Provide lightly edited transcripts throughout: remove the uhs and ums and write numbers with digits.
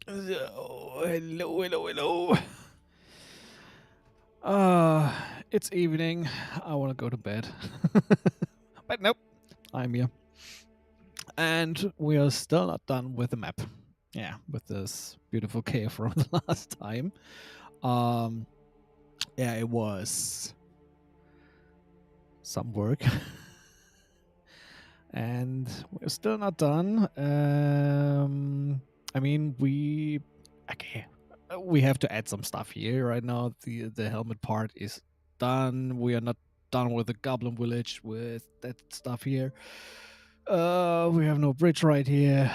So, hello, hello, hello. It's evening. I want to go to bed. But nope, I'm here. And we are still not done with the map. Yeah, with this beautiful cave from the last time. Um, yeah, it was some work. And we're still not done. I mean, okay, we have to add some stuff here right now. The helmet part is done. We are not done with the goblin village with that stuff here. We have no bridge right here.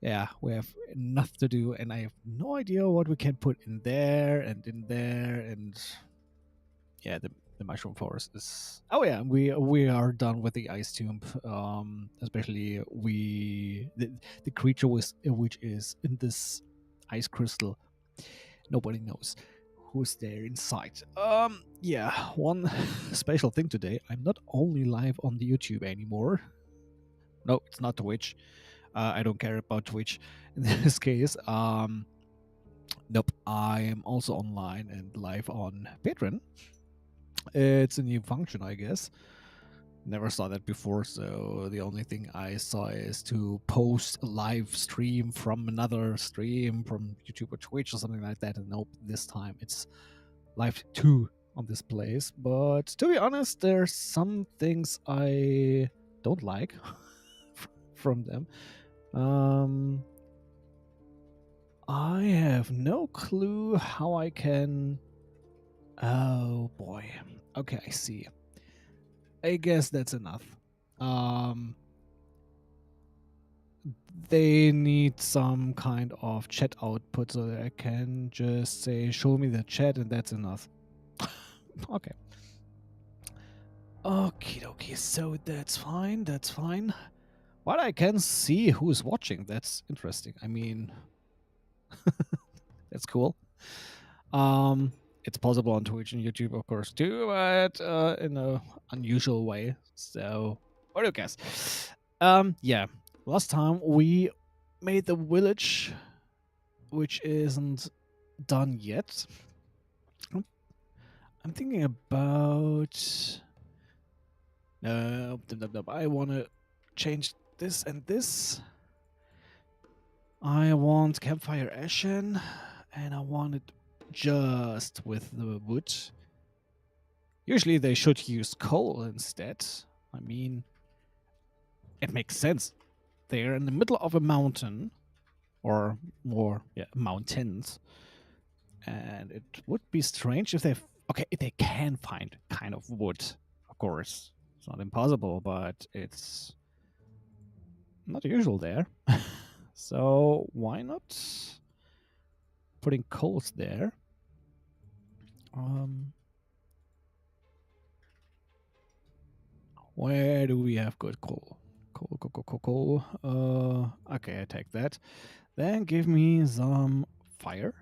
Yeah, we have enough to do, and I have no idea what we can put in there and in there, and yeah, the mushroom forest is. Oh yeah, we are done with the ice tomb. Especially the creature which is in this ice crystal. Nobody knows who's there inside. Yeah, one special thing today. I'm not only live on the YouTube anymore. No, it's not Twitch. I don't care about Twitch in this case. Nope. I am also online and live on Patreon. It's a new function, I guess. Never saw that before, so the only thing I saw is to post a live stream from another stream from YouTube or Twitch or something like that. And nope, this time it's live too on this place. But to be honest, there's some things I don't like from them. I have no clue how I can. Oh boy. Okay, I see. I guess that's enough. Um, they need some kind of chat output so that I can just say, show me the chat, and that's enough. Okay. Okie dokie, so that's fine, that's fine. But I can see who's watching. That's interesting. I mean, that's cool. It's possible on Twitch and YouTube, of course, too, but in a unusual way. So, what do you guess? Yeah. Last time we made the village, which isn't done yet. I'm thinking about. No, I want to change this and this. I want campfire ashen, and I want it just with the wood. Usually they should use coal instead. I mean, it makes sense. They're in the middle of a mountain, or more, yeah, mountains. And it would be strange if if they can find kind of wood, of course. It's not impossible, but it's not usual there. So why not putting coals there? Where do we have good coal? Coal. Okay, I take that. Then give me some fire.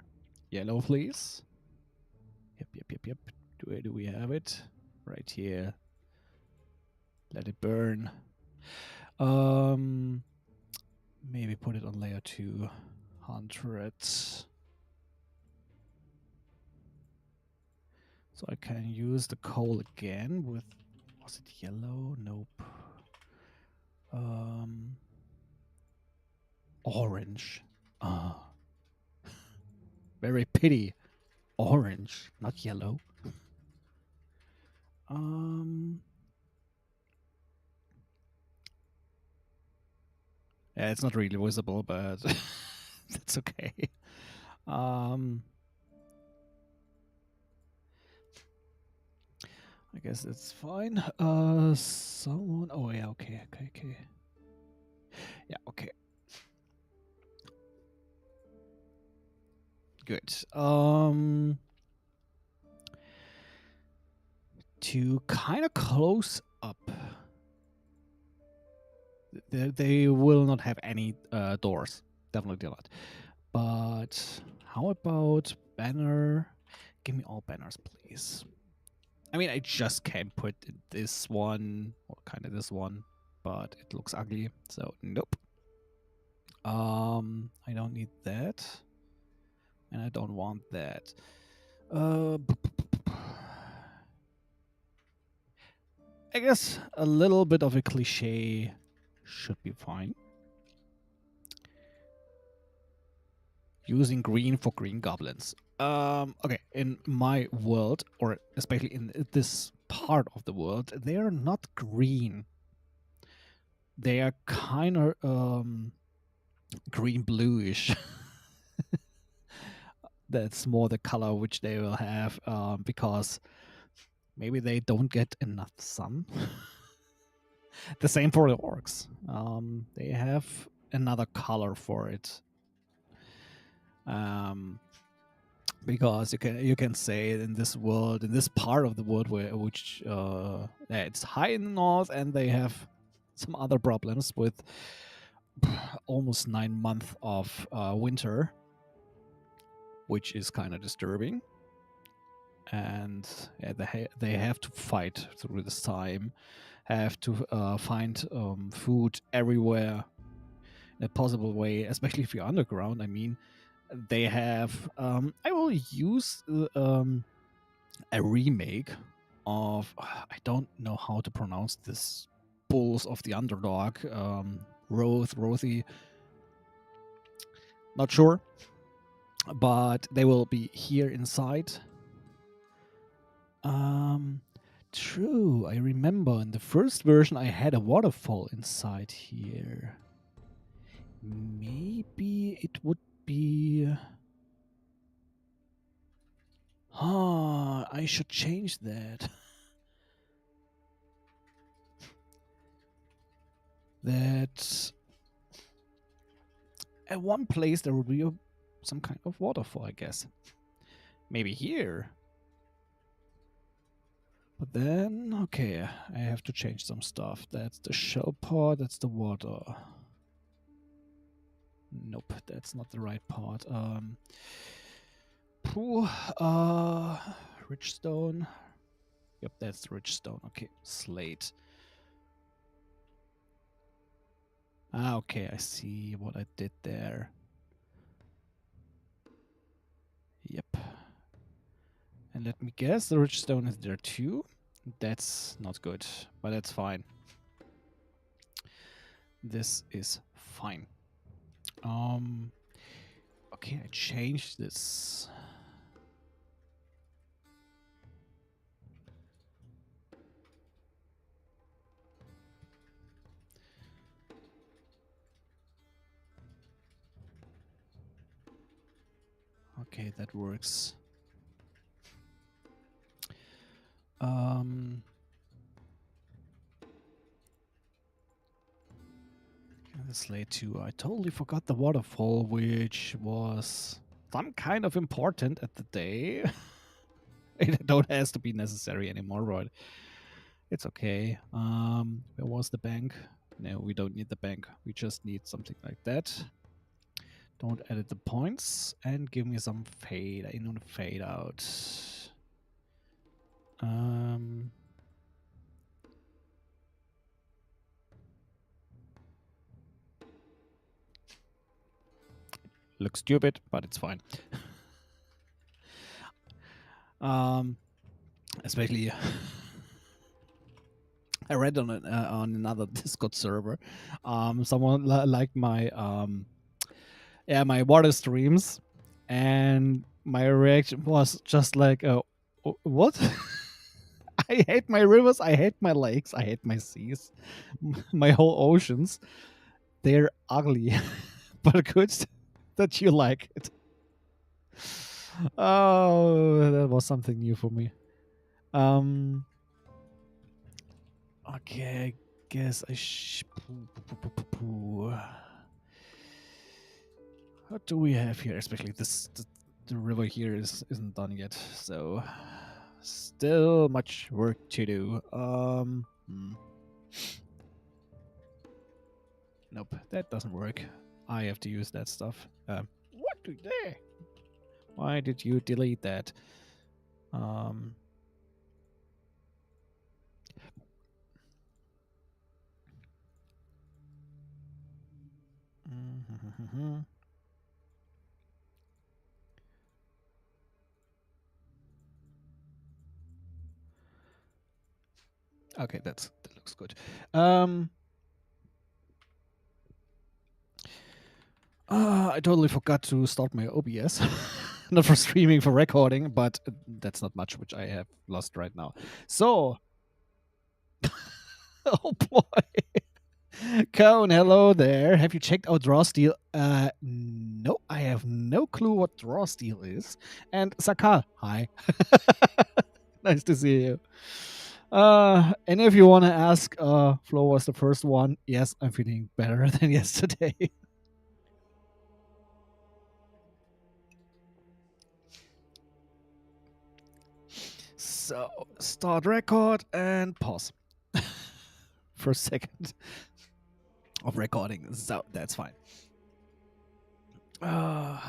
Yellow, please. Yep. Where do we have it? Right here. Let it burn. Maybe put it on layer 200. So I can use the coal again with. Was it yellow? Nope. Orange. Very pity. Orange, not yellow. Yeah, it's not really visible, but that's okay. I guess it's fine. Someone. Oh yeah. Okay. Yeah. Okay. Good. To kind of close up. They will not have any doors. Definitely not. But how about banner? Give me all banners, please. I mean, I just can't put this one, or kind of this one, but it looks ugly, so nope. I don't need that, and I don't want that. Uh, I guess a little bit of a cliche should be fine. Using green for green goblins. Okay, in my world, or especially in this part of the world, they are not green. They are kind of green bluish. That's more the color which they will have, because maybe they don't get enough sun. The same for the orcs. They have another color for it. Because you can say in this world, in this part of the world which it's high in the north, and they have some other problems with almost 9 months of winter, which is kind of disturbing. And yeah, they have to fight through this time, have to find food everywhere in a possible way, especially if you're underground. I mean, they have. I will use a remake of, I don't know how to pronounce this, Bulls of the Underdog, Rothy, not sure, but they will be here inside. True, I remember in the first version I had a waterfall inside here. Maybe it would be. I should change that. That at one place there will be some kind of waterfall, I guess. Maybe here. But then, okay, I have to change some stuff. That's the shell part, that's the water. Nope, that's not the right part. Pool, rich stone. Yep, that's the rich stone. Okay, slate. Okay, I see what I did there. Yep. And let me guess, the rich stone is there too. That's not good, but that's fine. This is fine. Okay, I changed this. Okay, that works. The slate too. I totally forgot the waterfall, which was some kind of important at the day. It don't has to be necessary anymore, right? It's okay. Where was the bank? No, we don't need the bank. We just need something like that. Don't edit the points and give me some fade in and fade out. Looks stupid, but it's fine. Especially I read on on another Discord server, someone liked my my water streams, and my reaction was just like, what? I hate my rivers, I hate my lakes, I hate my seas, my whole oceans. They're ugly, but good that you like it. Oh, that was something new for me. Okay, I guess I what do we have here? Especially the river here isn't done yet, so still much work to do. Nope, that doesn't work. I have to use that stuff. What do they? Why did you delete that? Okay, that looks good. I totally forgot to start my OBS. Not for streaming, for recording, but that's not much which I have lost right now. So, oh boy. Cone, hello there. Have you checked out Draw Steel? No, I have no clue what Draw Steel is. And Sakal, hi. Nice to see you. And if you want to ask, Flo was the first one. Yes, I'm feeling better than yesterday. So, start record and pause for a second of recording. So, that's fine. I'm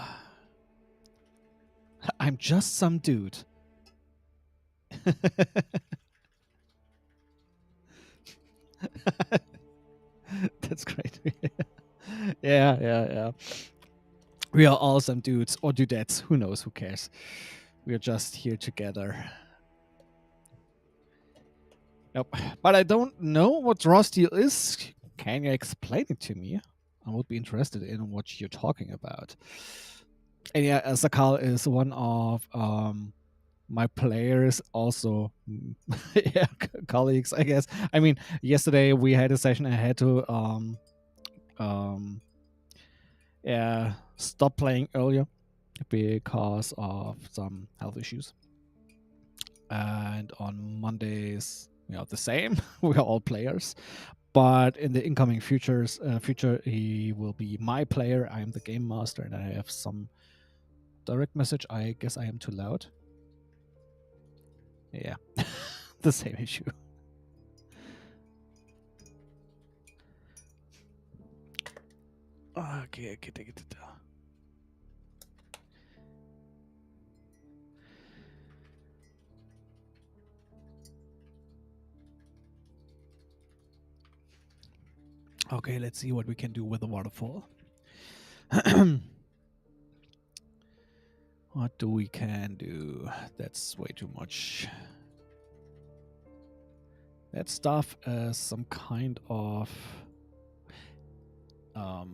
just some dude. That's great. Yeah. We are all some dudes or dudettes. Who knows? Who cares? We are just here together. Nope. But I don't know what raw steel is. Can you explain it to me? I would be interested in what you're talking about. And yeah, Sakal is one of my players, also yeah, colleagues, I guess. I mean, yesterday we had a session. I had to yeah, stop playing earlier because of some health issues. And on Mondays, we are the same. We are all players. But in the incoming future, he will be my player. I am the game master, and I have some direct message. I guess I am too loud. Yeah, the same issue. Okay, take it down. Okay, let's see what we can do with the waterfall. What do we can do? That's way too much. That stuff as some kind of oh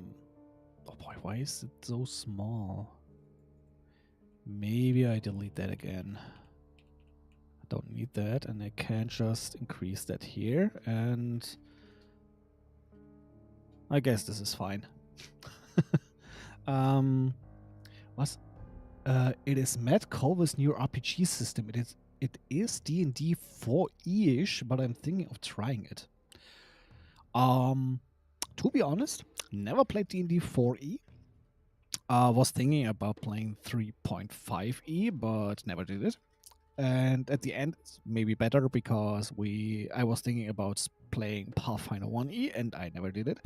boy, why is it so small? Maybe I delete that again. I don't need that, and I can just increase that here, and I guess this is fine. What's it is Matt Culver's new RPG system. It is D&D 4E-ish, but I'm thinking of trying it. To be honest, never played D&D 4E. Was thinking about playing 3.5E, but never did it. And at the end, it's maybe better because I was thinking about playing Pathfinder 1E, and I never did it,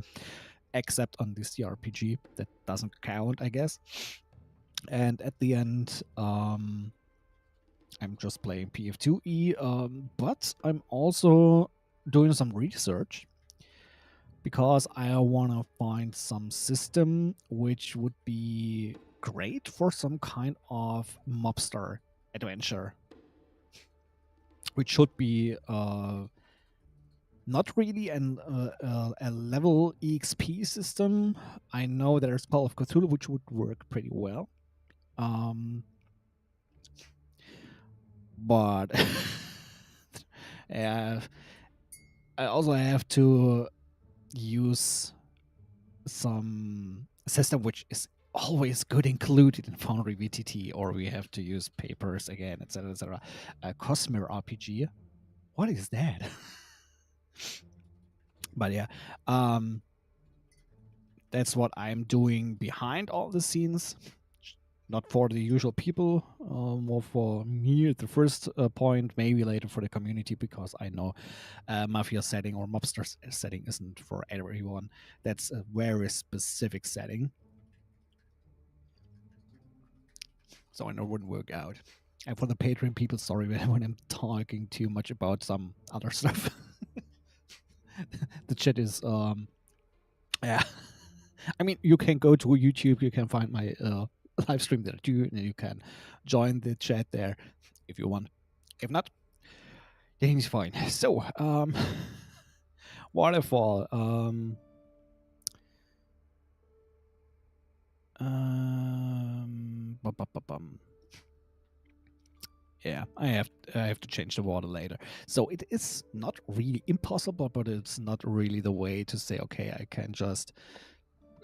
except on this TTRPG. That doesn't count, I guess. And at the end, I'm just playing PF2E, but I'm also doing some research because I want to find some system which would be great for some kind of mobster adventure, which should be not really a level EXP system. I know there's Call of Cthulhu, which would work pretty well. But yeah, I also have to use some system which is always good included in Foundry VTT, or we have to use papers again, etc., etc. Cosmere RPG. What is that? But yeah, that's what I'm doing behind all the scenes. Not for the usual people, more for me at the first point, maybe later for the community, because I know mafia setting or mobster setting isn't for everyone. That's a very specific setting. So I know it wouldn't work out. And for the Patreon people, sorry when I'm talking too much about some other stuff. The chat is, yeah. I mean, you can go to YouTube. You can find my live stream there too, and you can join the chat there if you want. If not, then it's fine. So, waterfall. Bum. Yeah, I have to change the water later. So it is not really impossible, but it's not really the way to say, okay, I can just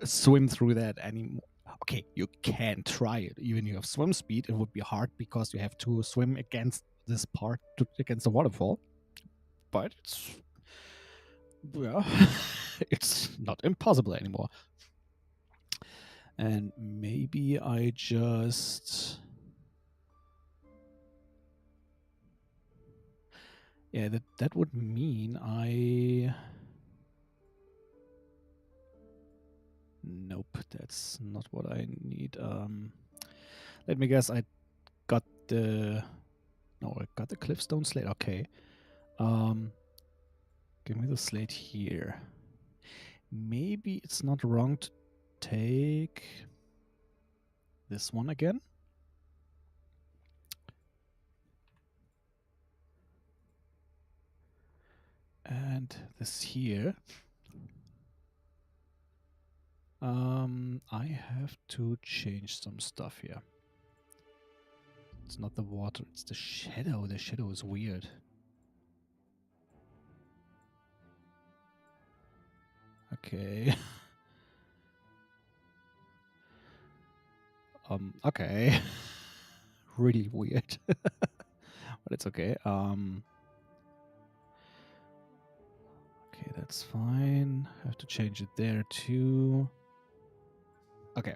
swim through that anymore. Okay, you can try it. Even if you have swim speed, it would be hard because you have to swim against this part against the waterfall. But it's, yeah, it's not impossible anymore. And maybe I just, yeah, that would mean nope, that's not what I need. Let me guess, I got the, no, I got the cliffstone slate. Okay. Give me the slate here. Maybe it's not wrong to take this one again. And this here. I have to change some stuff here. It's not the water, it's the shadow. The shadow is weird. Okay. Okay. Really weird. But it's okay. Okay, that's fine. I have to change it there too. Okay.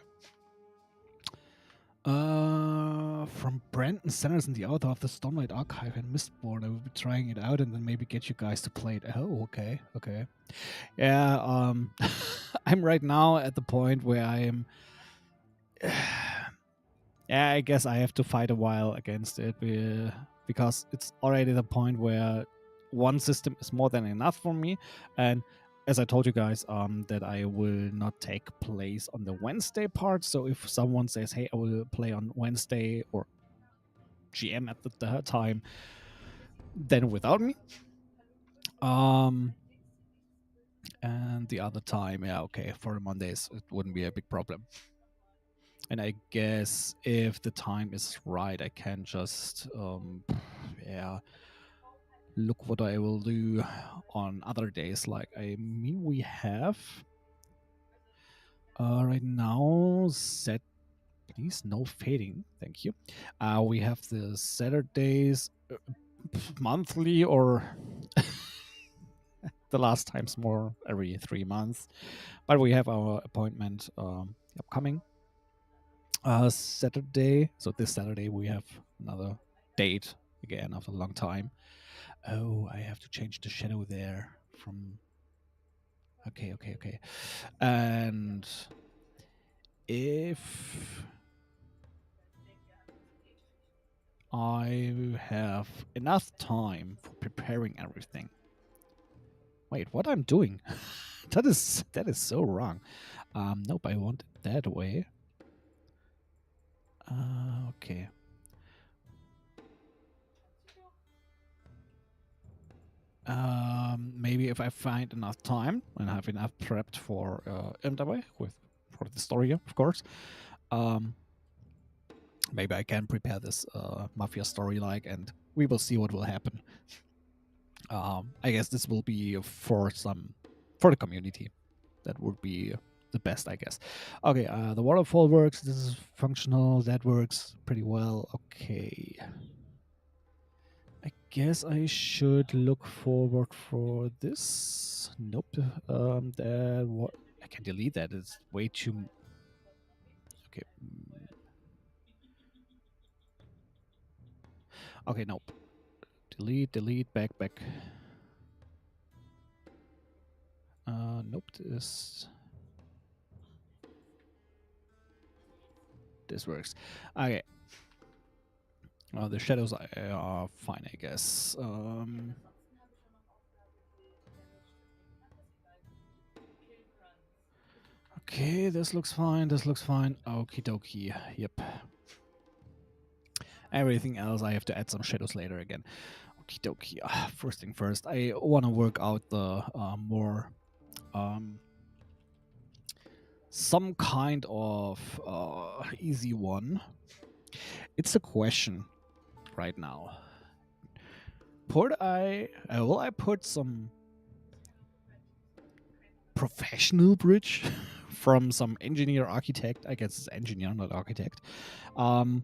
From Brandon Sanderson, the author of the Stormlight Archive and Mistborn. I will be trying it out and then maybe get you guys to play it. Oh, okay, okay. Yeah, I'm right now at the point where I'm. Yeah, I guess I have to fight a while against it because it's already the point where one system is more than enough for me. And as I told you guys, that I will not take place on the Wednesday part. So if someone says, "Hey, I will play on Wednesday," or GM at the time, then without me. And the other time, yeah, okay, for Mondays it wouldn't be a big problem. And I guess if the time is right, I can just, yeah, look what I will do on other days. Like, I mean, we have right now set. Please, no fading. Thank you. We have the Saturdays monthly, or the last times more every 3 months. But we have our appointment upcoming Saturday. So this Saturday we have another date again after a long time. Oh, I have to change the shadow there from. Okay. And if I have enough time for preparing everything. Wait, what I'm doing? that is so wrong. Nope, I want it that way. Okay. Maybe if I find enough time and have enough prepped for Underway for the story, of course. Maybe I can prepare this mafia story and we will see what will happen. I guess this will be for the community. That would be the best, I guess. Okay, the waterfall works. This is functional. That works pretty well. Okay. I guess I should look forward for this. Nope. I can delete that. It's way too. Okay. Okay. Nope. Delete. Back. Nope. This works. Okay. The shadows are fine, I guess. Okay, this looks fine. This looks fine. Okie dokie. Yep. Everything else, I have to add some shadows later again. Okie dokie. First thing first, I want to work out the more some kind of easy one. It's a question right now. Will I put some professional bridge from some engineer architect? I guess it's engineer, not architect. Not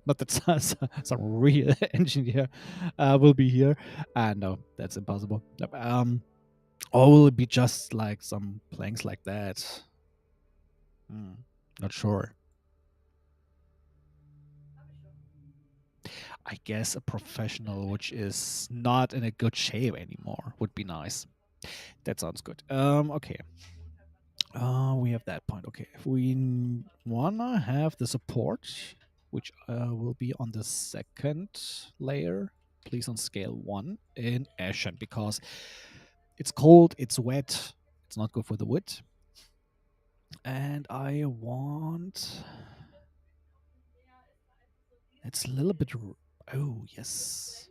that some real engineer will be here. No, that's impossible. Or will it be just like some planks like that? Not sure. I guess a professional which is not in a good shape anymore would be nice. That sounds good. Okay. We have that point. Okay. If we wanna have the support, which will be on the second layer, please on scale 1 in Ashen, because it's cold, it's wet, it's not good for the wood. And I want... It's a little bit... Oh, yes.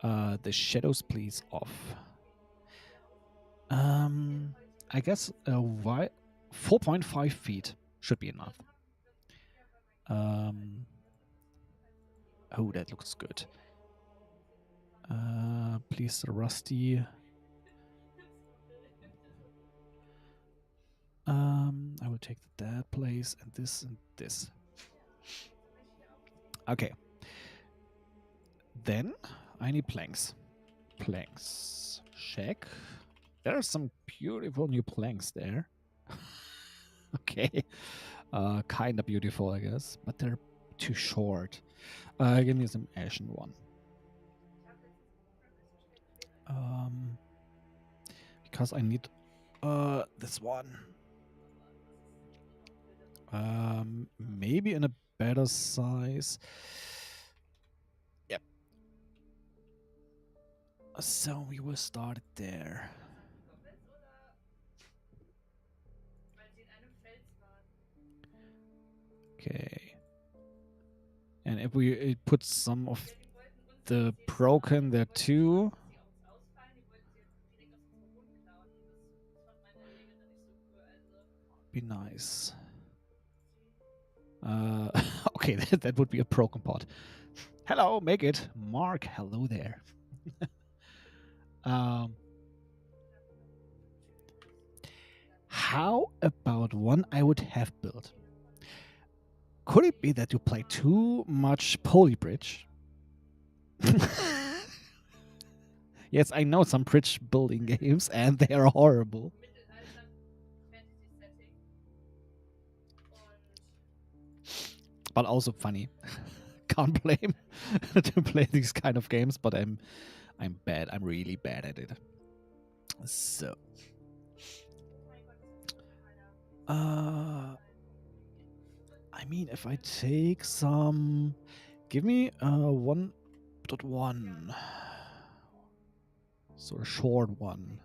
The shadows, please, off. I guess 4.5 feet should be enough. Oh, that looks good. Please, Rusty. I will take that place and this and this. Okay. Then I need planks. Planks. Check. There are some beautiful new planks there. Okay. Kind of beautiful, I guess, but they're too short. Give me some ashen one. Because I need this one. Maybe in a better size. Yep. So we will start there. Okay. And if we put some of the broken there too. Be nice. Okay, that would be a broken pot. Hello, make it. Mark, hello there. How about one I would have built? Could it be that you play too much Polybridge? Yes, I know some bridge building games, and they are horrible. But also funny. Can't blame to play these kind of games, but I'm bad. I'm really bad at it. So, I mean, if I take some, give me 1.1, so a short one.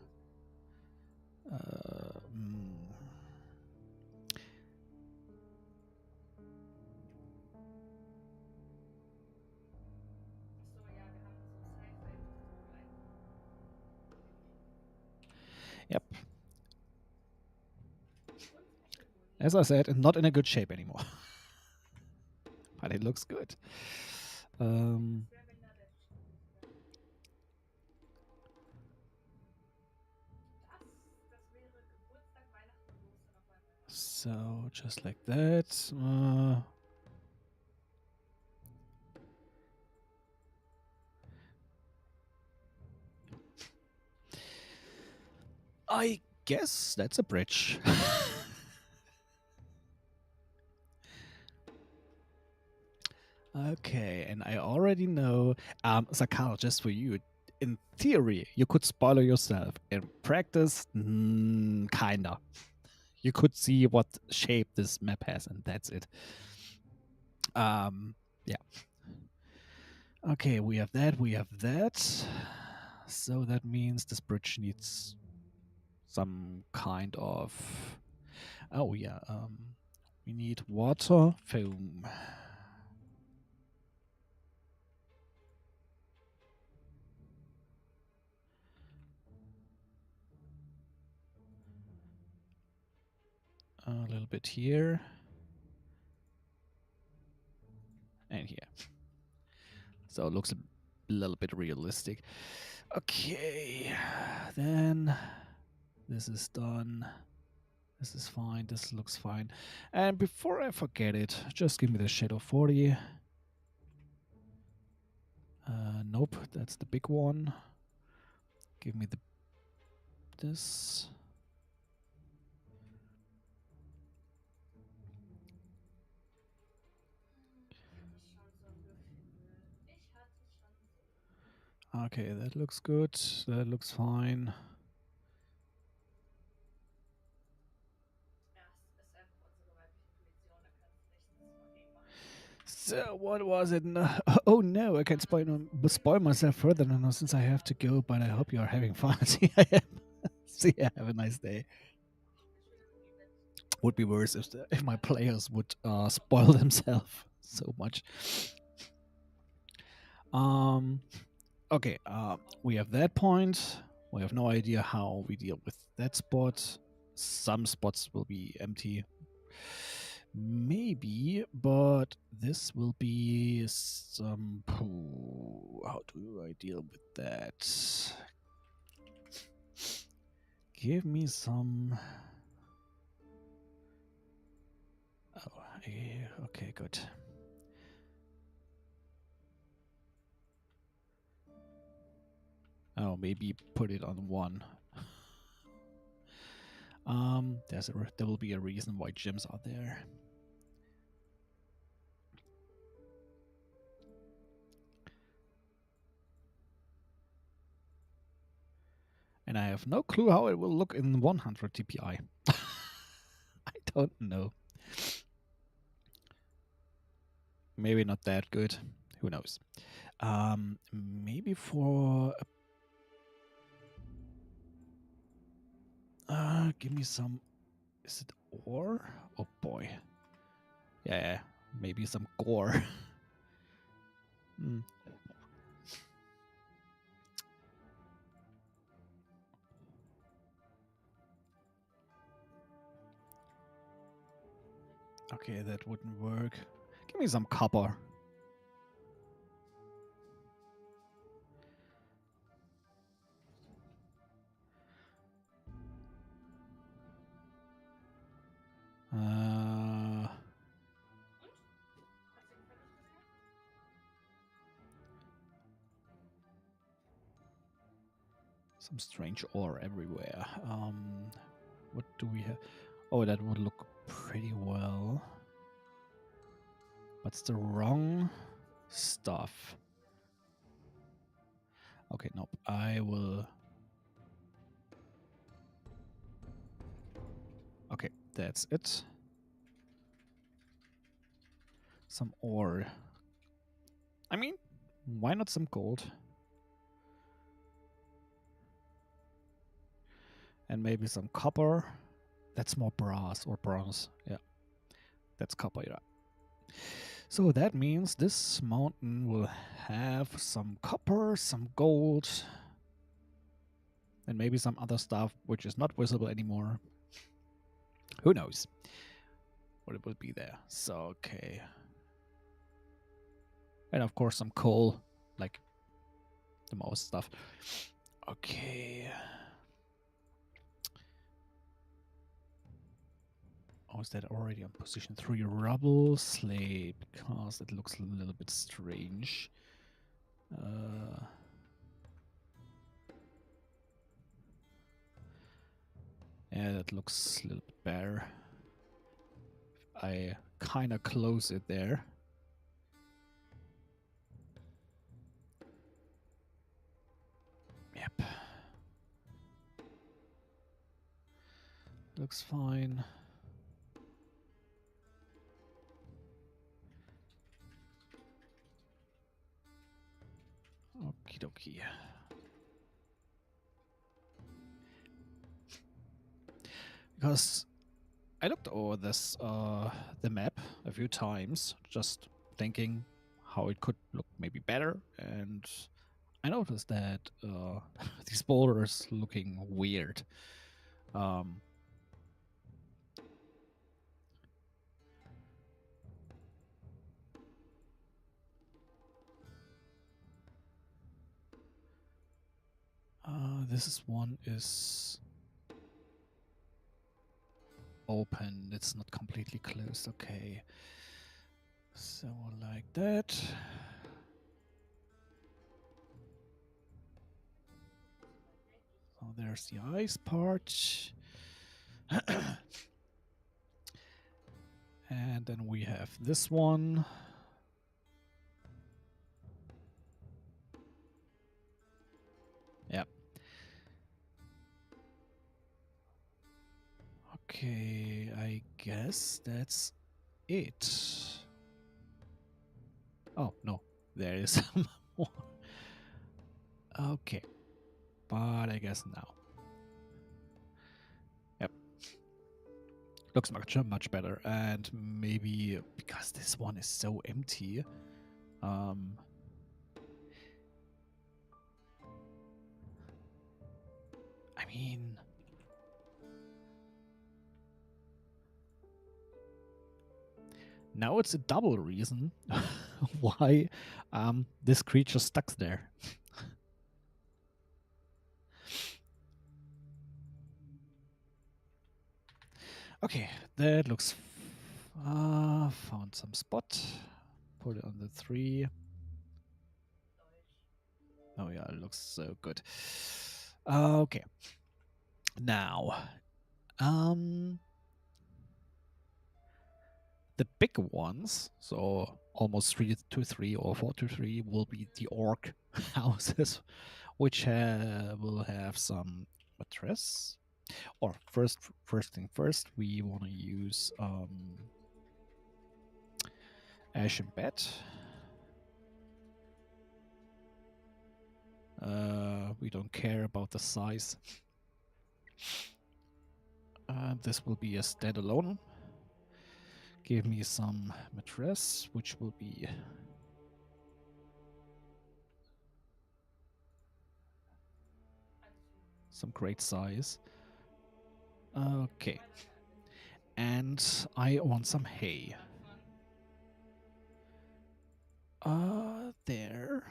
Yep. As I said, not in a good shape anymore. But it looks good. So, just like that. I guess that's a bridge. Okay, and I already know, Sakal, just for you, in theory, you could spoiler yourself. In practice, kinda. You could see what shape this map has, and that's it. Yeah. Okay, we have that, we have that. So that means this bridge needs some kind of... Oh, yeah. We need water foam. A little bit here. And here. So it looks a little bit realistic. Okay. Then this is done. This is fine. This looks fine. And before I forget it, just give me the shadow 40. Nope, that's the big one. Give me this. Okay, that looks good. That looks fine. So what was it? Oh no, I can't spoil myself further now since I have to go. But I hope you are having fun. See, see ya. Have a nice day. Would be worse if my players would spoil themselves so much. Okay. We have that point. We have no idea how we deal with that spot. Some spots will be empty. Maybe, but this will be some... How do I deal with that? Give me some... Oh, okay, good. Oh, maybe put it on 1. There will be a reason why gyms are there. And I have no clue how it will look in 100 DPI. I don't know. Maybe not that good. Who knows? Maybe for... give me some... Is it ore? Oh boy. Yeah, maybe some gore. Okay, that wouldn't work. Give me some copper. Some strange ore everywhere. What do we have? Oh, that would look pretty well. But it's the wrong stuff. Okay, nope. I will... Okay, that's it. Some ore. I mean, why not some gold? And maybe some copper. That's more brass or bronze. Yeah, that's copper, yeah. So that means this mountain will have some copper, some gold, and maybe some other stuff which is not visible anymore. Who knows what it will be there. So, okay. And of course some coal, like the most stuff. Okay. Oh, is that already on position 3? Rubble slate, because it looks a little bit strange. Yeah, that looks a little bit better. I kind of close it there. Yep. Looks fine. Okie dokie. Because I looked over this the map a few times, just thinking how it could look maybe better, and I noticed that these boulders looking weird. Um, this one is open. It's not completely closed. Okay. So like that. So there's the ice part. And then we have this one. Yep. Okay, I guess that's it. Oh, no. There is some more. Okay. But I guess now. Yep. Looks much better. And maybe because this one is so empty. I mean, now it's a double reason why this creature stuck there. Okay, that looks... found some spot. Put it on the 3. Oh yeah, it looks so good. Okay. Now, the big ones, so almost 3-3 or 4-3, will be the orc houses, which will have some mattress. Or first thing first, we want to use Ashen Bed. We don't care about the size. This will be a standalone. Give me some mattress, which will be some great size. Okay. And I want some hay. There.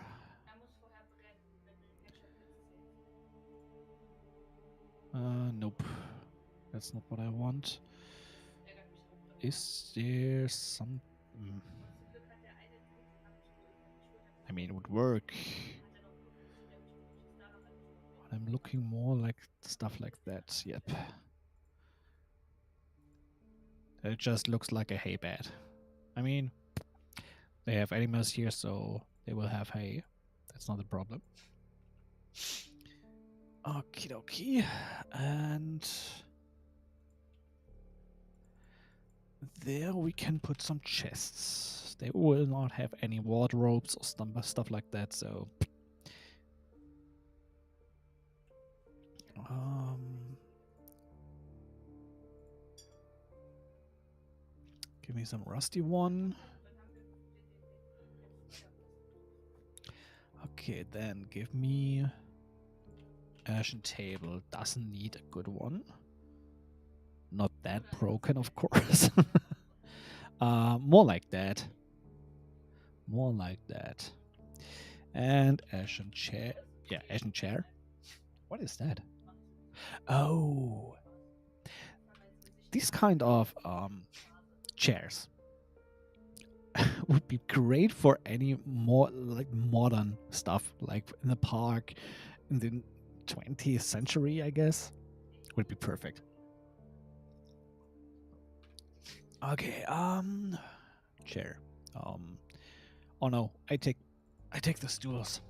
Nope. That's not what I want. Is there some... I mean, it would work. I'm looking more like stuff like that. Yep. It just looks like a hay bed. I mean, they have animals here, so they will have hay. That's not a problem. Okie dokie. And there we can put some chests. They will not have any wardrobes or stuff like that, so... Give me some rusty one. Okay, then give me... Ashen table. Doesn't need a good one. Not that broken, of course. More like that. More like that. And ashen chair. Yeah, ashen chair. What is that? Oh. These kind of chairs would be great for any more like modern stuff, like in the park in the 20th century, I guess. Would be perfect. Okay, chair. Oh no, I take the stools.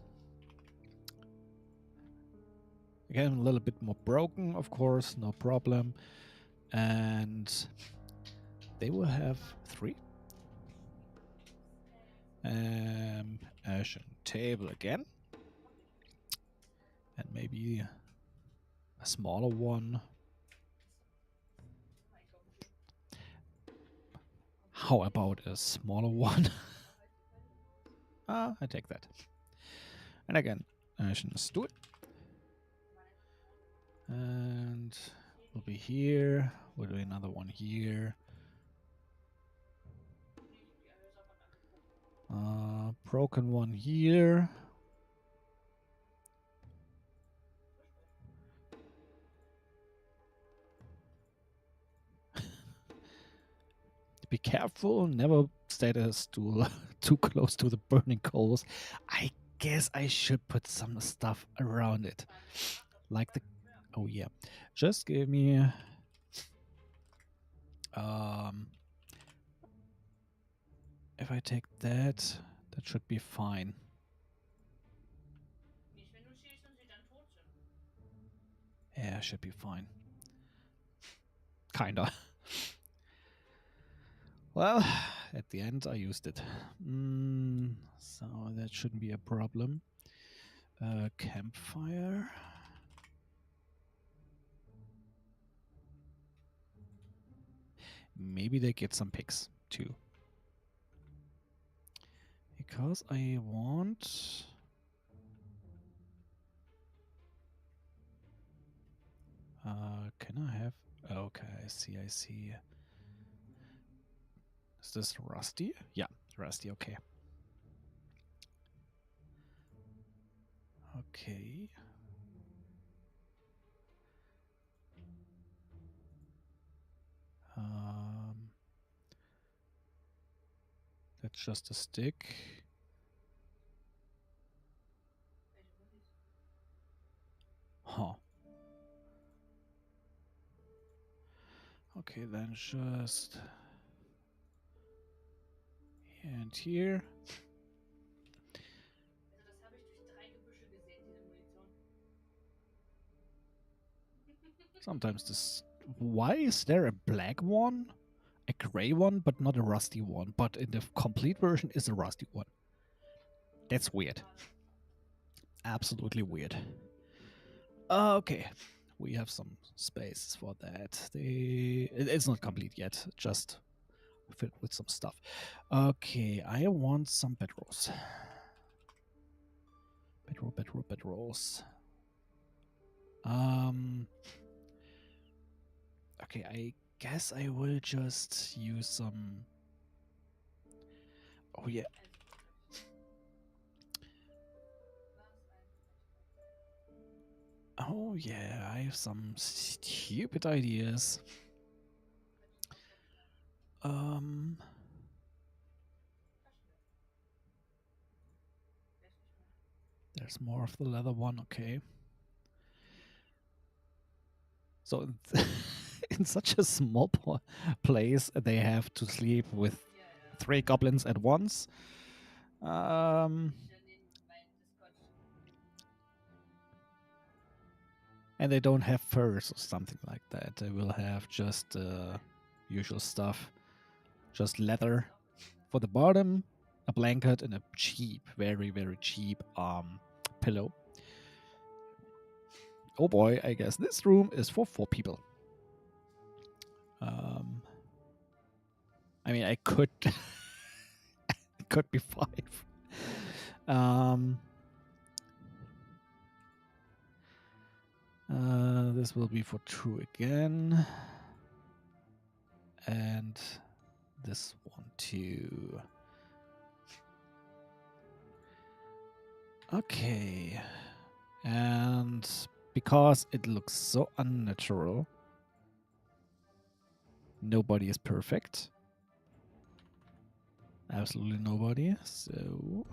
Again, a little bit more broken, of course, no problem. And they will have 3. Ashen table again. And maybe a smaller one. How about a smaller one? I take that. And again, I should just do it. And we'll be here. We'll do another one here. Broken one here. Be careful, never stay at a stool too close to the burning coals. I guess I should put some stuff around it. Like the... Oh yeah. Just give me... If I take that, that should be fine. Yeah, should be fine. Kinda. Well, at the end I used it. So that shouldn't be a problem. Campfire. Maybe they get some picks too. Because I want... can I have... Okay, I see, I see. Is this rusty? Yeah, rusty, okay. Okay. That's just a stick. Huh. Okay, then just... here and here. Sometimes this... Why is there a black one? A gray one, but not a rusty one. But in the complete version is a rusty one. That's weird. Absolutely weird. Okay. We have some space for that. It's not complete yet. Just filled with some stuff. Okay, I want some bedrolls. Bedrolls. Okay, I guess I will just use some... Oh yeah. Oh yeah, I have some stupid ideas. There's more of the leather one, okay. So in such a small place, they have to sleep with 3 goblins at once. And they don't have furs or something like that. They will have just usual stuff. Just leather for the bottom, a blanket, and a cheap, very, very cheap pillow. Oh boy, I guess this room is for 4 people. I mean, I could... it could be 5. This will be for 2 again. And this one too. Okay. And because it looks so unnatural, nobody is perfect. Absolutely nobody. So...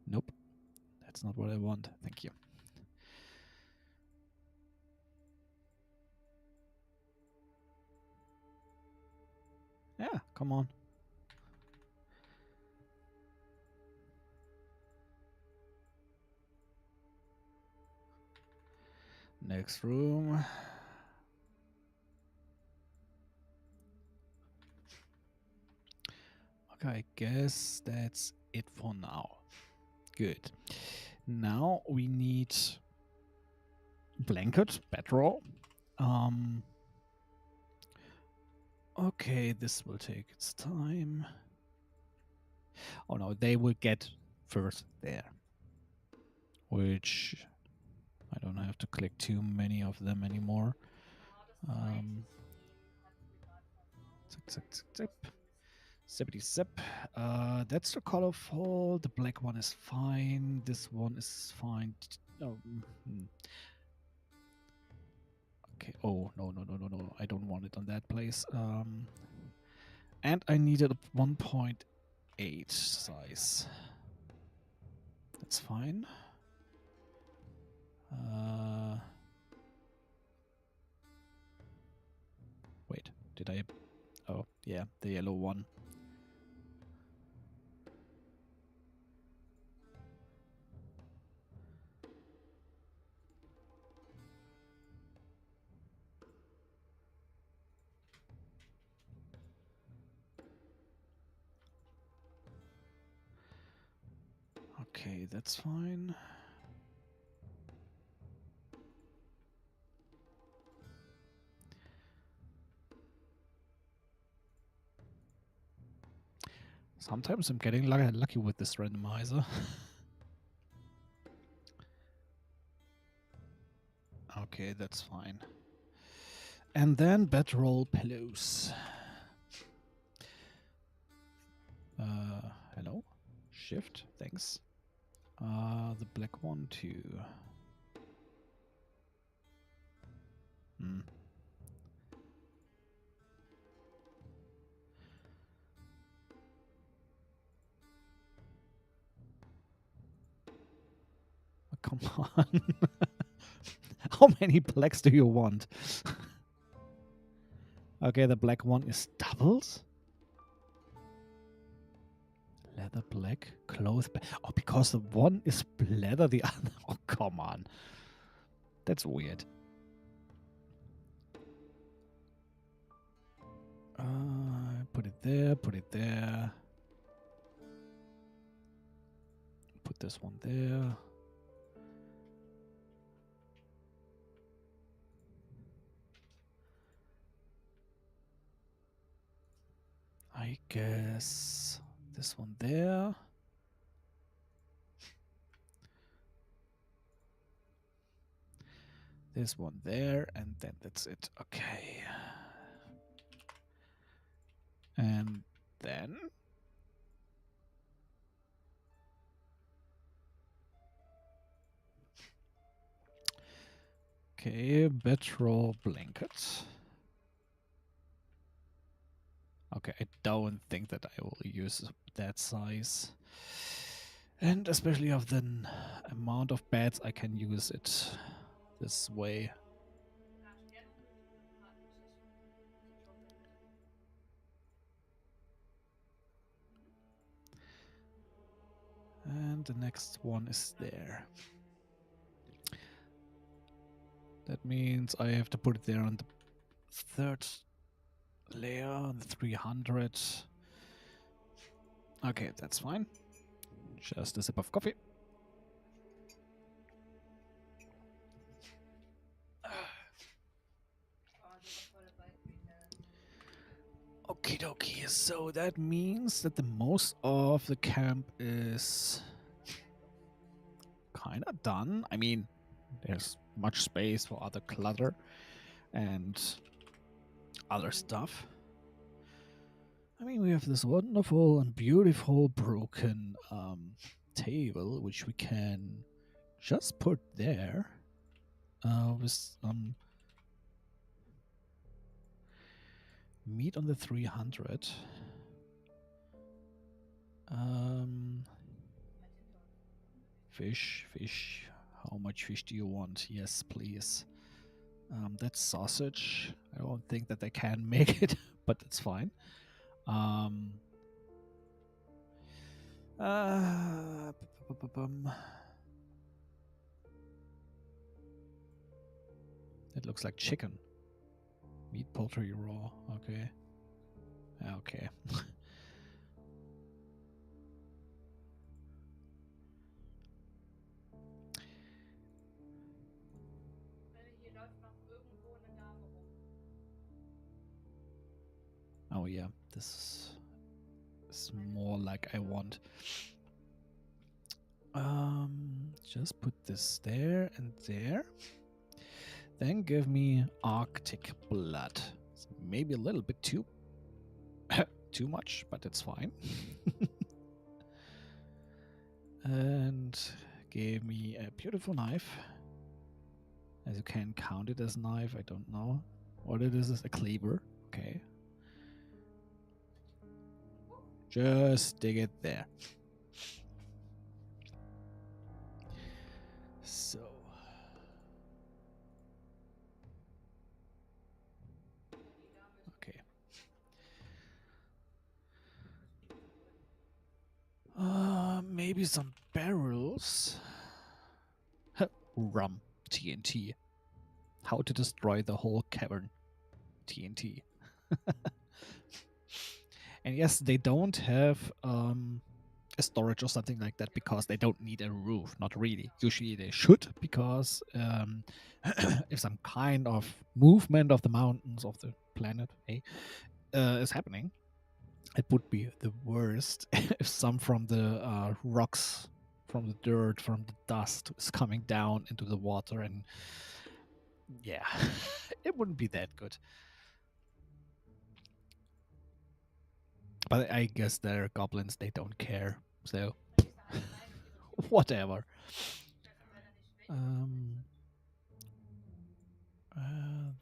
Nope. That's not what I want. Thank you. Yeah, come on. Next room. Okay, I guess that's it for now. Good. Now we need blanket, bedroll. Okay, this will take its time. Oh no, they will get first there. Which I don't have to click too many of them anymore. Zip, zip, zip, zip. Zippity zip. That's the colorful. The black one is fine. This one is fine. Oh, okay. Oh, no, no, no, no, no. I don't want it on that place. And I needed a 1.8 size. That's fine. Wait, did I? Oh, yeah, the yellow one. Okay, that's fine. Sometimes I'm getting lucky with this randomizer. Okay, that's fine. And then bedroll pillows. Hello? Shift, thanks. The black one too. Oh, come on. How many blacks do you want? Okay, the black one is doubled. Leather black, clothes black. Oh, because the one is leather, the other. Oh, come on. That's weird. Put it there, put it there. Put this one there. I guess this one there. This one there, and then that's it. Okay. And then okay, bedroll blanket. Okay, I don't think that I will use that size. And especially of the amount of beds I can use it this way. And the next one is there. That means I have to put it there on the third layer, on the 300. Okay, that's fine. Just a sip of coffee. Okie dokie, so that means that the most of the camp is kind of done. I mean, there's much space for other clutter and other stuff. I mean, we have this wonderful and beautiful broken table, which we can just put there with meat on the 300. Fish. How much fish do you want? Yes, please. That's sausage. I don't think that they can make it, but it's fine. It looks like chicken. Meat, poultry, raw. Okay. Okay. Oh yeah, this is more like I want. Just put this there and there. Then give me Arctic blood. It's maybe a little bit too too much, but it's fine. And give me a beautiful knife. As you can count it as a knife, I don't know what it is. A cleaver. Okay. Just stick it there. So. Okay. Maybe some barrels. Rum. TNT. How to destroy the whole cavern. TNT. And yes, they don't have a storage or something like that because they don't need a roof. Not really. Usually they should, because if some kind of movement of the mountains of the planet is happening, it would be the worst if some from the rocks, from the dirt, from the dust is coming down into the water, and yeah, it wouldn't be that good. But I guess they're goblins, they don't care, so whatever. Um,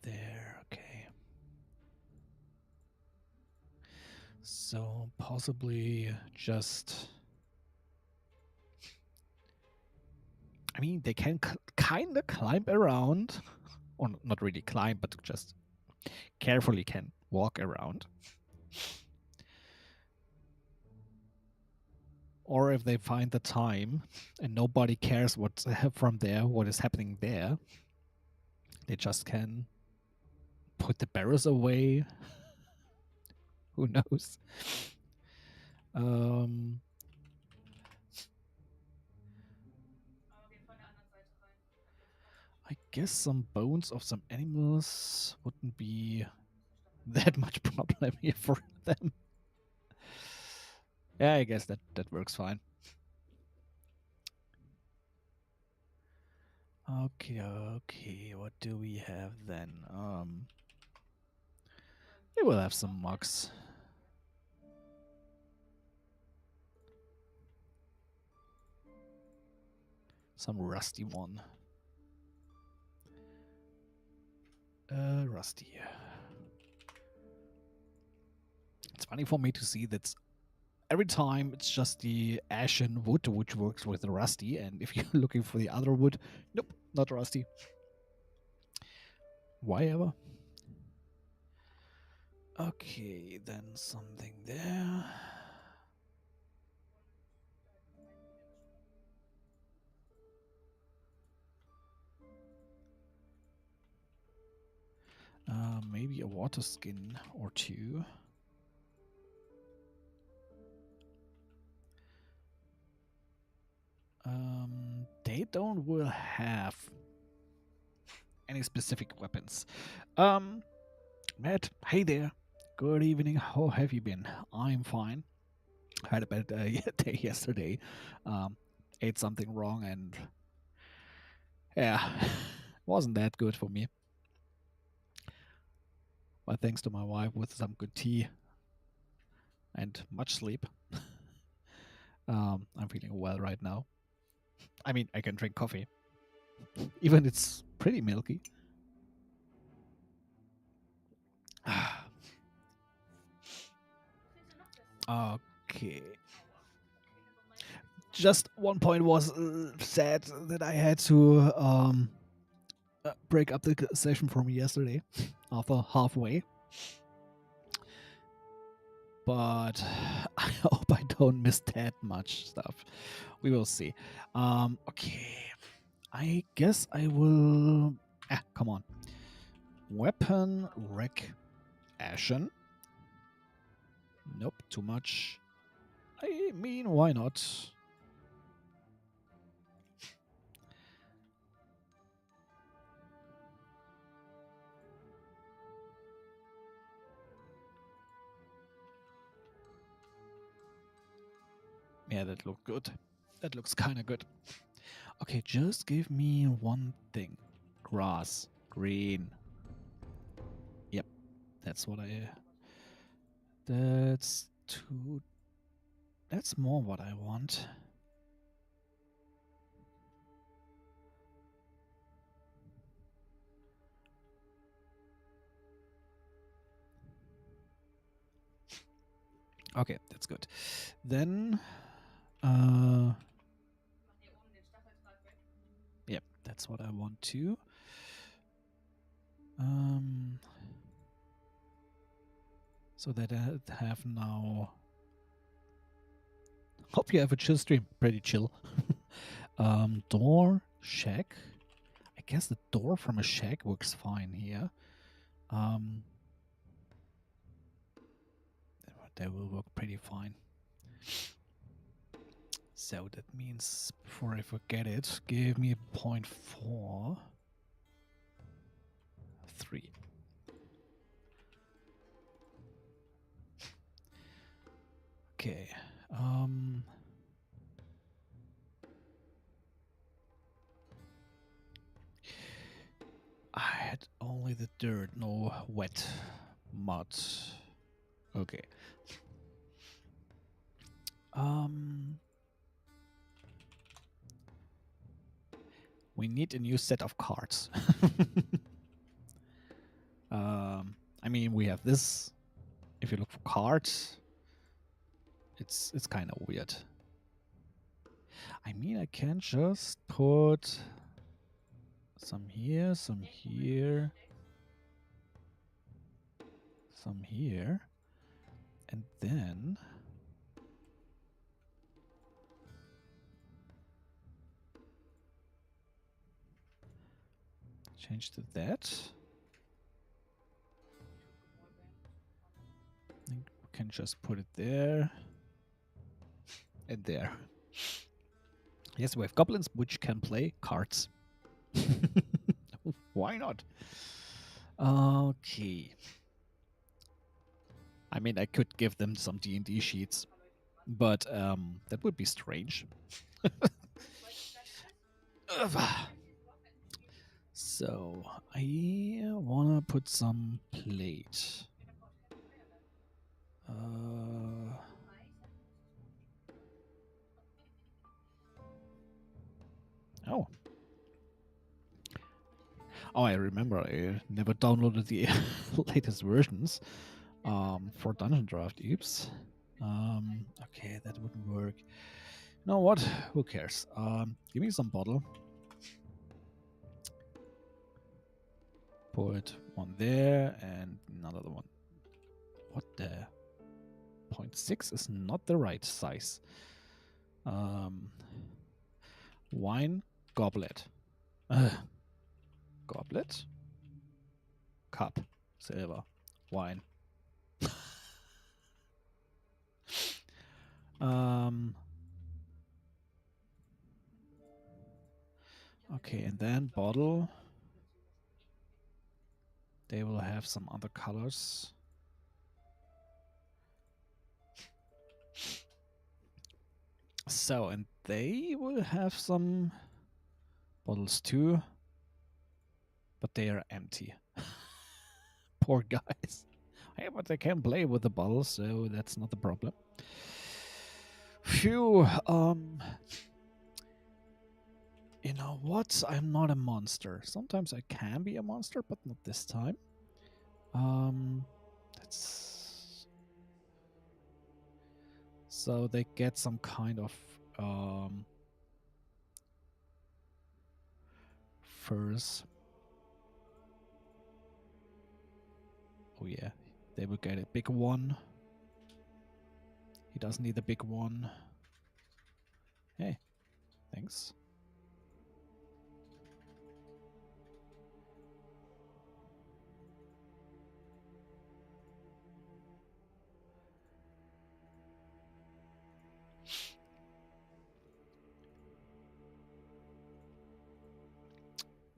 there, okay. So possibly just, I mean, they can kind of climb around, or not really climb, but just carefully can walk around. Or if they find the time and nobody cares what's from there, what is happening there, they just can put the barrels away. Who knows? I guess some bones of some animals wouldn't be that much problem here for them. Yeah, I guess that works fine. Okay, what do we have then? We will have some mugs. Some rusty one. Rusty. It's funny for me to see that every time it's just the ashen wood which works with the rusty, and if you're looking for the other wood, nope, not rusty. Why ever? Okay, then something there. Maybe a water skin or two. They don't will have any specific weapons. Matt, hey there. Good evening. How have you been? I'm fine. I had a bad day yesterday. Ate something wrong, and yeah, wasn't that good for me. But thanks to my wife with some good tea and much sleep, I'm feeling well right now. I mean, I can drink coffee, even it's pretty milky. Okay. Just one point was sad that I had to break up the session from yesterday after halfway. But I hope I don't miss that much stuff. We will see. Okay. I guess I will. Come on. Weapon wreck Ashen. Nope, too much. I mean, why not? Yeah, that looked good. That looks kind of good. Okay, just give me one thing. Grass. Green. Yep, that's what I... That's too... That's more what I want. Okay, that's good. Then... Yep, that's what I want too. So that I have now... Hope you have a chill stream. Pretty chill. Door, shack. I guess the door from a shack works fine here. That will work pretty fine. So that means, before I forget it, give me 0.4. 3. Okay. I had only the dirt, no wet mud. Okay. We need a new set of cards. I mean, we have this. If you look for cards, it's kind of weird. I mean, I can just put some here, some here, some here, and then change to that. And we can just put it there and there. Yes, we have goblins which can play cards. Why not? Okay. I mean, I could give them some D&D sheets, but that would be strange. So, I want to put some plate. Oh. Oh, I remember I never downloaded the latest versions for Dungeon Draft. Oops. Okay, that wouldn't work. You know what? Who cares? Give me some bottle. Put one there and another one. What the? 0.6 is not the right size. Wine goblet. Goblet. Cup. Silver. Wine. Okay, and then bottle. They will have some other colors. So, and they will have some bottles too, but they are empty. Poor guys. Hey, but they can play with the bottles, so that's not the problem. Phew. You know what? I'm not a monster. Sometimes I can be a monster, but not this time. That's... So they get some kind of furs. Oh yeah, they will get a big one. He doesn't need a big one. Hey, thanks.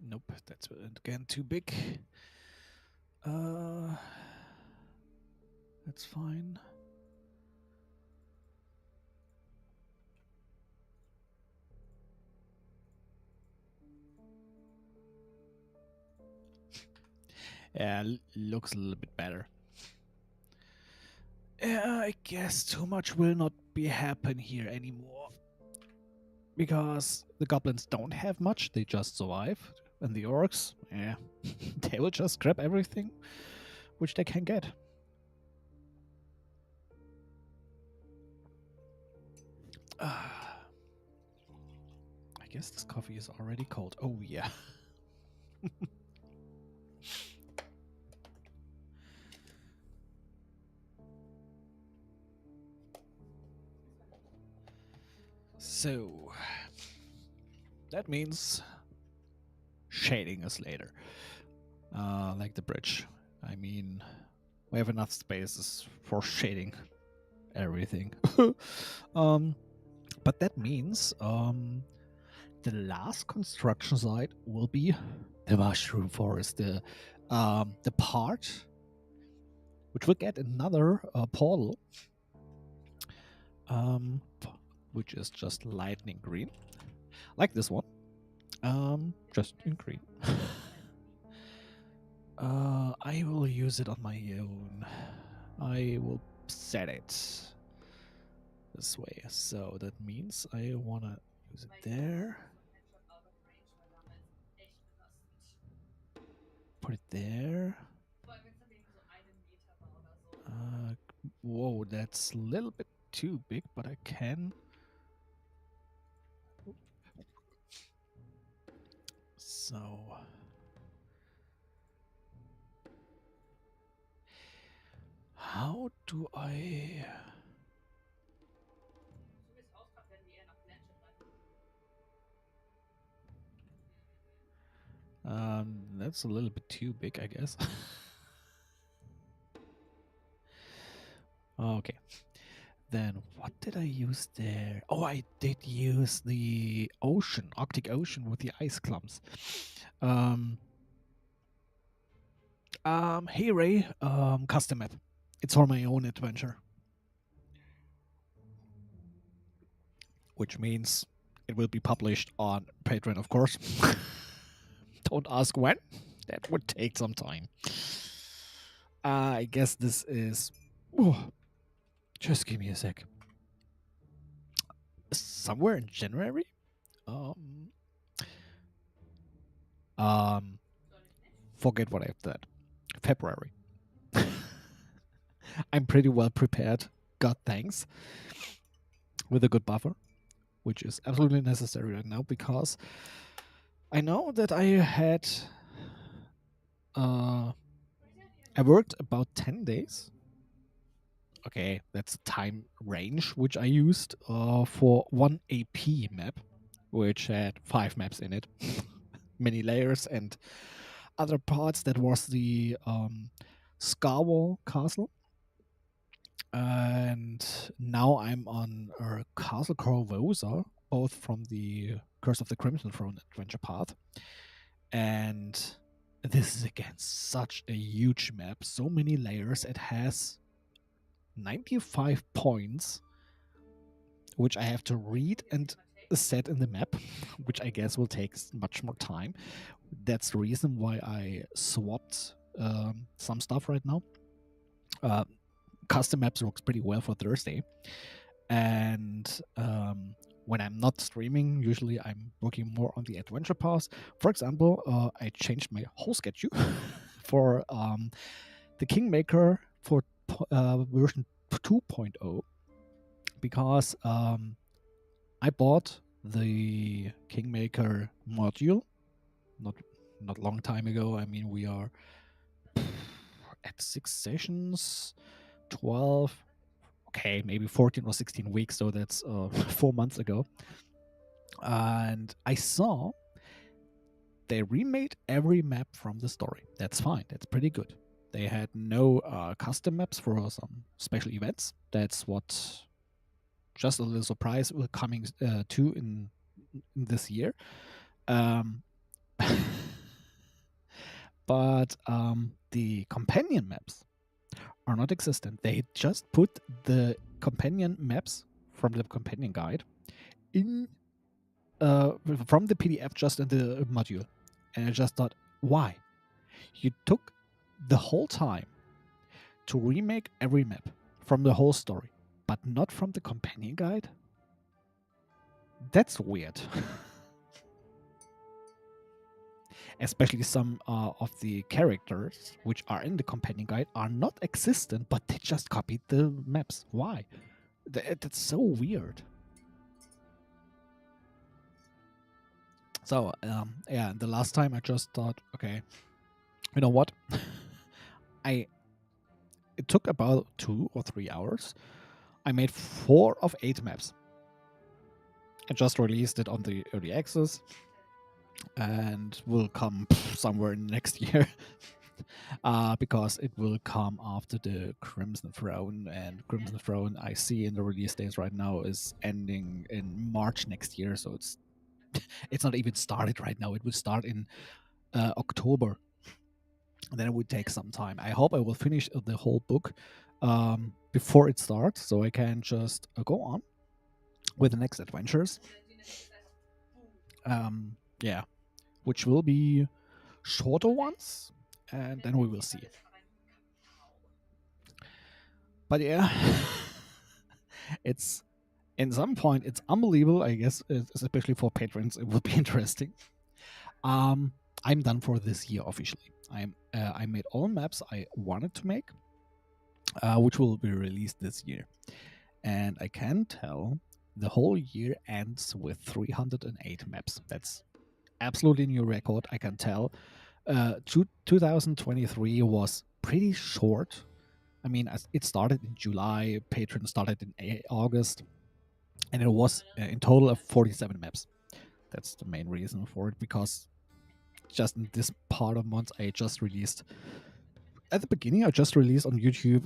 Nope, that's again too big. That's fine. Yeah, looks a little bit better. Yeah, I guess too much will not be happen here anymore. Because the goblins don't have much, they just survive. And the orcs, yeah, they will just grab everything which they can get. I guess this coffee is already cold. Oh, yeah. So, that means shading us later. Like the bridge. I mean, we have enough spaces for shading everything. But that means the last construction site will be the mushroom forest, the part which will get another portal, which is just lightning green, like this one, just in green. I will use it on my own. I will set it this way. So that means I want to use it there. Put it there. Whoa, that's a little bit too big, but I can. So. How do I... that's a little bit too big, I guess. Okay. Then what did I use there? Oh, I did use the ocean, Arctic Ocean with the ice clumps. Hey Ray, custom map. It's for my own adventure. Which means it will be published on Patreon, of course. Don't ask when. That would take some time. I guess this is... Oh, just give me a sec. Somewhere in January? Forget what I've said. February. I'm pretty well prepared, God thanks, with a good buffer, which is absolutely necessary right now because I know that I worked about 10 days. Okay, that's the time range which I used for one AP map, which had 5 maps in it, many layers and other parts. That was the Scarwall Castle. And now I'm on Castle Corvosa, both from the Curse of the Crimson Throne adventure path. And this is again such a huge map, so many layers. It has 95 points, which I have to read and set in the map, which I guess will take much more time. That's the reason why I swapped some stuff right now. Custom maps works pretty well for Thursday. And when I'm not streaming, usually I'm working more on the adventure path. For example, I changed my whole schedule for the Kingmaker for version 2.0 because I bought the Kingmaker module not long time ago. I mean, we are at 6 sessions, 12, okay, maybe 14 or 16 weeks, so that's 4 months ago. And I saw they remade every map from the story. That's fine. That's pretty good. They had no custom maps for some special events. That's what, just a little surprise, coming to in this year. But the companion maps are not existent. They just put the companion maps from the companion guide in from the PDF just in the module. And I just thought, why? You took the whole time to remake every map from the whole story, but not from the companion guide? That's weird. Especially some of the characters which are in the companion guide are not existent, but they just copied the maps. Why? That's so weird. So, yeah, the last time I just thought, okay, you know what? It took about 2 or 3 hours. I made 4 of 8 maps. I just released it on the early access and will come somewhere next year. Because it will come after the Crimson Throne, and Crimson Throne I see in the release dates right now is ending in March next year, so it's not even started right now. It will start in October. And then it would take some time. I hope I will finish the whole book before it starts, so I can just go on with the next adventures. Yeah, which will be shorter ones, and then we will see. But yeah, it's in some point it's unbelievable. I guess, especially for patrons, it will be interesting. I'm done for this year officially. I made all maps I wanted to make, which will be released this year, and I can tell the whole year ends with 308 maps. That's absolutely new record. I can tell. 2023 was pretty short. I mean, it started in July. Patreon started in August, and it was in total of 47 maps. That's the main reason for it, because just in this part of month, I just released. At the beginning, I just released on YouTube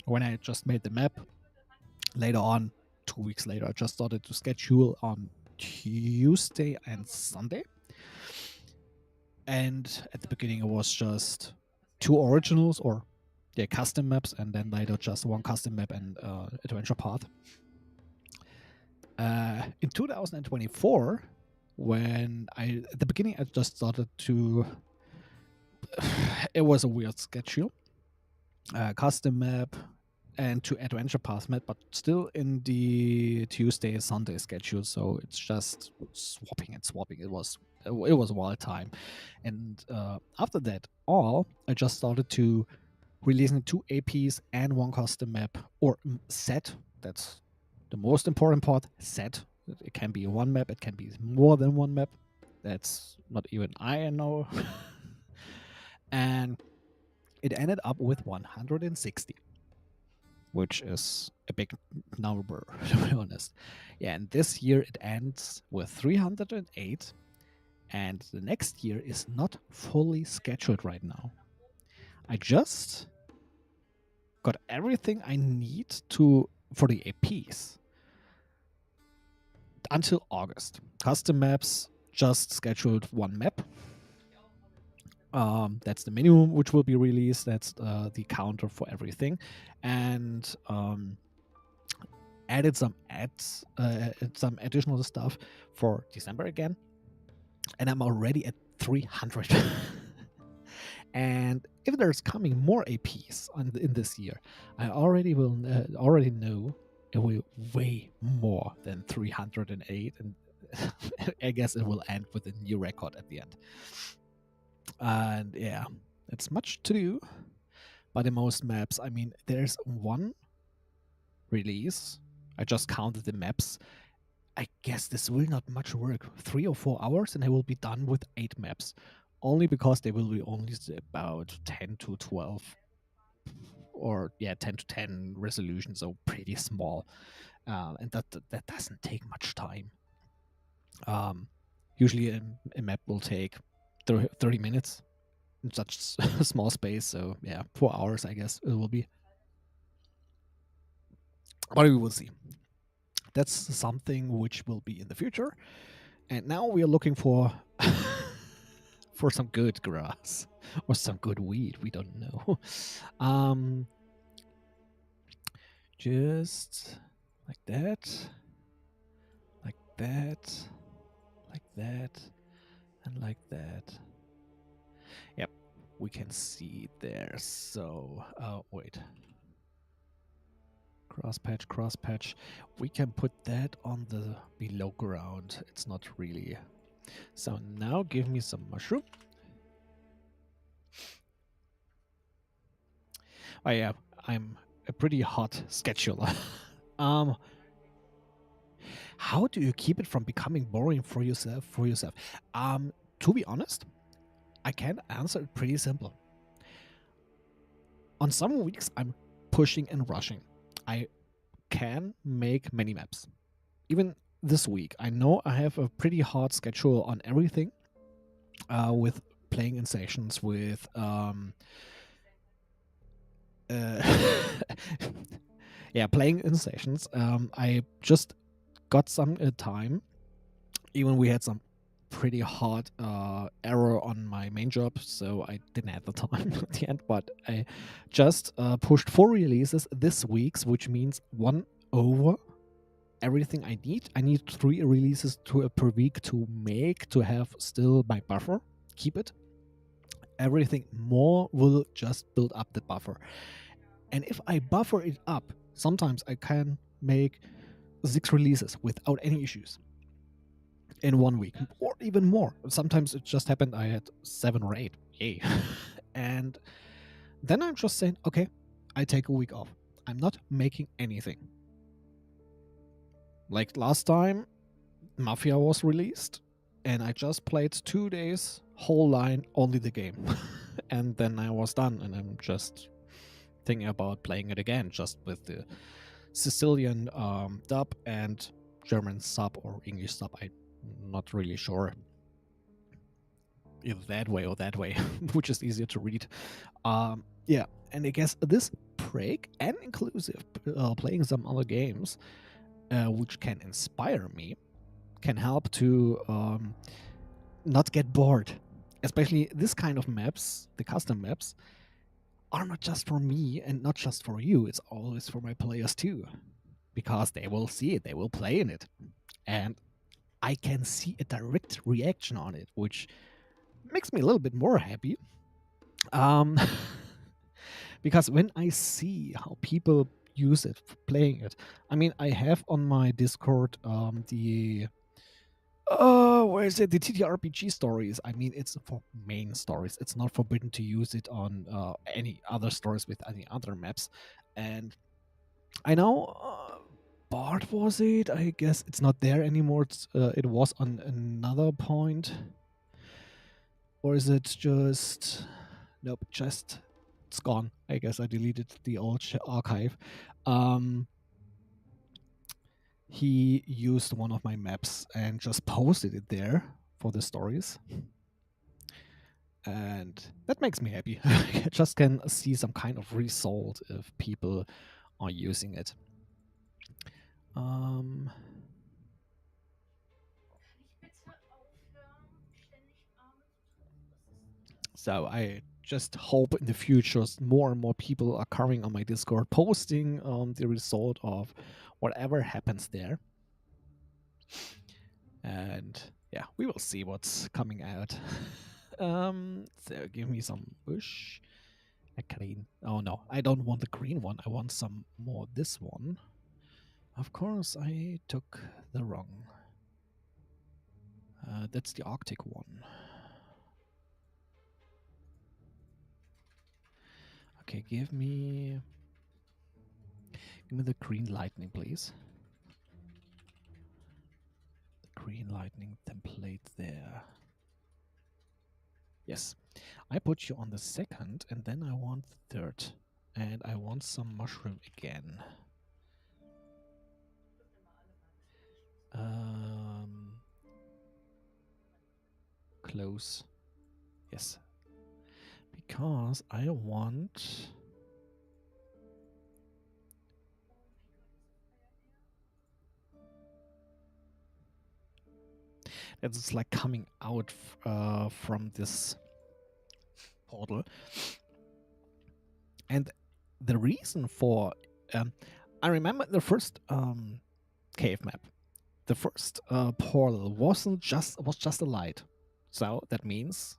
when I just made the map. Later on, 2 weeks later, I just started to schedule on Tuesday and Sunday. And at the beginning, it was just 2 originals or custom maps, and then later just 1 custom map and adventure path. In 2024, at the beginning, I just started to. It was a weird schedule. Custom map and 2 adventure path map, but still in the Tuesday Sunday schedule. So it's just swapping and swapping. It was a wild time, and after that, I just started to releasing 2 APs and 1 custom map or set. That's the most important part. Set. It can be 1 map. It can be more than 1 map. That's not even I know. And it ended up with 160, which is a big number, to be honest. Yeah, and this year it ends with 308, and the next year is not fully scheduled right now. I just got everything I need for the APs until August. Custom maps just scheduled 1 map. That's the minimum which will be released. That's the counter for everything, and added some some additional stuff for December again, and I'm already at 300. And if there's coming more APs in this year, I already know it will way more than 308, and I guess it will end with a new record at the end. And yeah, it's much to do. But in most maps, I mean, there's 1 release. I just counted the maps. I guess this will not much work. 3 or 4 hours, and I will be done with 8 maps. Only because they will be only about 10 to 12, or 10 to 10 resolutions, so pretty small. And that doesn't take much time. Usually a map will take 30 minutes in such a small space. So yeah, 4 hours, I guess it will be. But we will see. That's something which will be in the future. And now we are looking for for some good grass or some good weed. We don't know. Just like that, like that, like that, and like that. Yep. we can see there. So, wait. Cross patch. We can put that on the below ground. It's not really. So now give me some mushroom. Oh yeah, I'm a pretty hot scheduler. How do you keep it from becoming boring for yourself? To be honest, I can answer it pretty simple. On some weeks, I'm pushing and rushing. I can make many maps. Even this week, I know I have a pretty hard schedule on everything, with playing in sessions, with yeah, playing in sessions. I just got some time. Even we had some pretty hard error on my main job, so I didn't have the time at the end. But I just pushed 4 releases this week, which means 1 over everything I need. I need 3 releases per week to have still my buffer, keep it. Everything more will just build up the buffer. And if I buffer it up, sometimes I can make 6 releases without any issues in 1 week, or even more. Sometimes it just happened I had 7 or 8. Yay. And then I'm just saying, okay, I take a week off. I'm not making anything. Like last time, Mafia was released, and I just played 2 days, whole line, only the game. And then I was done, and I'm just thinking about playing it again, just with the Sicilian dub and German sub or English sub. I'm not really sure. Either that way or that way, which is easier to read. Yeah, and I guess this break and inclusive playing some other games, which can inspire me, can help to not get bored. Especially this kind of maps, the custom maps, are not just for me and not just for you. It's always for my players too, because they will see it, they will play in it, and I can see a direct reaction on it, which makes me a little bit more happy. Because when I see how people use it, playing it, I mean, I have on my Discord where is it? The TTRPG stories. I mean, it's for main stories. It's not forbidden to use it on any other stories with any other maps. And I know, Bart was it? I guess it's not there anymore. It was on another point. Or is it just... Nope, just... It's gone. I guess I deleted the old archive. He used one of my maps and just posted it there for the stories. And that makes me happy. I just can see some kind of result if people are using it. So I just hope in the future more and more people are coming on my Discord, posting the result of whatever happens there. And yeah, we will see what's coming out. So give me some bush. A green. Oh no, I don't want the green one. I want some more this one. Of course, I took the wrong. That's the Arctic one. Okay, give me the green lightning, please. The green lightning template there. Yes, I put you on the second, and then I want the third, and I want some mushroom again. Close. Yes. Because I want... It's like coming out from this portal. And the reason for... I remember the first cave map. The first portal was just a light. So that means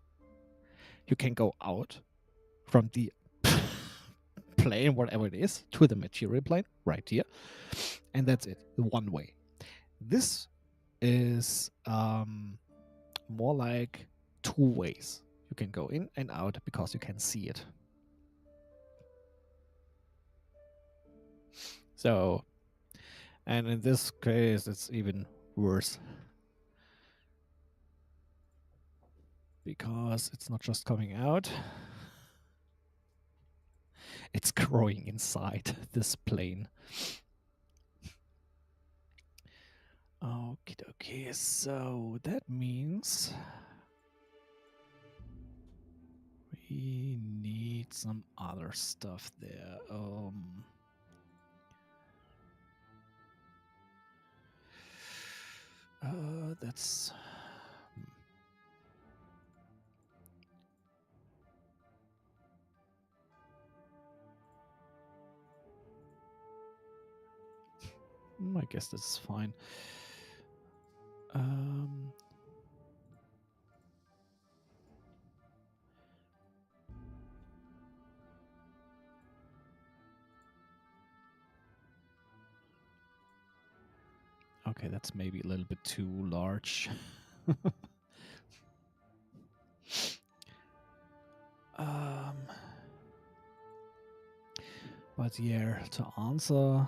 you can go out from the plane, whatever it is, to the material plane right here. And that's it, the one way. This is more like two ways. You can go in and out because you can see it. So, and in this case, it's even worse because it's not just coming out, it's growing inside this plane. Okay, so that means we need some other stuff there. That's I guess that's fine. Okay, that's maybe a little bit too large. But yeah, to answer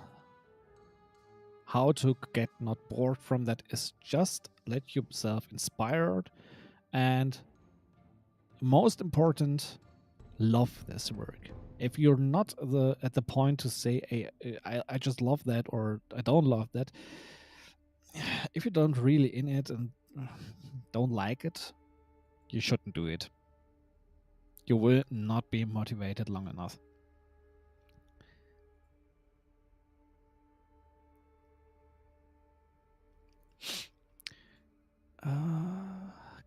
how to get not bored from that is just let yourself inspired, and most important, love this work. If you're not at the point to say, hey, I just love that or I don't love that, if you don't really in it and don't like it, you shouldn't do it. You will not be motivated long enough.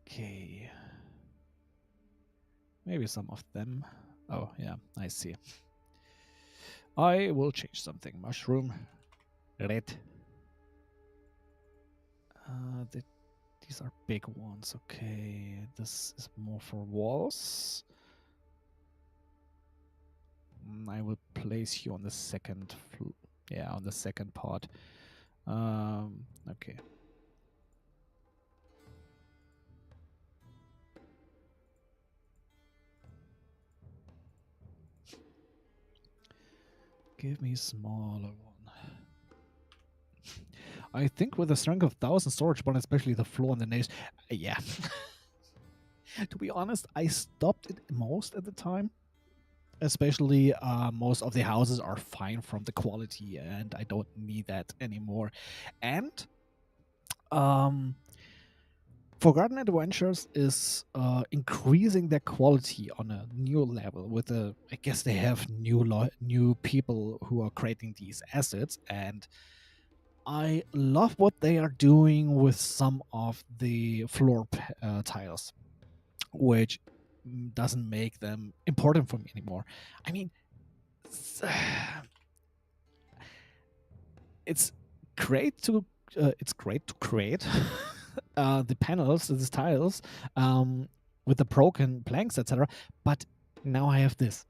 Okay. Maybe some of them. Oh, yeah, I see. I will change something. Mushroom. Red. These are big ones. Okay, this is more for walls. I will place you on the second yeah, on the second part. Okay. Give me a smaller one. I think with a strength of 1,000 storage, but especially the floor and the nails. Yeah. To be honest, I stopped it most at the time. Especially most of the houses are fine from the quality, and I don't need that anymore. And Forgotten Adventures is increasing their quality on a new level. With I guess they have new people who are creating these assets, and I love what they are doing with some of the floor tiles, which doesn't make them important for me anymore. I mean, it's great to create the panels, the tiles, with the broken planks, etc. But now I have this.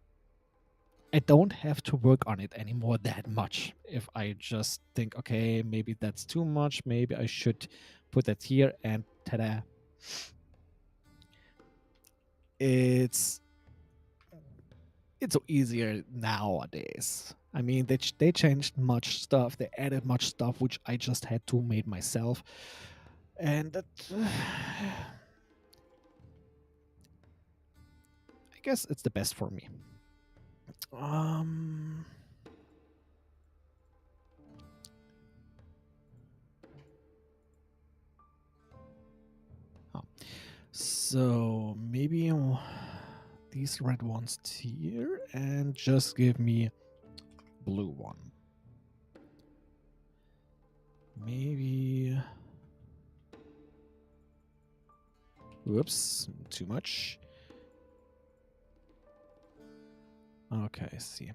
I don't have to work on it anymore that much. If I just think, okay, maybe that's too much, maybe I should put that here, and ta-da! It's easier nowadays. I mean, they changed much stuff. They added much stuff, which I just had to make myself, and that I guess it's the best for me. So maybe these red ones here, and just give me blue one. Maybe. Whoops, too much. Okay, I see.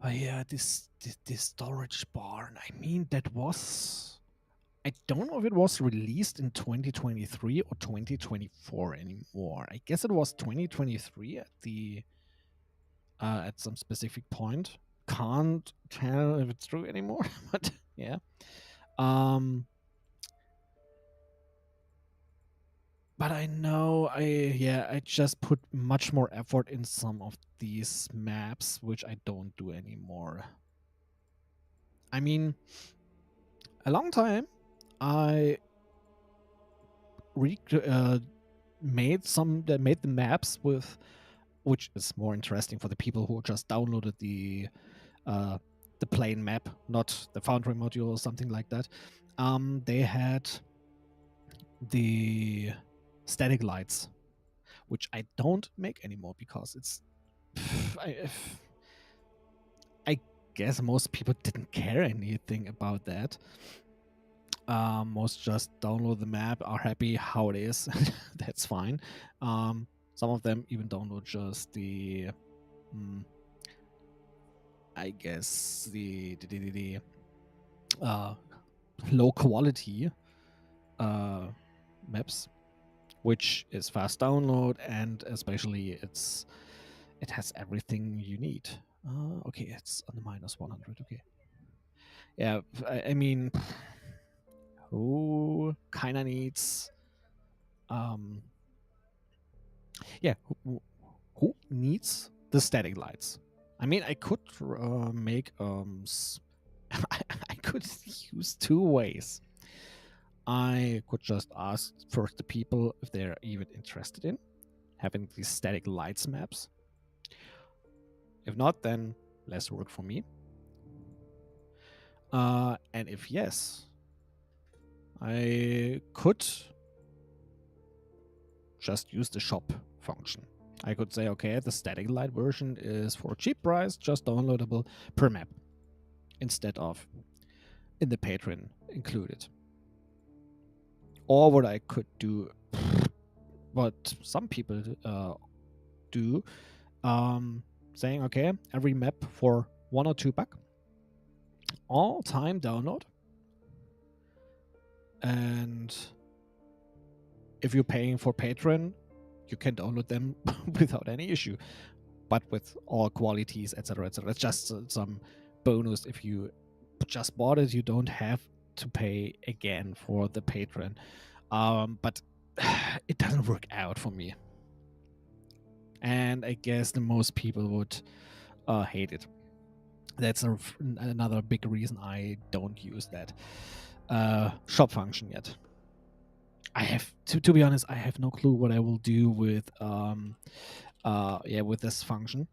Oh yeah, this storage barn. I mean, that was. I don't know if it was released in 2023 or 2024 anymore. I guess it was 2023 at some specific point. Can't tell if it's true anymore, but yeah. But I know I just put much more effort in some of these maps, which I don't do anymore. I mean, a long time I made the maps with, which is more interesting for the people who just downloaded the plain map, not the Foundry module or something like that. They had the static lights, which I don't make anymore because it's. I, I guess most people didn't care anything about that. Most just download the map, are happy how it is. That's fine. Some of them even download just the, I guess the low quality maps, which is fast download, and especially it has everything you need. Okay, it's on the -100. Okay, yeah. I mean, who kind of needs yeah, who needs the static lights? I mean, I could make I could use two ways. I could just ask first the people if they're even interested in having these static lights maps. If not, then less work for me. And if yes, I could just use the shop function. I could say, okay, the static light version is for a cheap price, just downloadable per map, instead of in the Patreon included. Or what I could do, what some people do, saying, okay, every map for $1 or $2, all time download. And if you're paying for Patreon, you can download them without any issue, but with all qualities, etc., etc. It's just some bonus. If you just bought it, you don't have to pay again for the Patreon. But it doesn't work out for me, and I guess the most people would hate it. That's another big reason I don't use that shop function yet. I have to be honest, I have no clue what I will do with with this function.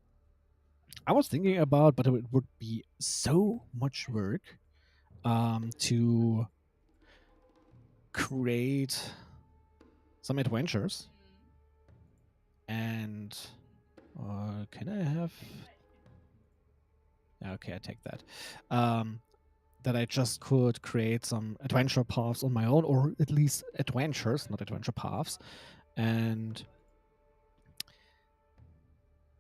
I was thinking about, but it would be so much work to create some adventures. And can I have? Okay, I take that. That I just could create some adventure paths on my own, or at least adventures, not adventure paths, and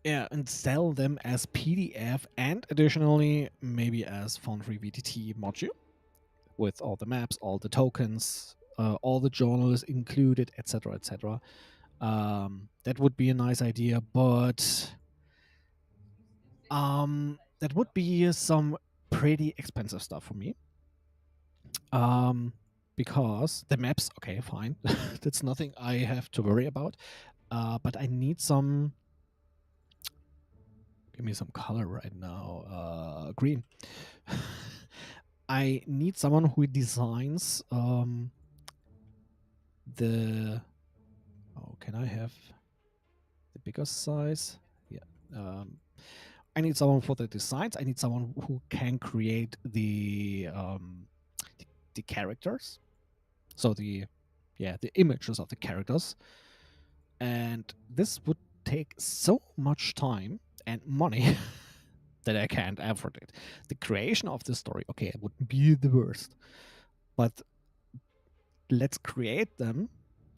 and sell them as PDF, and additionally maybe as Foundry VTT module with all the maps, all the tokens, all the journals included, etc., etc. That would be a nice idea, but that would be some pretty expensive stuff for me. Because the maps, okay, fine, that's nothing I have to worry about. But I need some. Give me some color right now. Green. I need someone who designs the. Oh, can I have the bigger size? Yeah. I need someone for the designs. I need someone who can create the characters. So the images of the characters. And this would take so much time and money that I can't afford it. The creation of the story, okay, it would be the worst. But let's create them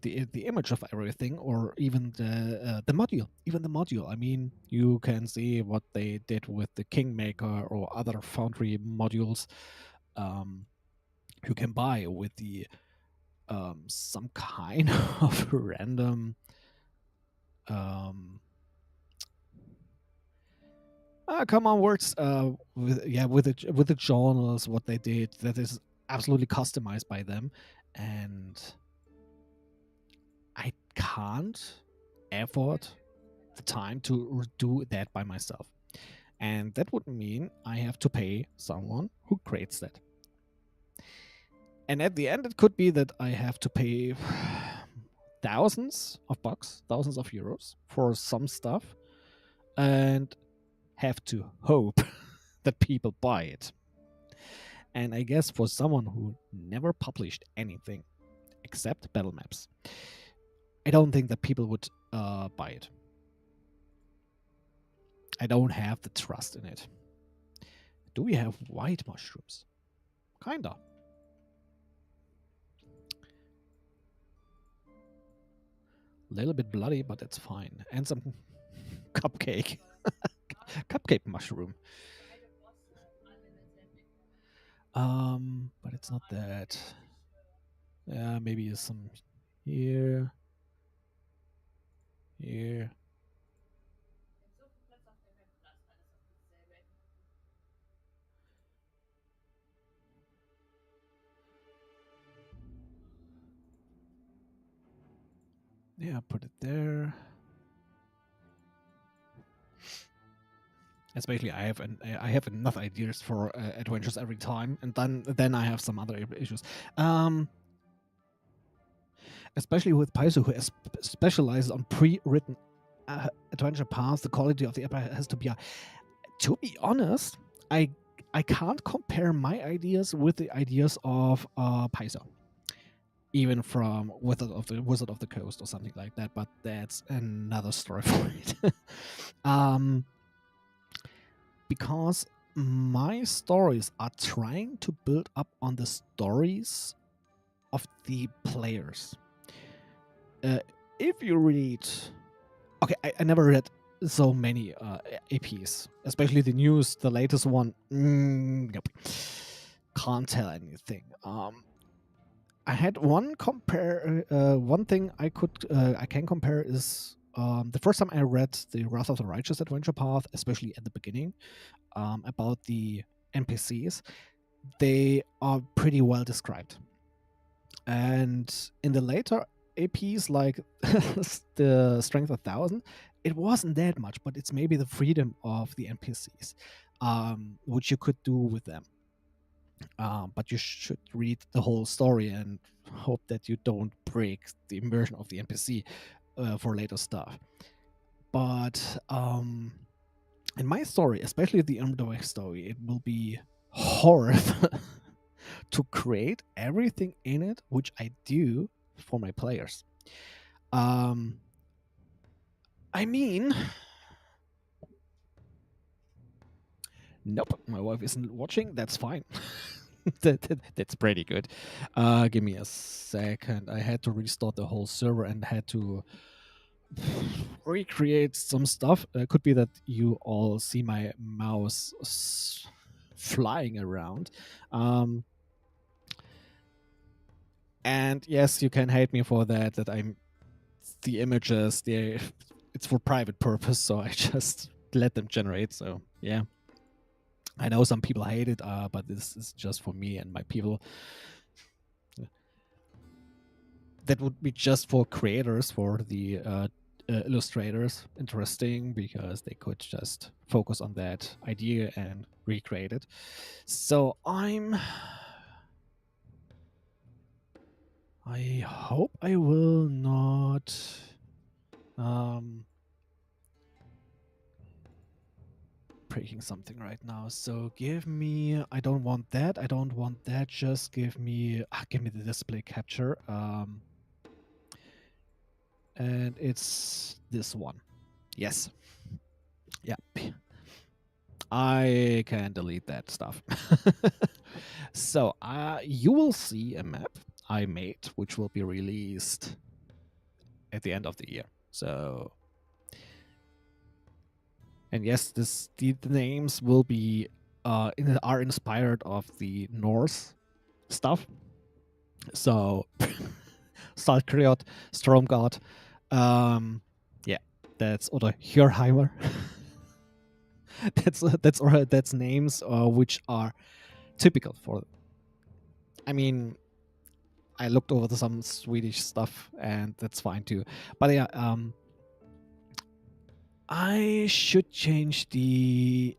the image of everything, or even the module. Even the module. I mean, you can see what they did with the Kingmaker or other Foundry modules. You can buy with the some kind of random come on words with the journals, what they did that is absolutely customized by them, and I can't afford the time to do that by myself, and that would mean I have to pay someone who creates that. And at the end, it could be that I have to pay thousands of bucks, thousands of euros for some stuff, and have to hope that people buy it. And I guess for someone who never published anything except Battlemaps, I don't think that people would buy it. I don't have the trust in it. Do we have white mushrooms? Kinda. A little bit bloody, but that's fine. And some cupcake. Cupcake mushroom. But it's not that. Yeah, maybe some here. Here. Yeah, put it there. Especially, I have enough ideas for adventures every time, and then I have some other issues. Especially with Paizo, who specializes on pre-written adventure paths, the quality of the app has to be. To be honest, I can't compare my ideas with the ideas of Paizo, even from Wizard of the Coast or something like that. But that's another story for it. Because my stories are trying to build up on the stories of the players. If you read, okay, I never read so many APs, especially the news, the latest one. Nope, can't tell anything. I had one thing I can compare is the first time I read the Wrath of the Righteous adventure path, especially at the beginning, about the NPCs. They are pretty well described, and in the later APs like the Strength 1000, it wasn't that much, but it's maybe the freedom of the NPCs, which you could do with them. But you should read the whole story and hope that you don't break the immersion of the NPC for later stuff. But in my story, especially the underdog story, it will be horrible to create everything in it, which I do for my players. I mean, nope, my wife isn't watching. That's fine. That's pretty good. Give me a second. I had to restart the whole server and had to recreate some stuff. It could be that you all see my mouse flying around. And yes, you can hate me for that. That I'm the images. It's for private purpose, so I just let them generate. So yeah. I know some people hate it, but this is just for me and my people. That would be just for creators, for the illustrators. Interesting, because they could just focus on that idea and recreate it. So I hope I will not breaking something right now. So give me, I don't want that. Just give me the display capture. And it's this one. Yes. Yeah. I can delete that stuff. So you will see a map I made, which will be released at the end of the year. So, and yes, the names will be are inspired of the Norse stuff. So, Stalkriot, Stormgod, yeah, that's oder Hjörheimer. That's names which are typical for. I mean, I looked over some Swedish stuff, and that's fine too. But yeah, I should change the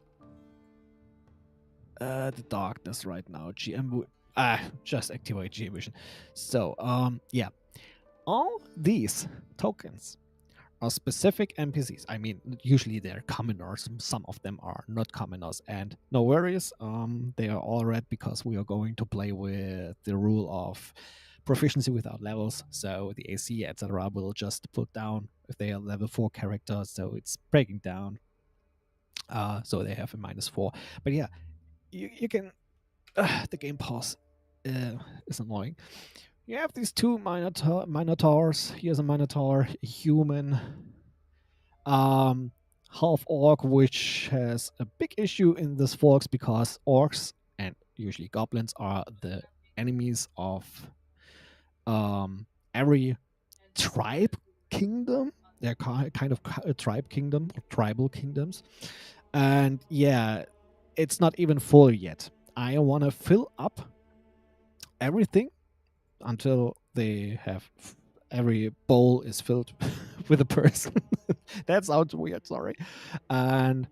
darkness right now. Just activate GM vision. So yeah, all these tokens are specific NPCs. I mean, usually they're commoners. Some of them are not commoners, and no worries. They are all red because we are going to play with the rule of proficiency without levels. So the AC, etc., will just put down if they are level 4 characters. So it's breaking down. So they have a -4. But yeah, you can. The game pause is annoying. You have these two minotaurs. Here's a minotaur, a human, half orc, which has a big issue in this forks because orcs and usually goblins are the enemies of every tribe kingdom. They're kind of a tribe kingdom or tribal kingdoms. And yeah, it's not even full yet. I want to fill up everything until they have every bowl is filled with a person. That sounds weird, sorry. And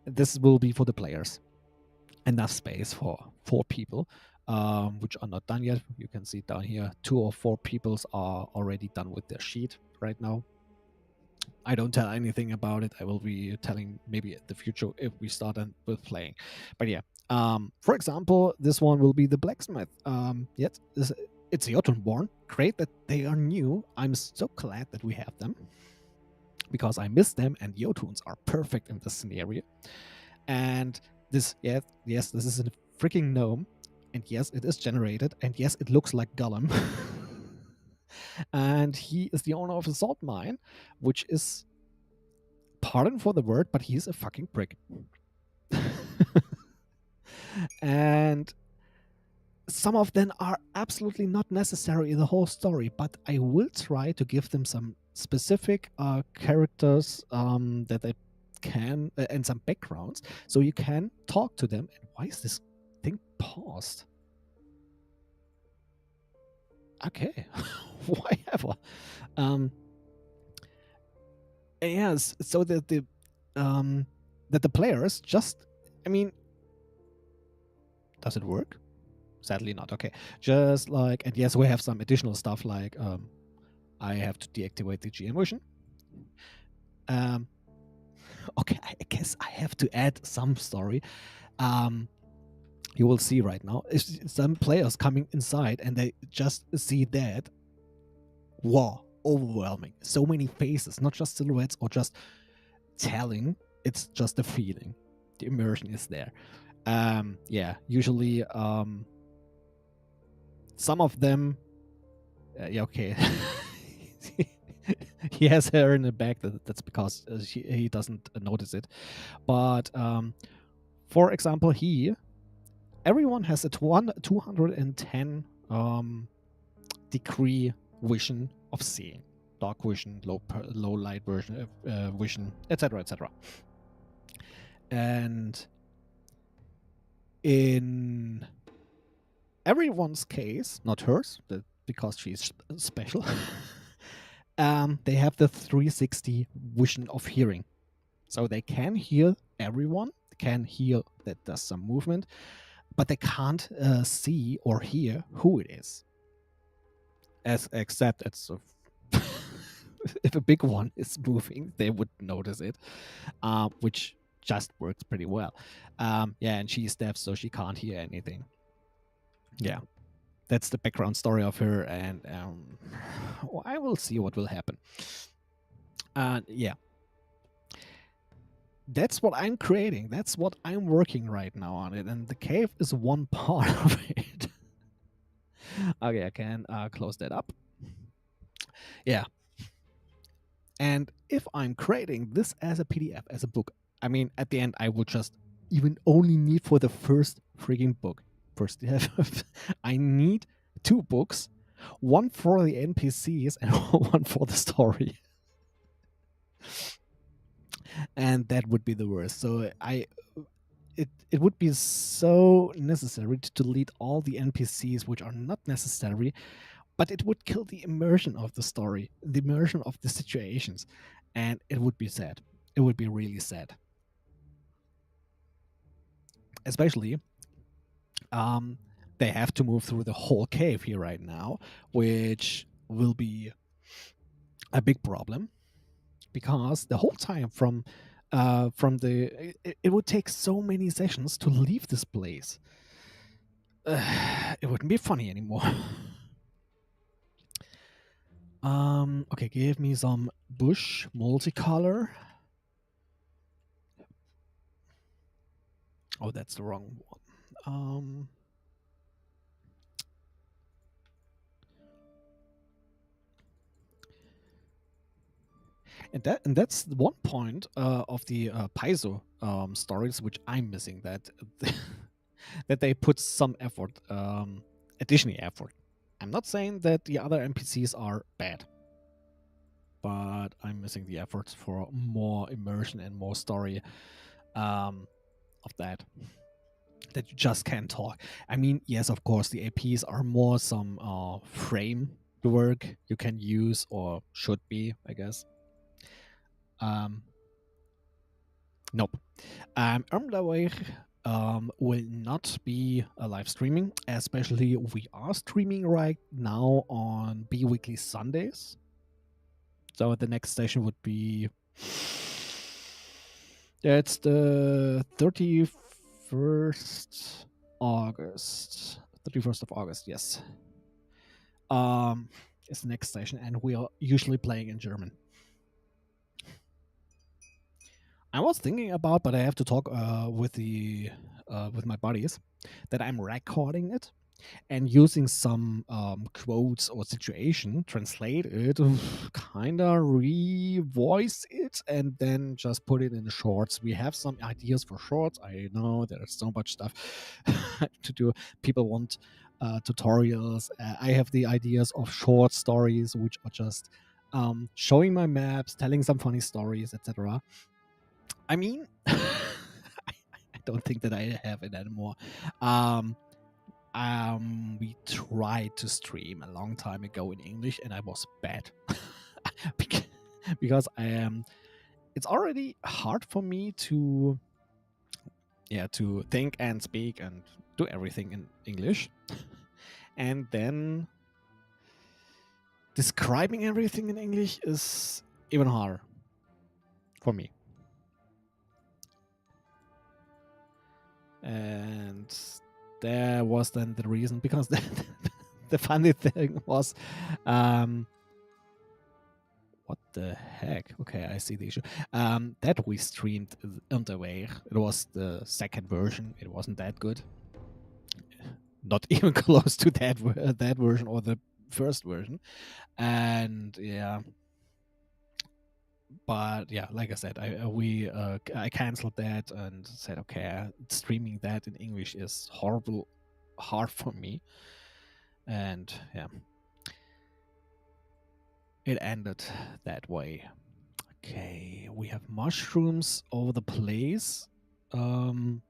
this will be for the players. Enough space for 4 people, which are not done yet. You can see down here 2 or 4 peoples are already done with their sheet right now. I don't tell anything about it. I will be telling maybe in the future if we start with playing. But yeah, for example, this one will be the blacksmith. Yes, it's Jotunborn. Great that they are new. I'm so glad that we have them because I miss them, and Jotuns are perfect in this scenario. And this, yes, this is a freaking gnome, and yes, it is generated, and yes, it looks like Gollum. And he is the owner of a salt mine, which is, pardon for the word, but he's a fucking prick. And some of them are absolutely not necessary in the whole story, but I will try to give them some specific characters that they can and some backgrounds so you can talk to them. And why is this thing paused? Okay, whatever. Yes, so that the players just, I mean, does it work? Sadly not. Okay, just like, and yes, we have some additional stuff like I have to deactivate the GM vision. Okay, I guess I have to add some story. You will see right now if some players coming inside and they just see that. Wow, overwhelming. So many faces, not just silhouettes or just telling. It's just a feeling. The immersion is there. Yeah, usually some of them, yeah, okay. He has hair in the back. That's because he doesn't notice it. But for example, everyone has a 210 degree vision of seeing, dark vision, low light vision, etc., etc. And in everyone's case, not hers, because she's special, they have the 360 vision of hearing. So they can hear everyone, can hear that there's some movement, but they can't see or hear who it is. Except it's if a big one is moving, they would notice it, which just works pretty well. Yeah, and she's deaf, so she can't hear anything. Yeah, that's the background story of her, and I will see what will happen. Yeah, that's what I'm creating. That's what I'm working right now on it, and the cave is one part of it. Okay, I can close that up. Yeah. And if I'm creating this as a PDF, as a book, I mean, at the end, I would just even only need for the first freaking book. First, I need 2 books, one for the NPCs and one for the story. And that would be the worst. So it would be so necessary to delete all the NPCs which are not necessary, but it would kill the immersion of the story, the immersion of the situations, and it would be sad. It would be really sad. Especially, um, they have to move through the whole cave here right now, which will be a big problem because the whole time from the it would take so many sessions to leave this place. It wouldn't be funny anymore. Okay, give me some bush multicolor. Oh, that's the wrong one. And that's one point of the Paizo stories which I'm missing, that that they put some effort, additional effort. I'm not saying that the other NPCs are bad, but I'm missing the efforts for more immersion and more story of that you just can't talk. I mean, yes, of course, the APs are more some framework you can use, or should be, I guess. Nope. Ermlauer will not be live streaming, especially we are streaming right now on bi-weekly Sundays. So the next session would be, it's the 31st August. 31st of August, yes. It's the next session, and we are usually playing in German. I was thinking about, but I have to talk with my buddies, that I'm recording it and using some quotes or situation, translate it, kind of revoice it, and then just put it in the shorts. We have some ideas for shorts. I know there's so much stuff to do. People want tutorials. I have the ideas of short stories, which are just showing my maps, telling some funny stories, etc. I mean, I don't think that I have it anymore. We tried to stream a long time ago in English, and I was bad because I am. It's already hard for me to think and speak and do everything in English, and then describing everything in English is even harder for me. And there was then the reason, because the funny thing was, what the heck? Okay, I see the issue. That we streamed Unterweg. It was the second version. It wasn't that good. Not even close to that version or the first version. And yeah. But yeah, like I said, I canceled that and said, okay, streaming that in English is hard for me. And yeah, it ended that way. Okay, we have mushrooms over the place. Oh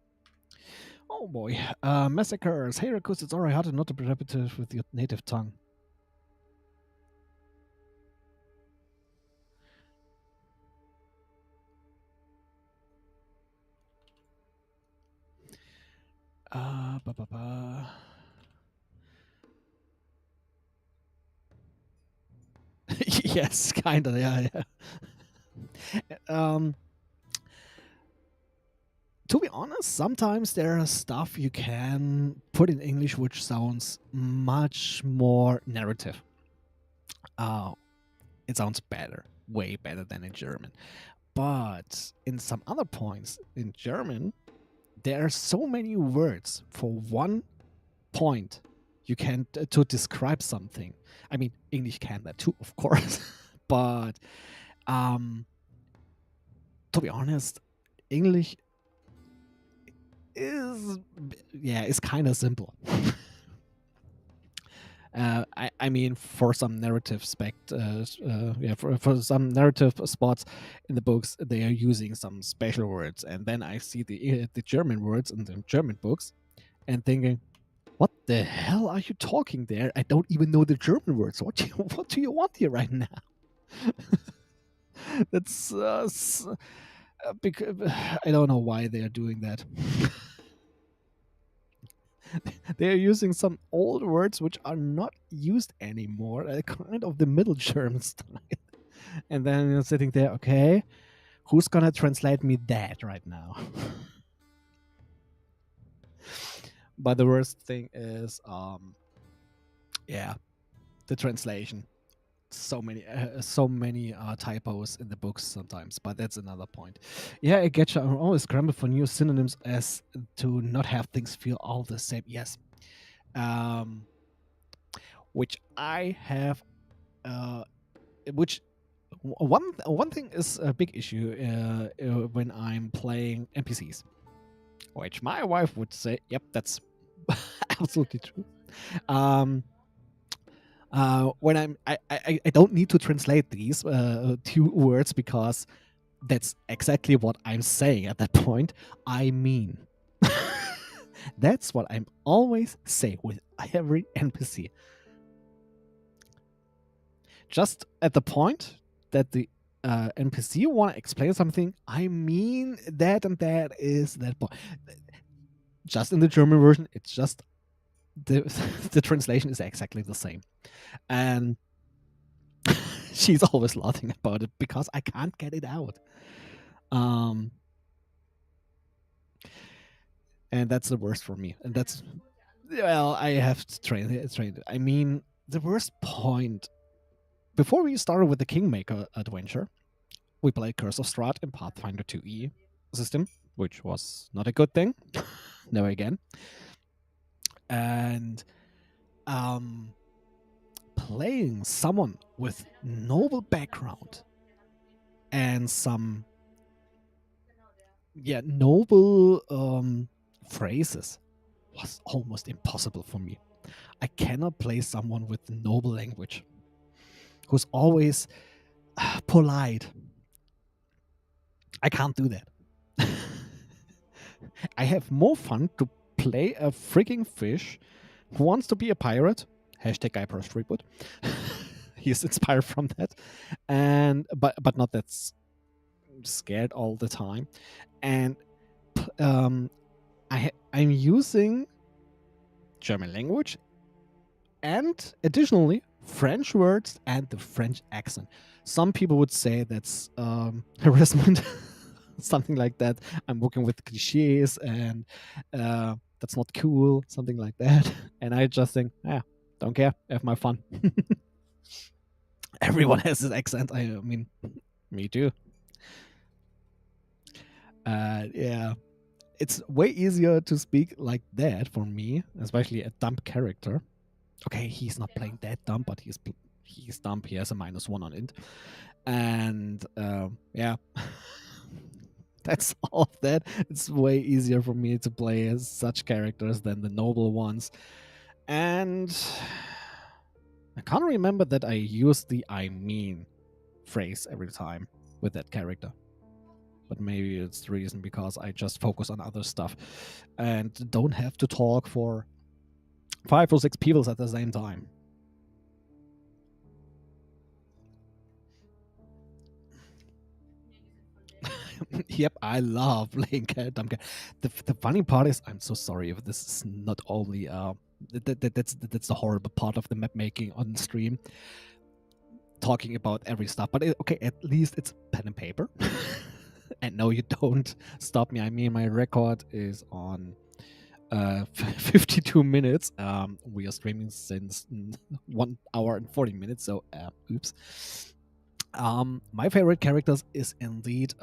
boy, massacres. Hey, Racooze, it's alright, hard to not to be repetitive with your native tongue. Ba, ba, ba. Yes, kind of, yeah. To be honest, sometimes there is stuff you can put in English which sounds much more narrative. It sounds better, way better than in German. But in some other points in German, there are so many words for one point you can to describe something. I mean, English can that too, of course, but Um, to be honest, English is is kind of simple. I mean, for some narrative for some narrative spots in the books, they are using some special words, and then I see the German words in the German books, and thinking, "What the hell are you talking there? I don't even know the German words. What do you want here right now?" That's because I don't know why they are doing that. They are using some old words which are not used anymore, kind of the Middle German style. And then you're sitting there, okay, who's gonna translate me that right now? But the worst thing is, yeah, the translation. So many typos in the books sometimes, but that's another point. Yeah, I get you. I'm always scrambling for new synonyms as to not have things feel all the same. Yes, um, which I have, which one thing is a big issue when I'm playing NPCs, which my wife would say, "Yep, that's absolutely true." Um, when I don't need to translate these two words because that's exactly what I'm saying at that point. I mean, that's what I'm always say with every NPC. Just at the point that the NPC want to explain something, I mean that and that is that point. Just in the German version, it's just the the translation is exactly the same, and she's always laughing about it because I can't get it out. Um, and that's the worst for me. And that's well, I have to train it. I mean, the worst point before we started with the Kingmaker adventure, we played Curse of Strahd in Pathfinder 2e system, which was not a good thing. Never again. And playing someone with noble background and some noble phrases was almost impossible for me. I cannot play someone with noble language who's always polite. I can't do that. I have more fun to play a freaking fish who wants to be a pirate. Hashtag guy first reboot. He's inspired from that, and but not that scared all the time. And I'm using German language and additionally French words and the French accent. Some people would say that's harassment, something like that. I'm working with cliches and that's not cool, something like that. And I just think, yeah, don't care, have my fun. Everyone has his accent. I mean, me too. Yeah, it's way easier to speak like that for me, especially a dumb character. Okay, he's not playing that dumb, but he's dumb. He has a -1 on int, and yeah, that's all of that. It's way easier for me to play as such characters than the noble ones, and I can't remember that I used the "I mean" phrase every time with that character. But maybe it's the reason because I just focus on other stuff and don't have to talk for 5 or 6 people at the same time. Yep, I love playing dumb cat. The funny part is, I'm so sorry if this is not only that's the horrible part of the map making on stream, talking about every stuff. But okay, at least it's pen and paper. And no, you don't stop me. I mean, my record is on 52 minutes. We are streaming since 1 hour and 40 minutes. So, oops. My favorite characters is indeed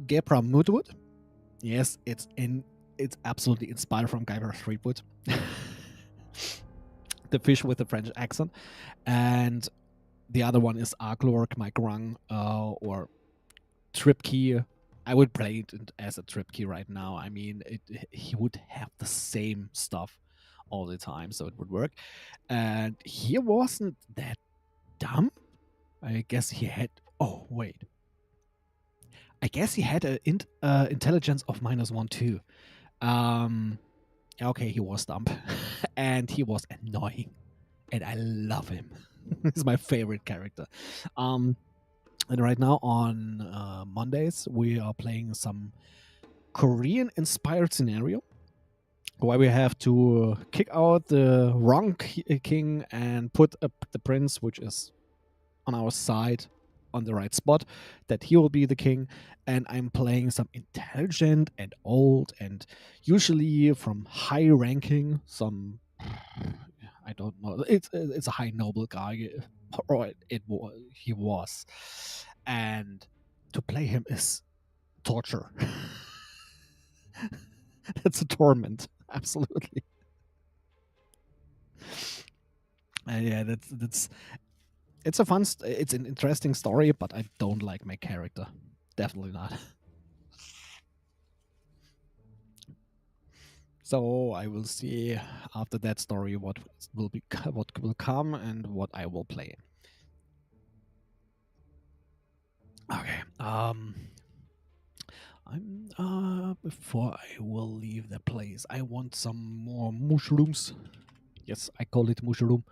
Gepra Mudwood. Yes, it's absolutely inspired from Guyver Threepwood. The fish with the French accent. And The other one is Arklork, Mike Rung, or Tripkey. I would play it as a Tripkey right now. I mean, he would have the same stuff all the time, so it would work. And he wasn't that dumb. I guess he had. Oh wait, I guess he had an intelligence of -1 too. Okay, he was dumb, and he was annoying, and I love him. He's my favorite character. And right now on Mondays, we are playing some Korean-inspired scenario where we have to kick out the wrong king and put up the prince, which is on our side, on the right spot, that he will be the king. And I'm playing some intelligent and old and usually from high ranking, some I don't know. It's a high noble guy, or he was, and to play him is torture. It's a torment, absolutely. And yeah, that's it's a fun, it's an interesting story, but I don't like my character. Definitely not. So I will see after that story what will come and what I will play. Okay. I'm before I will leave the place, I want some more mushrooms. Yes, I call it mushroom.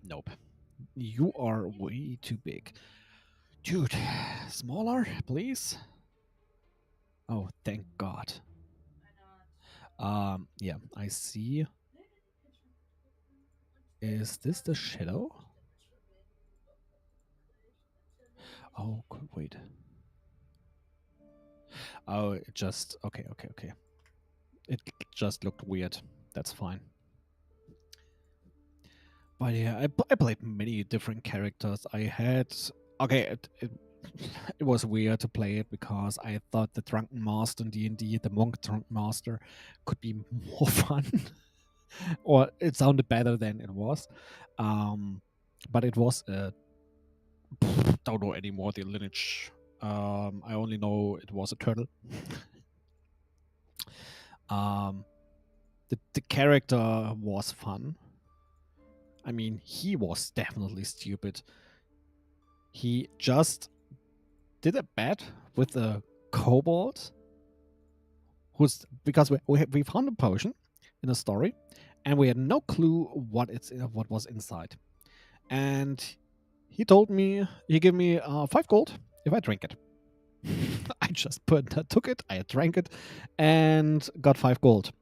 Nope. You are way too big. Dude, smaller, please. Oh, thank God. Yeah, I see. Is this the shadow? Oh, wait. Oh, it just okay. It just looked weird. That's fine. But yeah, I played many different characters. I had okay. It was weird to play it because I thought the Drunken Master in D&D, the Monk Drunken Master, could be more fun, or it sounded better than it was. But it was don't know anymore the lineage. I only know it was a turtle. The character was fun. I mean, he was definitely stupid. He just did a bet with a kobold, who's because we found a potion in a story, and we had no clue what was inside. And he told me he gave me 5 gold if I drink it. I just took it, I drank it, and got 5 gold.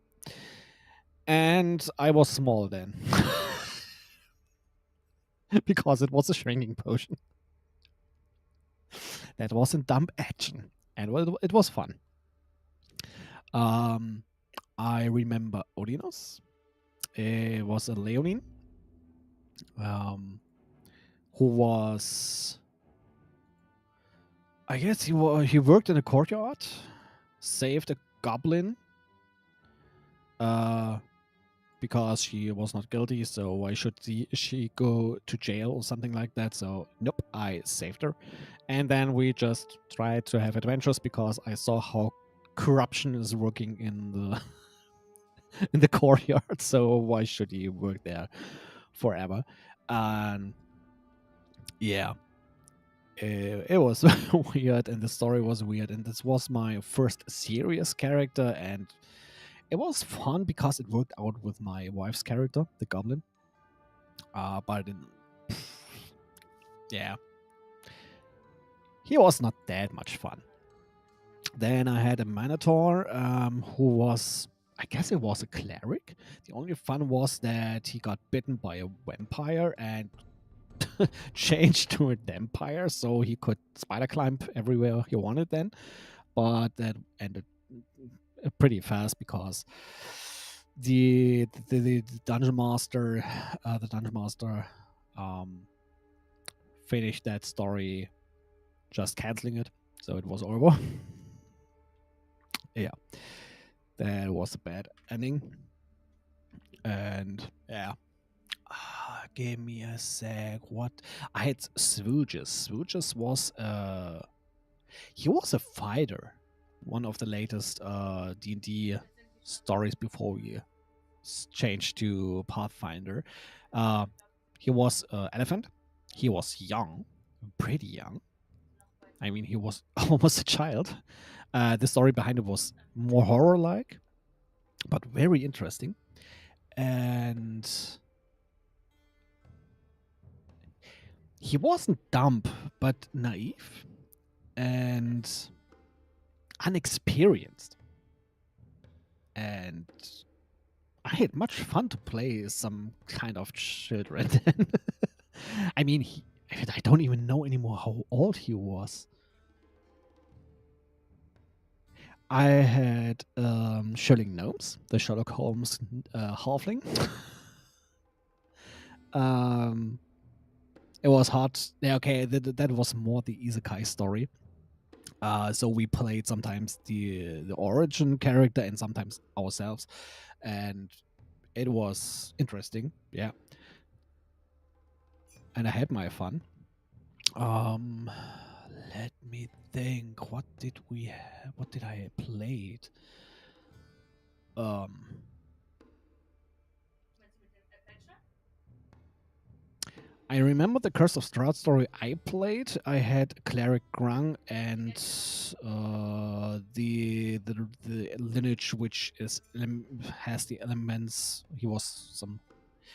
And I was small then. Because it was a shrinking potion. That was a dumb action. And it was fun. I remember Odinos. It was a Leonine. Who was, I guess he worked in a courtyard, saved a goblin, because she was not guilty, so why should she go to jail or something like that? So nope, I saved her. And then we just tried to have adventures because I saw how corruption is working in the in the courtyard, so why should he work there forever? And yeah, it was weird, and the story was weird, and this was my first serious character, and it was fun because it worked out with my wife's character, the goblin. But yeah, he was not that much fun. Then I had a Minotaur, who was, I guess it was a cleric. The only fun was that he got bitten by a vampire and changed to a vampire, so he could spider climb everywhere he wanted then. But that ended pretty fast because the dungeon master, finished that story just canceling it, so it was over. Yeah, that was a bad ending. And yeah, Give me a sec. What? I had Swooges. Swooges was he was a fighter. One of the latest D&D stories before we changed to Pathfinder. Uh, he was elephant. He was young, pretty young. I mean, he was almost a child. The story behind it was more horror-like, but very interesting. And he wasn't dumb, but naive and unexperienced. And I had much fun to play some kind of children. I mean, I don't even know anymore how old he was. I had Sherling Gnomes, the Sherlock Holmes halfling. It was hard. Yeah, okay, that was more the isekai story. So we played sometimes the origin character and sometimes ourselves, and it was interesting. Yeah, and I had my fun. Let me think. What did I played? I remember the Curse of Strahd story I played. I had Cleric Grung and the lineage which has the elements. He was some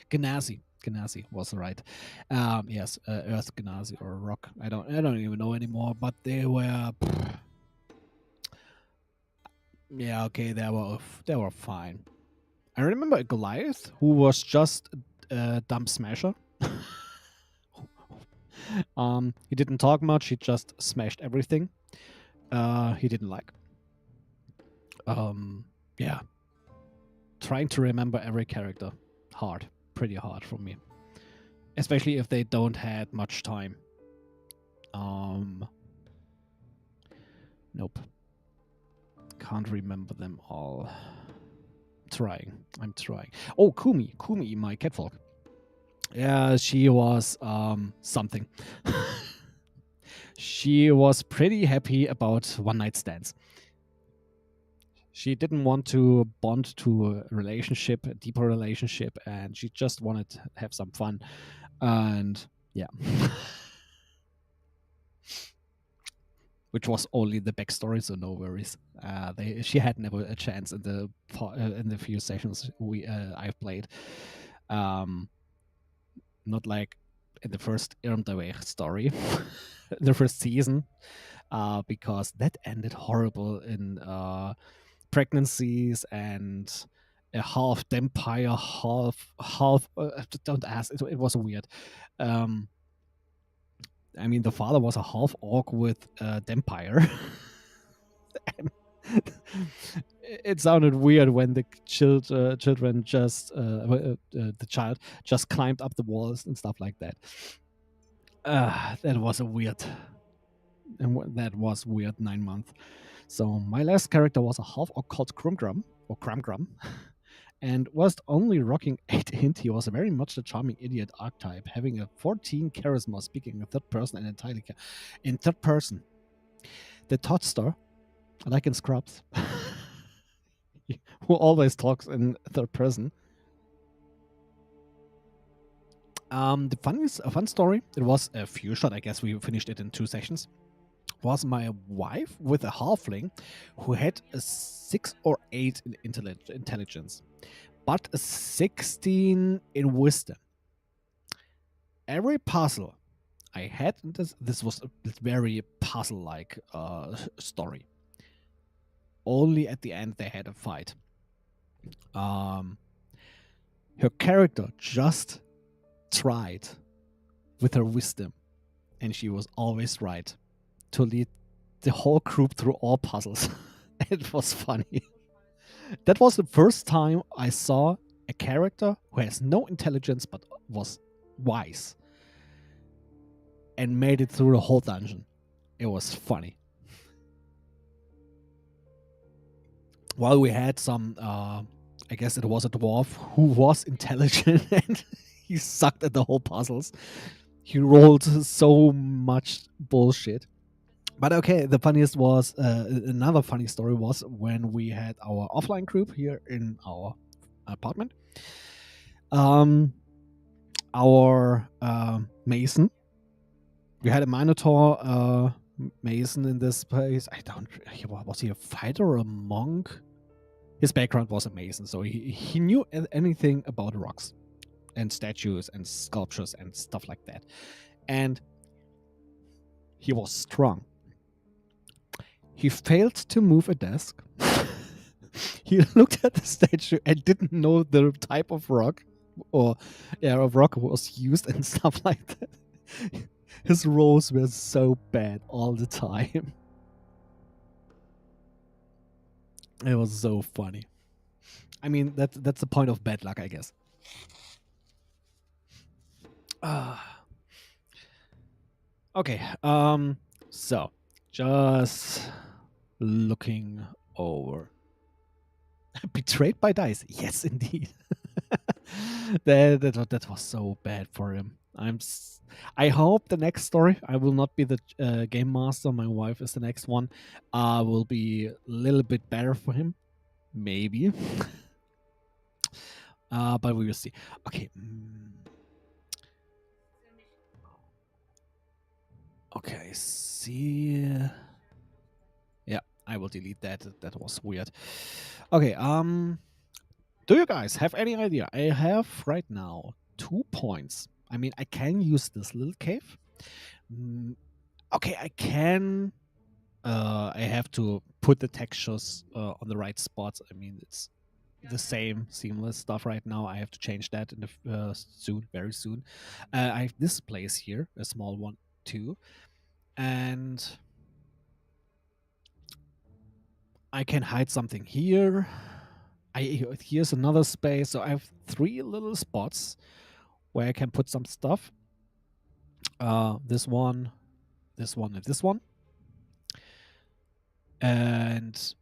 Genasi. Genasi was right. Yes, Earth Genasi or Rock. I don't even know anymore. But they were. Yeah, okay, they were fine. I remember a Goliath who was just a dumb smasher. He didn't talk much. He just smashed everything. He didn't like. Yeah. Trying to remember every character, pretty hard for me, especially if they don't had much time. Nope. Can't remember them all. I'm trying. Oh, Kumi, my catfolk. Yeah, she was something. She was pretty happy about one night stands. She didn't want to bond to a deeper relationship, and she just wanted to have some fun. And yeah. Which was only the backstory, so no worries. She had never a chance in the few sessions I've played. Not like in the first Irmdaweg story, the first season, because that ended horrible in pregnancies and a half vampire, half. Don't ask. It was weird. I mean, the father was a half orc with a vampire. It sounded weird when the children just the child just climbed up the walls and stuff like that. That was that was weird 9 months. So my last character was a half orc called Krumgrum or Kramgrum. And whilst only rocking 8 int, he was very much the charming idiot archetype, having a 14 charisma, speaking in third person and entirely in third person. The Todster, like in Scrubs, who always talks in third person. A fun story. It was a few shot. I guess we finished it in 2 sessions. Was my wife with a halfling who had a 6 or 8 in intelligence, but a 16 in wisdom. Every puzzle I had, this was a very puzzle-like story. Only at the end they had a fight. Her character just tried with her wisdom, and she was always right to lead the whole group through all puzzles. It was funny. That was the first time I saw a character who has no intelligence but was wise and made it through the whole dungeon. It was funny. While we had some, I guess it was a dwarf who was intelligent and he sucked at the whole puzzles. He rolled so much bullshit. But okay, the funniest was another funny story was when we had our offline group here in our apartment. Our mason, we had a minotaur mason in this place. I don't. Was he a fighter or a monk? His background was a mason, so he knew anything about rocks and statues and sculptures and stuff like that. And he was strong. He failed to move a desk. He looked at the statue and didn't know the type of rock or of rock was used and stuff like that. His rolls were so bad all the time. It was so funny. I mean, that's the point of bad luck, I guess. Okay. So just looking over. Betrayed by dice. Yes, indeed. that was so bad for him. I hope the next story, I will not be the game master. My wife is the next one. Will be a little bit better for him, maybe. But we will see. Okay. Okay. See. Yeah, I will delete that. That was weird. Okay. Do you guys have any idea? I have right now 2 points. I mean, I can use this little cave. Okay, I can. I have to put the textures on the right spots. I mean, it's the same seamless stuff right now. I have to change that in the soon, very soon. I have this place here, a small one too, and I can hide something here. Here's another space. So I have 3 little spots where I can put some stuff. This one, and this one. And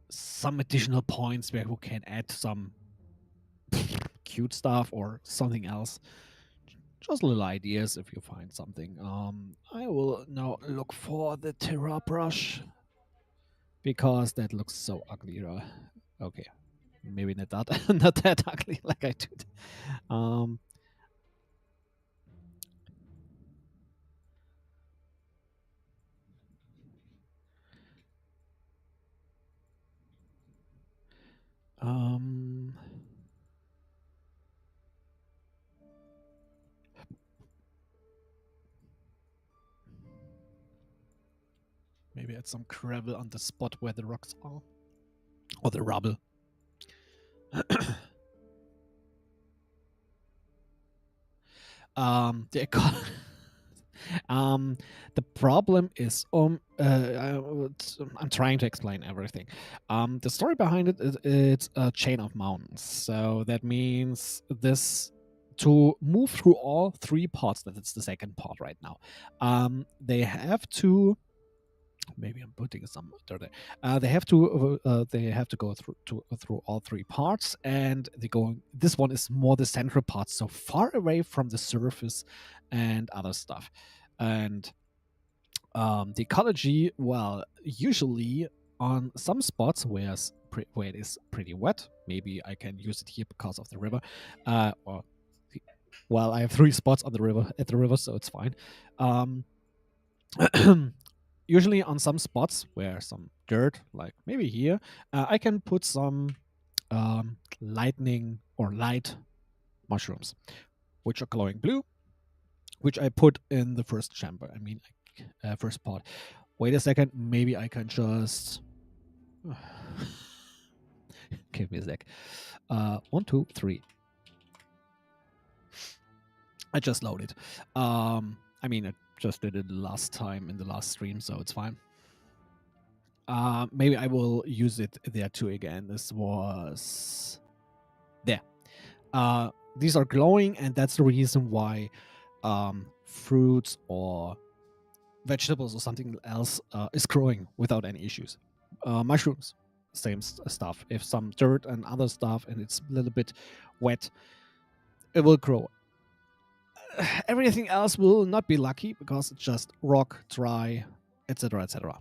some additional points where you can add some cute stuff or something else. Just little ideas if you find something. I will now look for the Terra brush because that looks so ugly. Okay, maybe not that not that ugly like I did. Maybe add some gravel on the spot where the rocks are. Or the rubble. The the problem is I'm trying to explain everything. The story behind it is it's a chain of mountains. So that means this to move through all 3 parts. That's the second part right now. They have to. Maybe I'm putting some dirt there. They have to go through all 3 parts, and they go. This one is more the central part, so far away from the surface and other stuff. And the ecology, well, usually on some spots where it is pretty wet, maybe I can use it here because of the river, well, I have 3 spots on the river, so it's fine. Usually on some spots where some dirt, like maybe here, I can put some lightning or light mushrooms, which are glowing blue, which I put in the first chamber. I mean, first part. Wait a second, maybe I can just. Give me a sec. 1, 2, 3. I just loaded. I mean, I just did it last time in the last stream, so it's fine. Maybe I will use it there too again. This was there. These are glowing, and that's the reason why fruits or vegetables or something else is growing without any issues. Mushrooms, same stuff. If some dirt and other stuff and it's a little bit wet, it will grow. everything else will not be lucky because it's just rock, dry, etc., etc.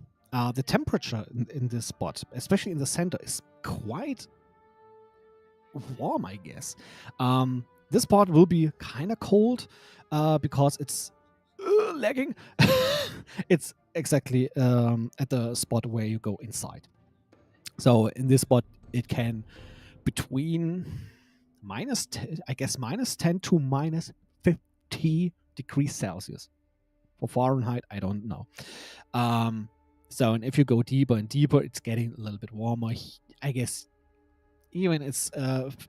The temperature in this spot, especially in the center, is quite warm, I guess. This part will be kind of cold because it's lagging. It's exactly at the spot where you go inside. So in this spot, it can between minus 10, I guess minus 10 to minus 50 degrees Celsius. For Fahrenheit, I don't know. So, and if you go deeper and deeper, it's getting a little bit warmer. I guess even it's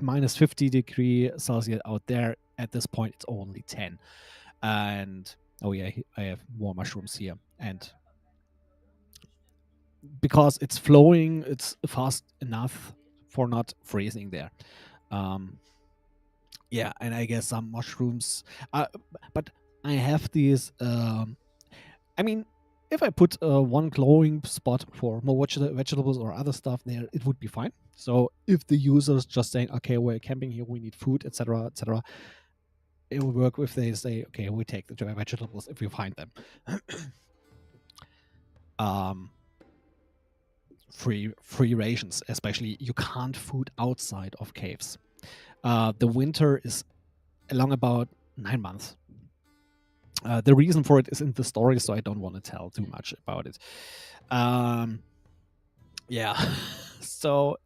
minus 50 degree Celsius out there. At this point, it's only 10. And oh yeah, I have more mushrooms here. And because it's flowing, it's fast enough for not freezing there. Yeah, and I guess some mushrooms. But I have these. I mean, if I put one glowing spot for more vegetables or other stuff there, it would be fine. So if the user's just saying, okay, we're camping here, we need food, etc., etc., it will work if they say, okay, we take the vegetables if we find them. Free rations, especially you can't food outside of caves. The winter is along about 9 months. The reason for it is in the story, so I don't want to tell too much about it. Yeah, so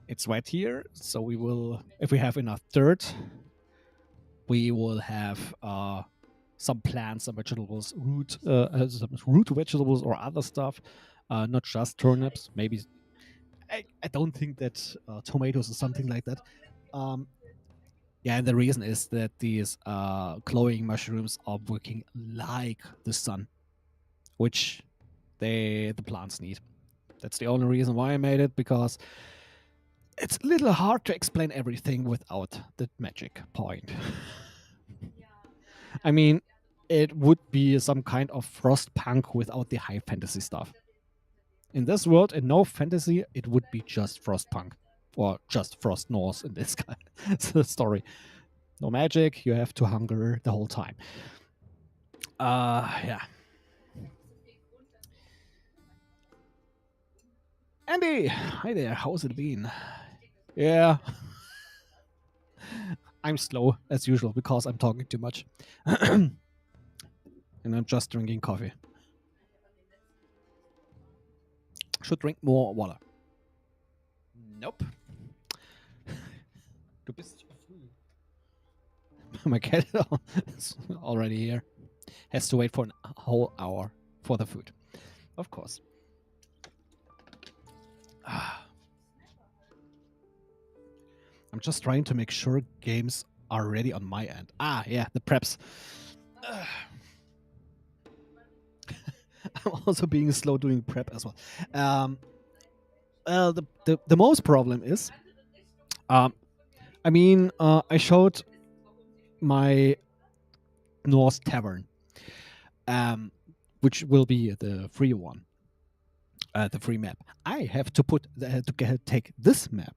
it's wet here, so we will, if we have enough dirt, we will have some plants, some vegetables, some root vegetables or other stuff, not just turnips. Maybe I don't think that tomatoes or something like that. Yeah, and the reason is that these glowing mushrooms are working like the sun, which the plants need. That's the only reason why I made it, because it's a little hard to explain everything without the magic point. I mean, it would be some kind of frostpunk without the high fantasy stuff. In this world, in no fantasy, it would be just frostpunk, or just frost north in this story. No magic, you have to hunger the whole time. Yeah. Andy, hi there. How's it been? Yeah. I'm slow as usual because I'm talking too much. And I'm just drinking coffee. Should drink more water. Nope. Du bist zu früh. My cat is already here. Has to wait for a whole hour for the food. Of course. I'm just trying to make sure games are ready on my end. Yeah, the preps. I'm also being slow doing prep as well. The most problem is, I showed my Norse Tavern, which will be the free one, the free map. I have to take this map,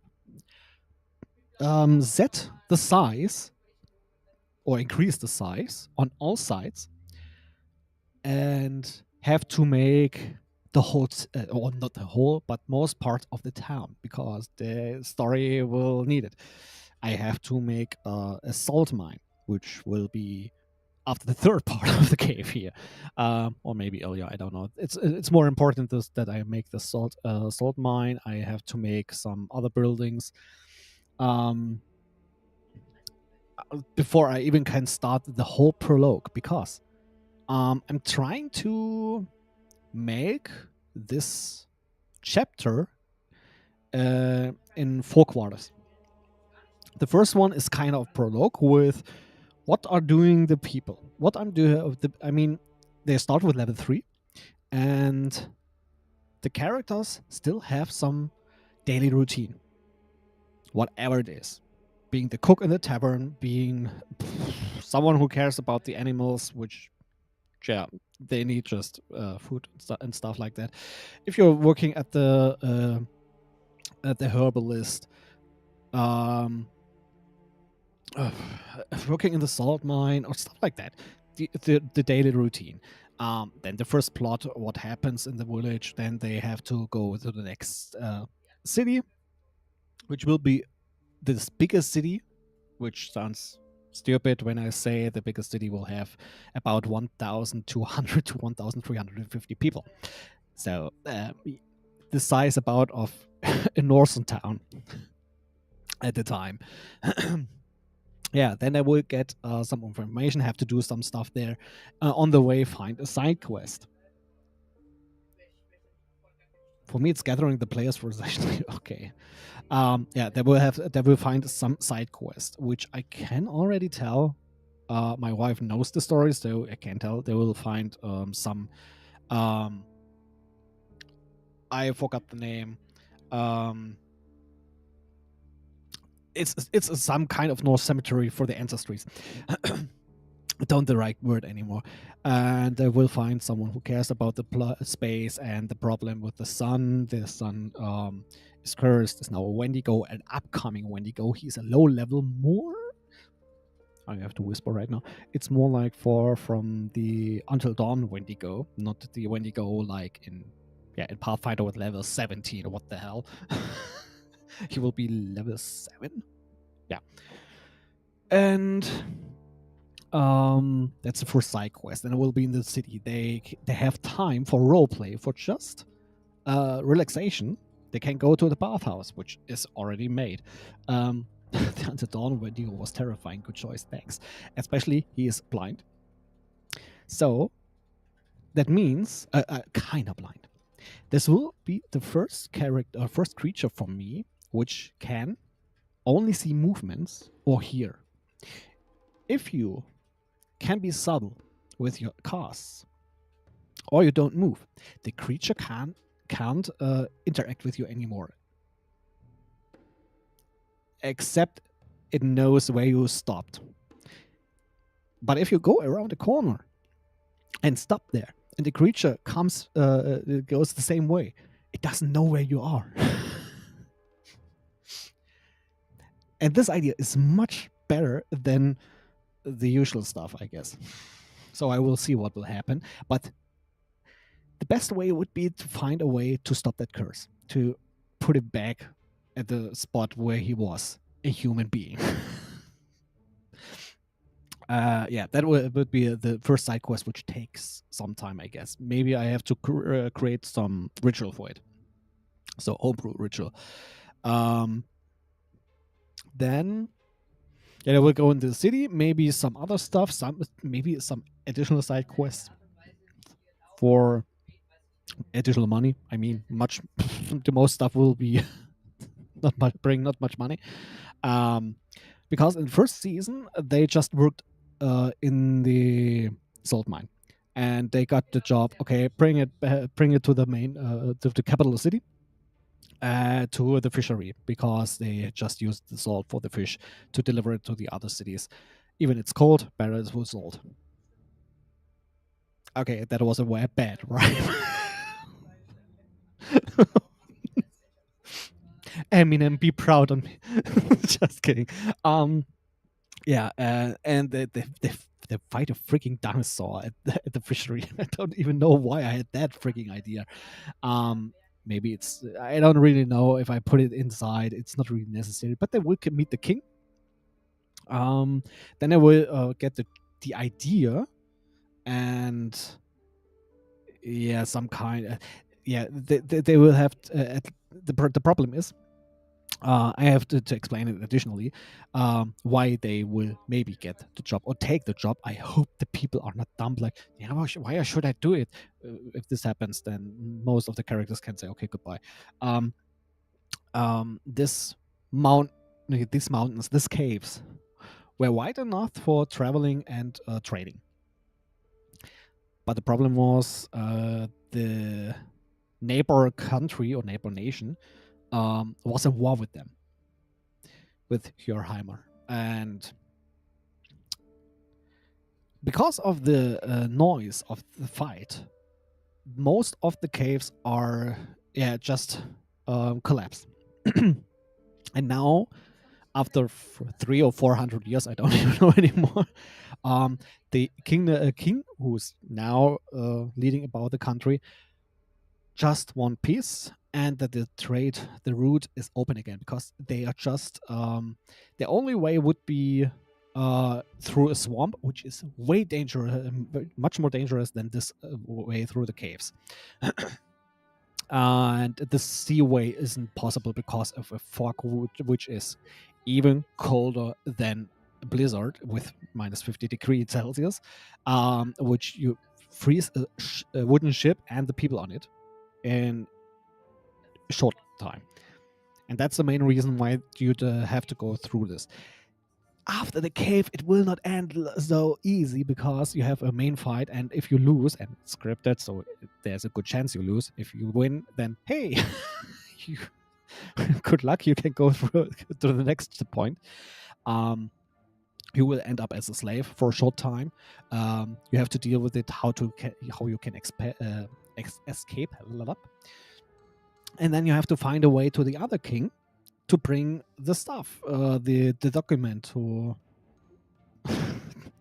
set the size or increase the size on all sides, and have to make the whole, or not the whole, but most part of the town, because the story will need it. I have to make a salt mine, which will be after the third part of the cave here, or maybe earlier. I don't know. It's more important that I make the salt mine. I have to make some other buildings before I even can start the whole prologue, because I'm trying to make this chapter in 4 quarters. The first one is kind of prologue with what are doing the people. What I'm doing, they start with level 3, and the characters still have some daily routine, whatever it is. Being the cook in the tavern, being someone who cares about the animals, which, yeah, they need just food and stuff like that. If you're working at the herbalist, uh, working in the salt mine or stuff like that. The daily routine. Then the first plot, what happens in the village. Then they have to go to the next city, which will be this biggest city, which sounds stupid when I say the biggest city will have about 1,200 to 1,350 people. So the size about of a northern town at the time. Yeah, then I will get some information, have to do some stuff there. On the way, find a side quest. For me, it's gathering the players for actually okay. Yeah, they will find some side quest, which I can already tell. My wife knows the story, so I can tell they will find some. I forgot the name. Um, it's some kind of Norse cemetery for the ancestries. Don't the right word anymore. And they will find someone who cares about the space and the problem with the sun. The sun is cursed. Is now a Wendigo, an upcoming Wendigo. He's a low level more. I have to whisper right now. It's more like from the Until Dawn Wendigo, not the Wendigo like in Pathfinder with level 17 or what the hell. He will be level 7. Yeah. And that's the first side quest, and it will be in the city. They have time for roleplay, for just relaxation. They can go to the bathhouse, which is already made. The Until Dawn Wendigo was terrifying. Good choice, thanks. Especially he is blind, so that means kind of blind. This will be the first character, first creature for me, which can only see movements or hear. If you can be subtle with your casts, or you don't move, the creature can't interact with you anymore. Except it knows where you stopped. But if you go around the corner and stop there, and the creature comes, goes the same way, it doesn't know where you are. And this idea is much better than the usual stuff, I guess. So I will see what will happen. But the best way would be to find a way to stop that curse, to put it back at the spot where he was, a human being. Yeah, that would be the first side quest, which takes some time, I guess. Maybe I have to create some ritual for it. So homebrew ritual. Then yeah, we'll go into the city. Maybe some other stuff. Maybe some additional side quests for additional money. I mean, much the most stuff will be not much money. Because in the first season they just worked in the salt mine, and they got the job. Okay, bring it to the main to the capital city, to the fishery, because they just used the salt for the fish to deliver it to the other cities. Even it's cold, better it was salt. Okay, that was a bad, right? Eminem, be proud on me. Just kidding. Yeah, and they fight a freaking dinosaur at the fishery. I don't even know why I had that freaking idea. Maybe it's, I don't really know. If I put it inside, it's not really necessary. But they will meet the king. Then I will get the idea, and yeah, some kind. Yeah, they will have the problem is, I have to explain it additionally, why they will maybe get the job or take the job. I hope the people are not dumb, like, yeah, why should I do it? If this happens, then most of the characters can say, okay, goodbye. This these mountains, these caves, were wide enough for traveling and trading. But the problem was the neighbor country or neighbor nation was in war with them, with Hjorheimer. And because of the noise of the fight, most of the caves are just collapsed. And now after 300 or 400 years, I don't even know anymore. The king who's now leading about the country, just one piece, and that the route is open again, because they are just the only way would be through a swamp, which is way dangerous, much more dangerous than this way through the caves. And the seaway isn't possible because of a fog, which is even colder than a blizzard with minus 50 degrees Celsius, which you freeze a wooden ship and the people on it in a short time. And that's the main reason why you'd have to go through this. After the cave, it will not end so easy, because you have a main fight, and if you lose, and it's scripted, so there's a good chance you lose. If you win, then hey, you, good luck. You can go through to the next point. You will end up as a slave for a short time. You have to deal with it, how you can escape, and then you have to find a way to the other king to bring the stuff, the document to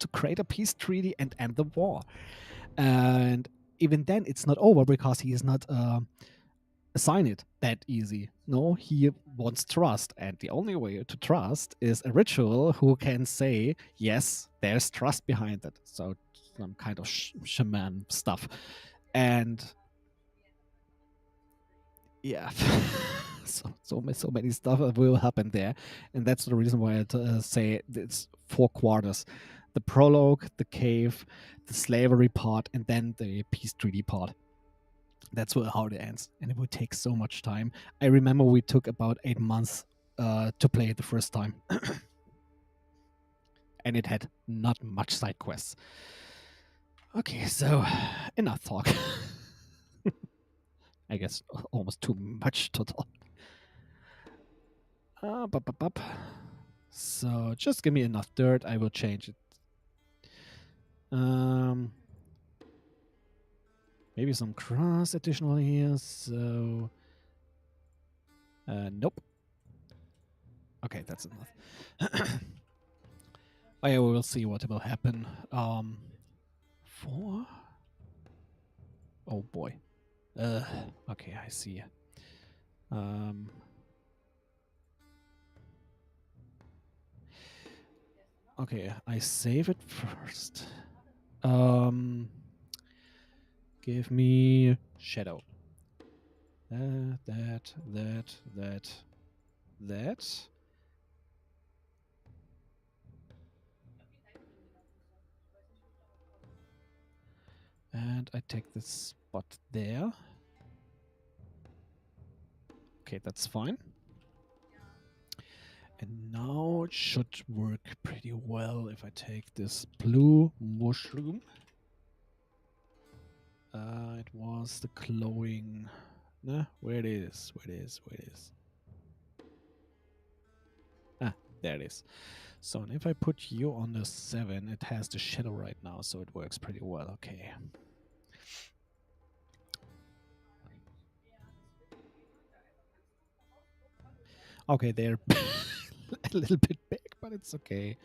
to create a peace treaty and end the war. And even then, it's not over, because he is not assign it that easy. No, he wants trust, and the only way to trust is a ritual who can say yes, there's trust behind it. So some kind of shaman stuff, and yeah. So many stuff will happen there, and that's the reason why I say it's 4 quarters: the prologue, the cave, the slavery part, and then the peace treaty part. That's how it ends, and it would take so much time. I remember we took about 8 months to play it the first time, and it had not much side quests. Okay, so enough talk. I guess almost too much total. Bup, bup, bup. So just give me enough dirt, I will change it. Maybe some grass additional here. So nope. Okay, that's enough. I will see what will happen. 4. Oh boy. Okay, I see. Okay, I save it first. Give me shadow. That. And I take this spot there. Okay, that's fine. And now it should work pretty well if I take this blue mushroom. It was the glowing. Nah, where it is. Ah, there it is. So if I put you on the 7, it has the shadow right now, so it works pretty well. Okay. Okay, they're a little bit big, but it's okay.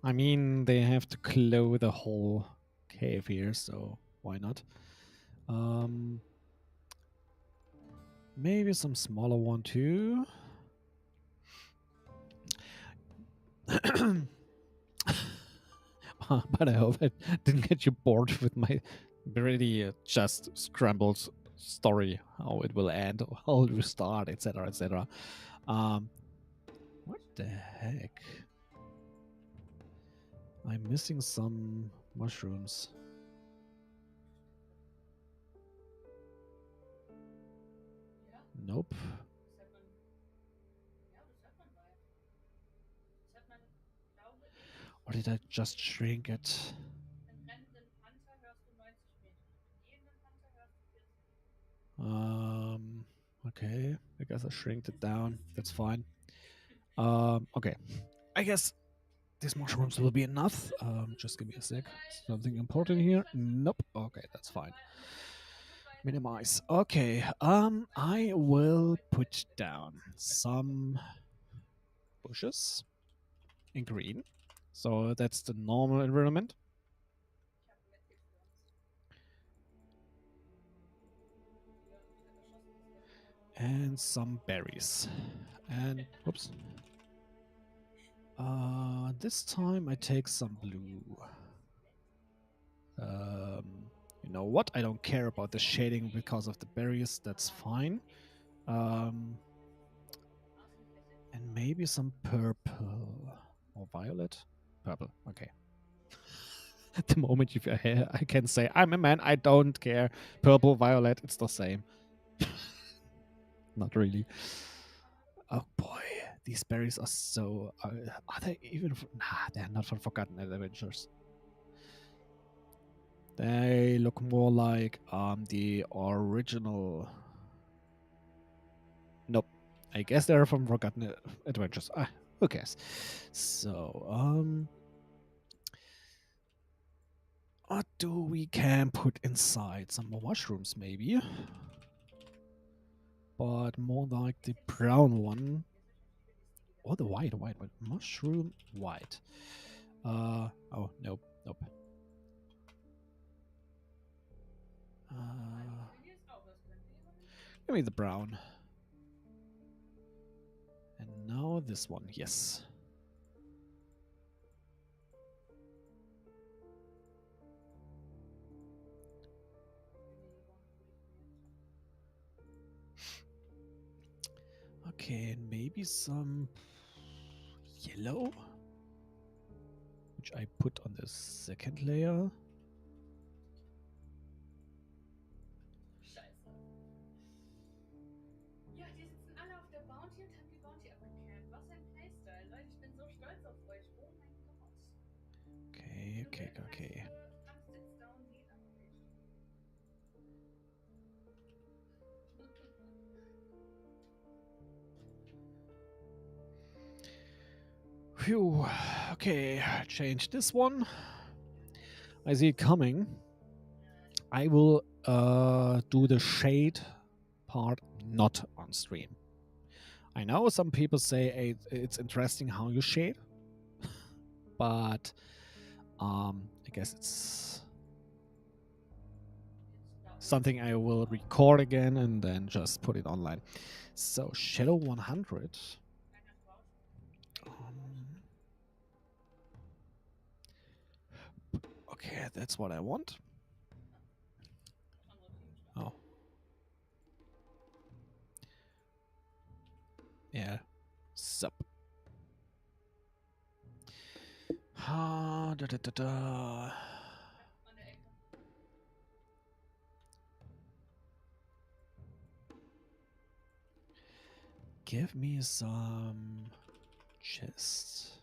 I mean, they have to glow the whole cave here, so why not? Maybe some smaller one too. But I hope I didn't get you bored with my really just scrambled story, how it will end, how it will start, etc., etc. What the heck? I'm missing some mushrooms. Nope. Or did I just shrink it? Okay. I guess I shrinked it down. That's fine. Okay. I guess these mushrooms will be enough. Just give me a sec. Something important here? Nope. Okay, that's fine. Minimize. Okay. I will put down some bushes in green. So that's the normal environment. And some berries. And whoops. This time I take some blue. You know what? I don't care about the shading because of the berries. That's fine. And maybe some purple or violet. Purple. Okay. At the moment, if I can say I'm a man, I don't care. Purple, violet, it's the same. Not really. Oh boy, these berries are so. Are they even? Nah, they're not from Forgotten Adventures. They look more like the original. Nope. I guess they're from Forgotten Adventures. Ah, who cares? So, what do we can put inside? Some more mushrooms, maybe. But more like the brown one. Or the white. Mushroom white. Oh, nope. Give me the brown. And now this one, yes. Okay, and maybe some yellow, which I put on the second layer. Scheiße. Ja, die sitzen alle auf der Bounty und haben die Bounty abgeklärt. Was ein Playstyle, Leute, ich bin so stolz auf euch. Oh mein Gott. Okay. Kannst jetzt down gehen, aber nicht. Phew. Okay, change this one. I see it coming. I will do the shade part not on stream. I know some people say hey, it's interesting how you shade, but I guess it's something I will record again and then just put it online. So Shadow 100. Okay, that's what I want. Oh. Yeah. Sup. Give me some chests.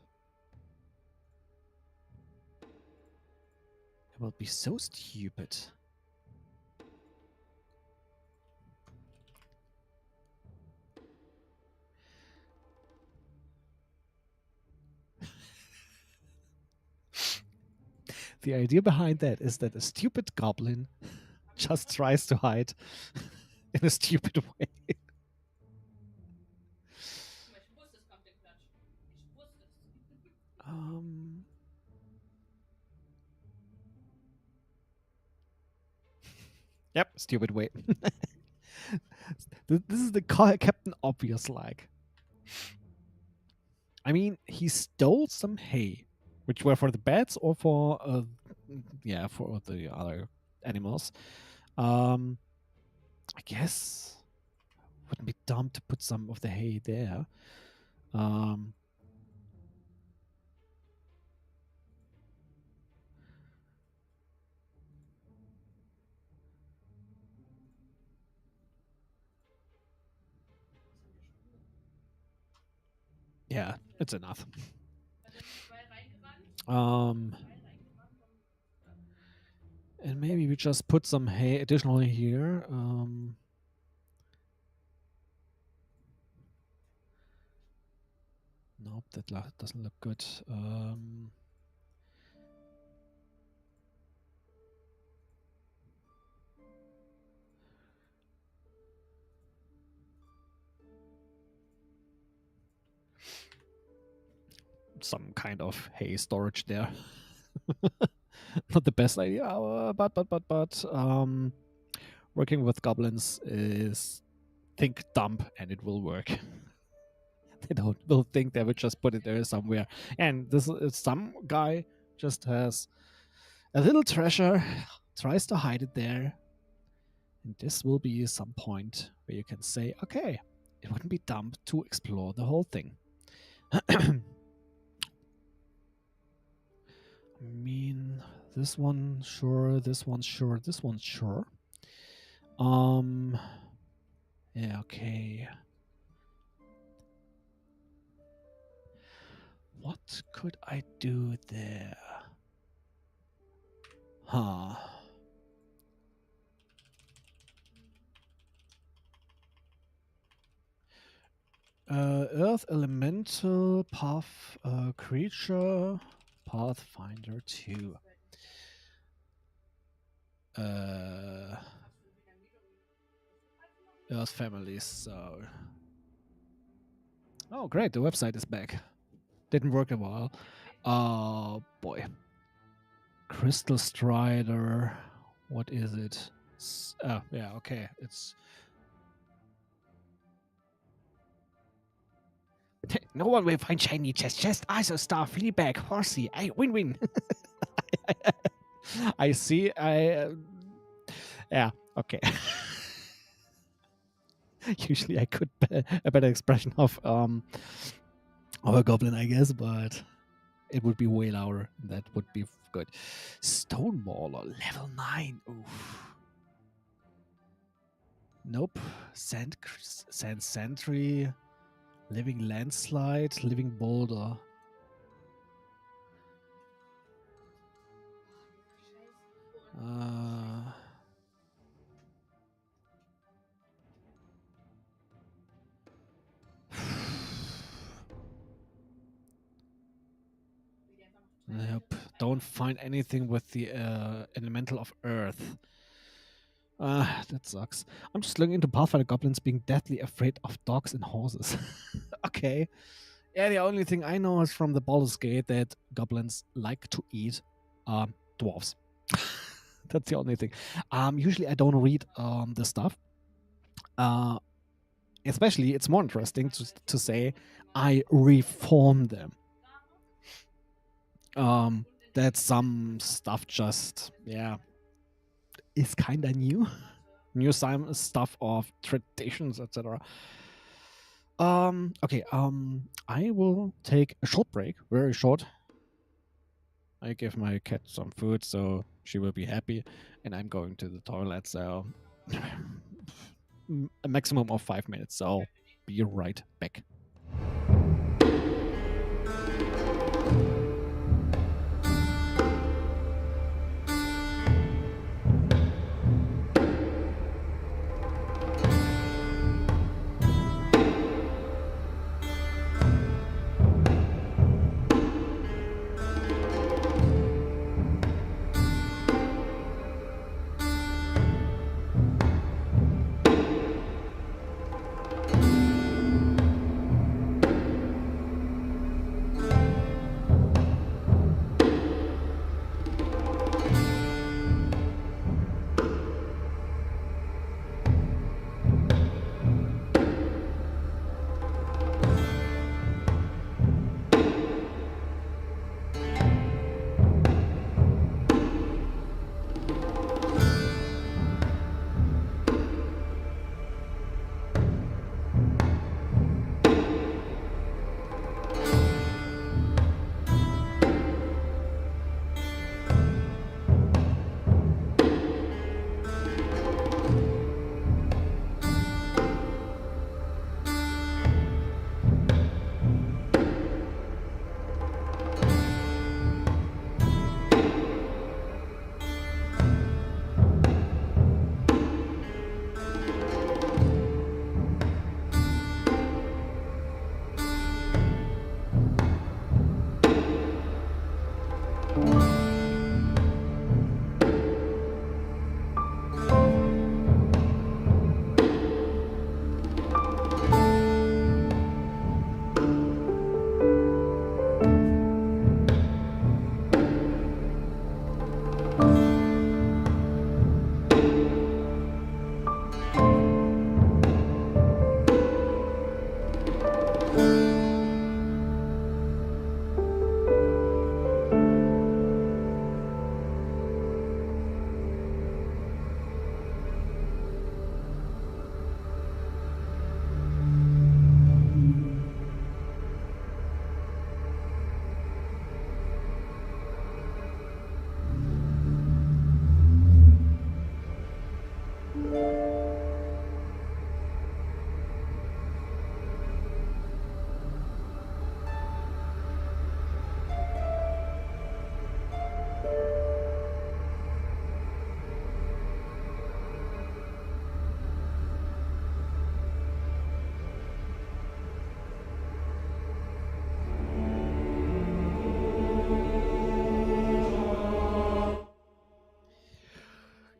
It will be so stupid. The idea behind that is that a stupid goblin just tries to hide in a stupid way. Yep, stupid way. This is the Captain Obvious like. I mean, he stole some hay, which were for the bats or for for the other animals. I guess wouldn't be dumb to put some of the hay there. Yeah, it's enough. And maybe we just put some hay additionally here. Nope, that doesn't look good. some kind of hay storage there. Not the best idea, but working with goblins is think dump and it will work. They don't will think they would just put it there somewhere. And this is some guy just has a little treasure, tries to hide it there. And this will be some point where you can say, okay, it wouldn't be dumb to explore the whole thing. I mean, this one sure, this one's sure, this one's sure. Yeah, okay. What could I do there? Huh. Earth Elemental Path Creature Pathfinder 2. Earth Families, so. Oh, great, the website is back. Didn't work a while. Oh, boy. Crystal Strider. What is it? Oh, yeah, okay. It's. No one will find shiny chest. Chest, ISO star, Fleabag, Horsey. I win. I see. Yeah, okay. Usually I could a better expression of a goblin, I guess, but it would be way louder. That would be good. Stonemaller, level 9. Oof. Nope. Sand Sentry, Living Landslide, Living Boulder. Nope. Don't find anything with the elemental of earth. That sucks. I'm just looking into Pathfinder goblins being deathly afraid of dogs and horses. Okay. Yeah, the only thing I know is from the Baldur's Gate that goblins like to eat dwarves. That's the only thing. Usually I don't read the stuff. Especially, it's more interesting to say I reform them. That some stuff just is kind of new stuff of traditions, etc. Okay, I will take a short break, very short. I give my cat some food, so she will be happy, and I'm going to the toilet, so a maximum of 5 minutes, so I'll be right back.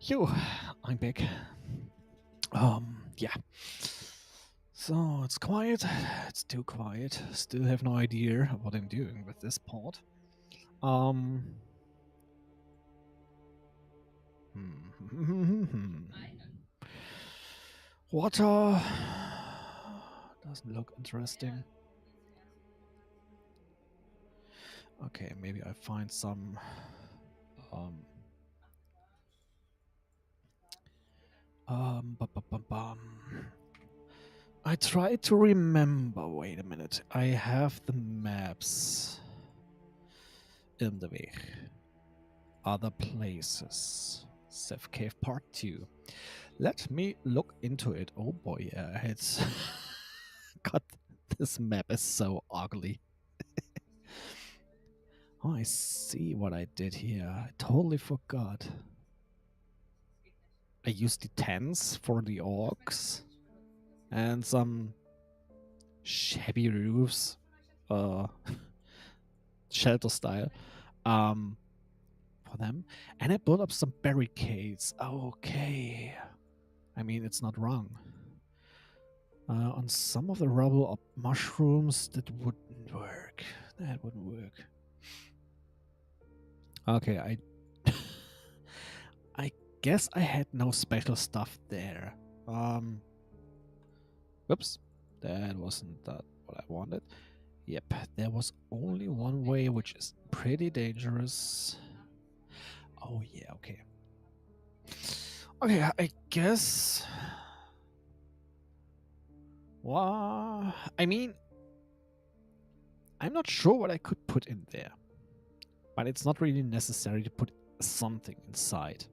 Yo, I'm back. Yeah. So it's quiet. It's too quiet. Still have no idea what I'm doing with this part. Um. Water doesn't look interesting. Okay, maybe I find some. Um. Bum. I try to remember. Wait a minute. I have the maps in the way. Other places. Seth Cave Part 2. Let me look into it. Oh boy, yeah, it's. God, this map is so ugly. Oh, I see what I did here. I totally forgot. I used the tents for the orcs and some shabby roofs, uh, shelter style, for them. And I built up some barricades. Okay. I mean, it's not wrong. On some of the rubble of mushrooms, that wouldn't work. That wouldn't work. Okay, I guess I had no special stuff there. Whoops. That wasn't that what I wanted. Yep, there was only one way, which is pretty dangerous. Oh yeah, okay. Okay, I guess. Well, I mean, I'm not sure what I could put in there, but it's not really necessary to put something inside.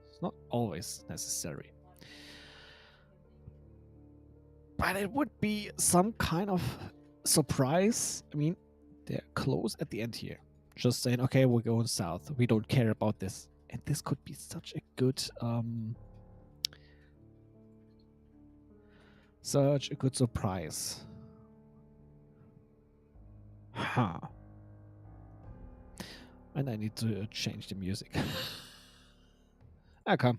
It's not always necessary. But it would be some kind of surprise. I mean, they're close at the end here. Just saying, okay, we're going south. We don't care about this. And this could be such a good surprise. Huh. And I need to change the music. Okay.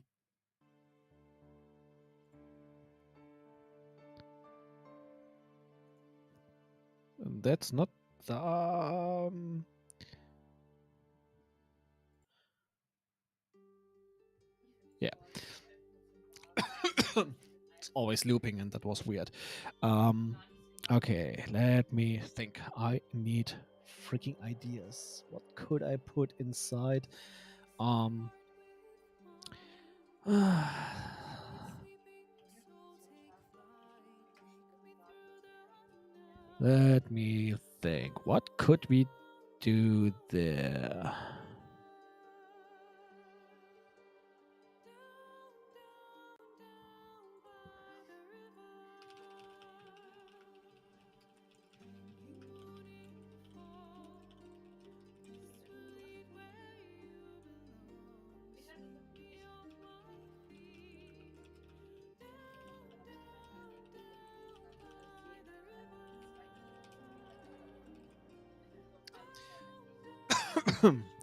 That's not the yeah. It's always looping and that was weird. Okay, let me think. I need freaking ideas. What could I put inside? Let me think. What could we do there?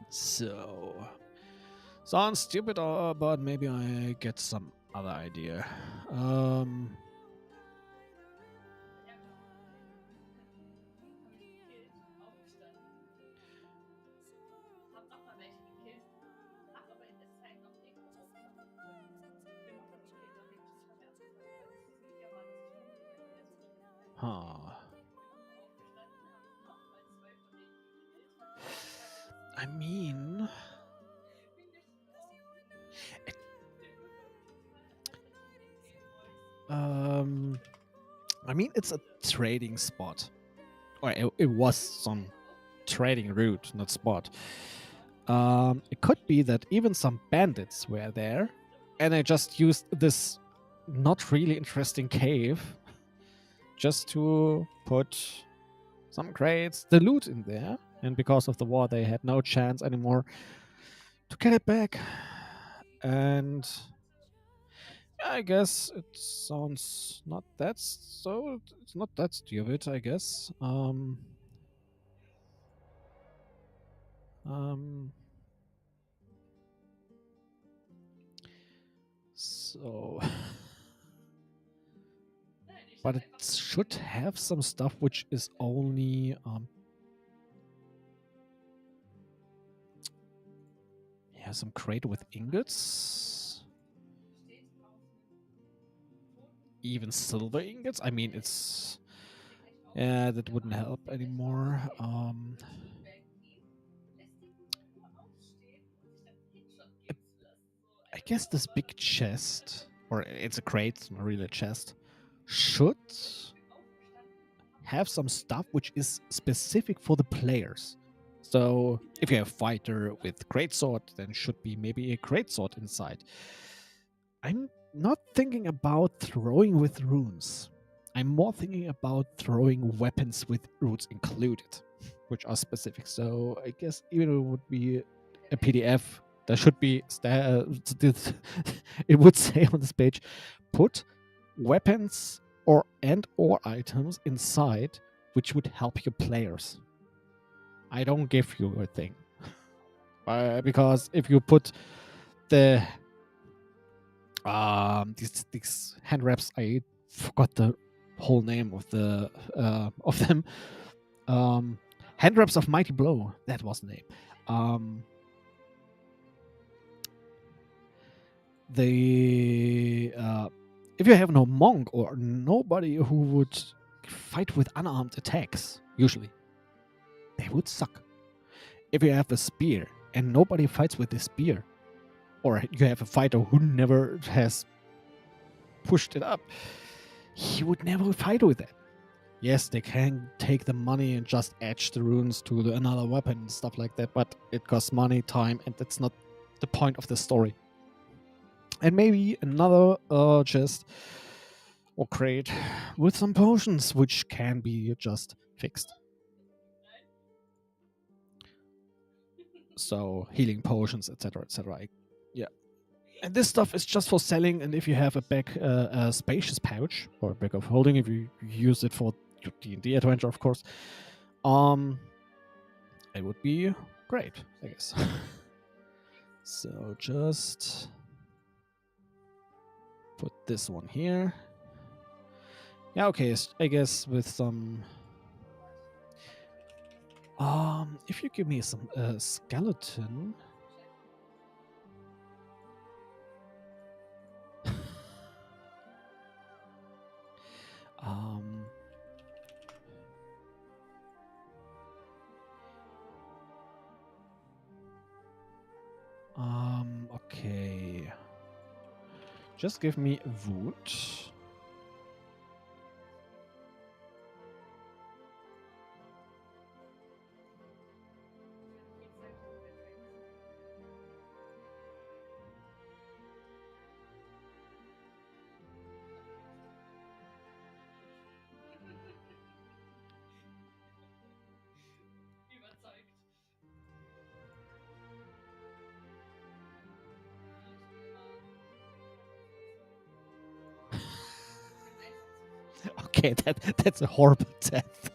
So, sounds stupid, but maybe I get some other idea. Huh. I mean, I mean, it's a trading spot. Or it was some trading route, not spot. It could be that even some bandits were there, and I just used this not really interesting cave just to put some crates, the loot in there. And because of the war, they had no chance anymore to get it back. And I guess it sounds not that so. It's not that stupid, I guess. Um, So, Nein, ich but habe it einfach should gesehen, have some stuff which is only yeah, some crate with ingots, steht auf einem toten even silver ingots. I mean, it's eigentlich auch yeah, nicht that der wouldn't Mann, help der gleich anymore. draufsteht. Teabag ihn, lässt die Figur aufstehen und sich dann Headshot geben zu lassen. So I eine guess this big chest, or it's a crate, it's not really a chest, should have some stuff which is specific for the players. So if you have fighter with greatsword, then should be maybe a greatsword inside. I'm not thinking about throwing with runes. I'm more thinking about throwing weapons with runes included, which are specific. So I guess even if it would be a PDF, there should be it would say on this page, put weapons or items inside which would help your players. I don't give you a thing because if you put the these hand wraps, I forgot the whole name of the of them. Hand wraps of Mighty Blow. That was the name. The if you have no monk or nobody who would fight with unarmed attacks, usually they would suck. If you have a spear and nobody fights with the spear, or you have a fighter who never has pushed it up, he would never fight with it. Yes, they can take the money and just etch the runes to another weapon and stuff like that, but it costs money, time, and that's not the point of the story. And maybe another chest or crate with some potions, which can be just fixed. So healing potions, etc., etc. Yeah, and this stuff is just for selling. And if you have a spacious pouch or a bag of holding, if you use it for your D&D adventure, of course, it would be great, I guess. So just put this one here. Yeah, okay. I guess with some. If you give me some skeleton. um. Okay. Just give me wood. überzeugt. Okay, that's a horrible death.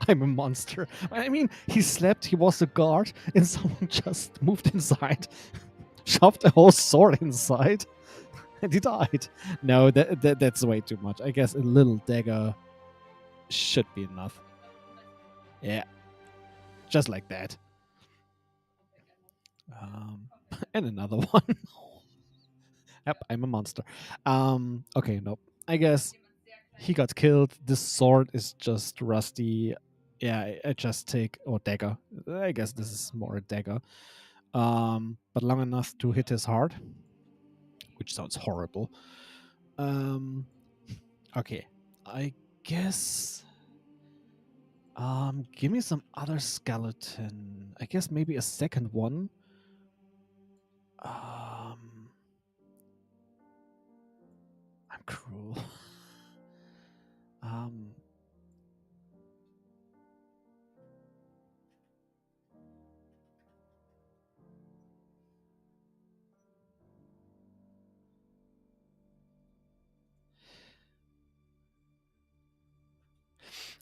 I'm a monster. I mean, he slept, he was a guard, and someone just moved inside, shoved a whole sword inside, and he died. No, that's way too much. I guess a little dagger should be enough. Yeah, just like that. And another one. Yep, I'm a monster. Okay, nope. I guess he got killed. This sword is just rusty. Yeah, I just take or dagger. I guess this is more a dagger. But long enough to hit his heart, which sounds horrible. Okay, I guess. Give me some other skeleton. I guess maybe a second one. I'm cruel. um.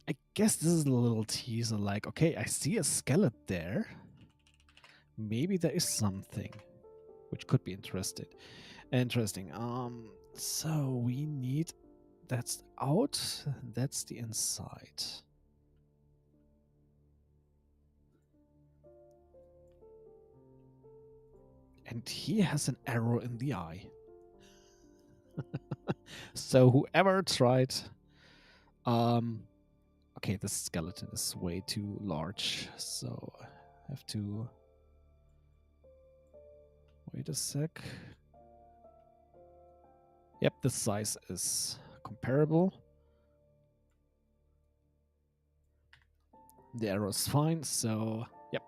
I guess this is a little teaser like, okay, I see a skeleton there. Maybe there is something which could be interested. Interesting. So we need that's out. That's the inside. And he has an arrow in the eye. So whoever tried, okay, the skeleton is way too large, so I have to wait a sec. Yep, the size is comparable. The arrow is fine, so yep.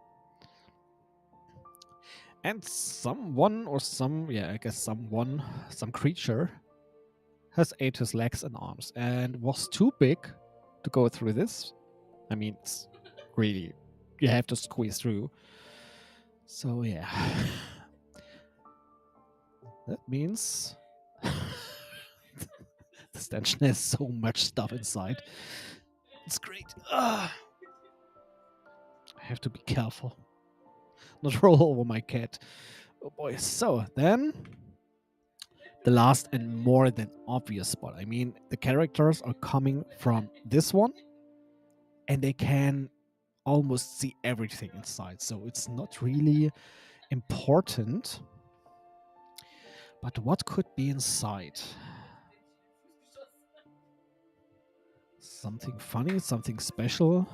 And someone or some, yeah, I guess someone, some creature has ate his legs and arms and was too big to go through this. I mean, it's really, you have to squeeze through. So yeah, that means this dungeon has so much stuff inside. It's great. I have to be careful. Not roll over my cat. Oh boy. So then the last and more than obvious spot. I mean, the characters are coming from this one and they can almost see everything inside. So it's not really important. But what could be inside? Something funny, something special.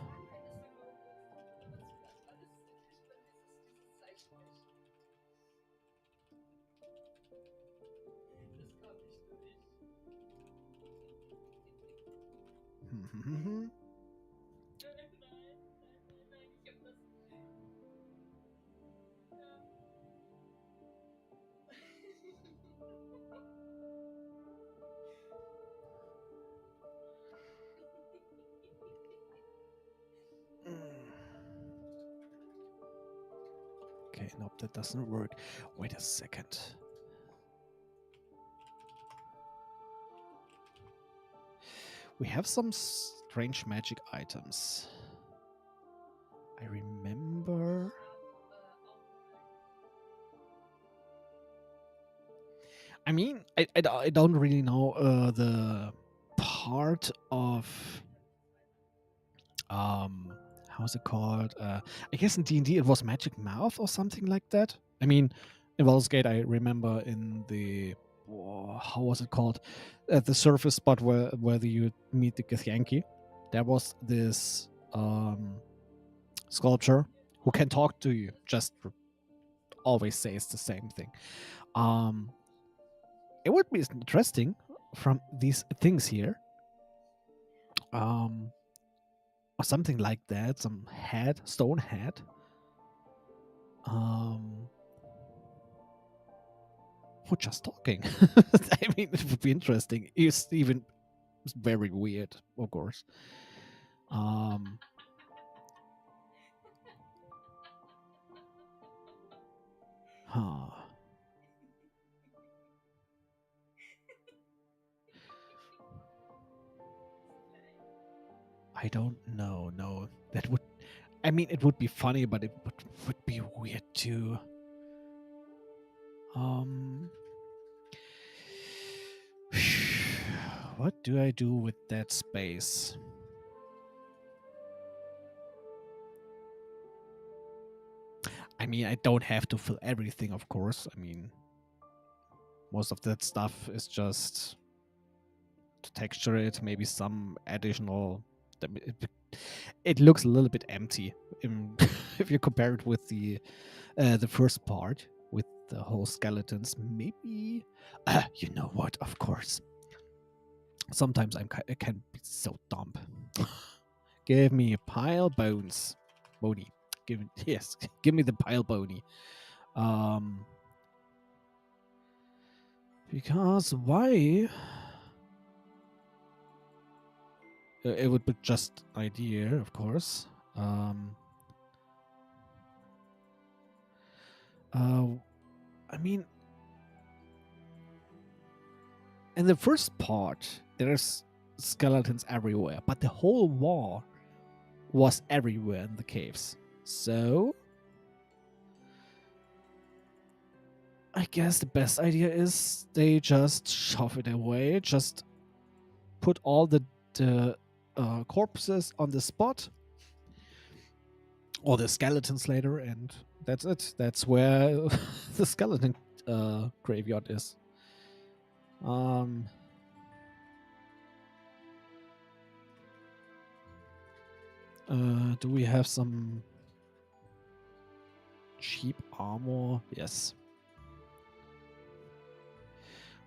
Okay, nope, that doesn't work. Wait a second. We have some strange magic items. I remember. I mean, I don't really know the part of how's it called? I guess in D&D it was Magic Mouth or something like that. I mean, in Baldur's Gate I remember in the how was it called? At the surface spot where you meet the Githyanki, there was this sculpture who can talk to you, just always says the same thing. It would be interesting from these things here. Or something like that, some head, stone head. Who just talking? I mean, it would be interesting. It's even very weird, of course. Huh. I don't know. No, that would. I mean, it would be funny, but it would be weird too. What do I do with that space? I mean, I don't have to fill everything, of course. I mean, most of that stuff is just to texture it, maybe some additional. It looks a little bit empty if you compare it with the first part with the whole skeletons. Maybe you know what? Of course, sometimes I can be so dumb. Give me a pile bones, bony. Give me the pile bony. Because why? It would be just idea, of course. I mean, in the first part, there's skeletons everywhere, but the whole wall was everywhere in the caves. So I guess the best idea is they just shove it away, just put all the corpses on the spot, or the skeletons later, and that's it. That's where the skeleton graveyard is. Do we have some cheap armor? Yes.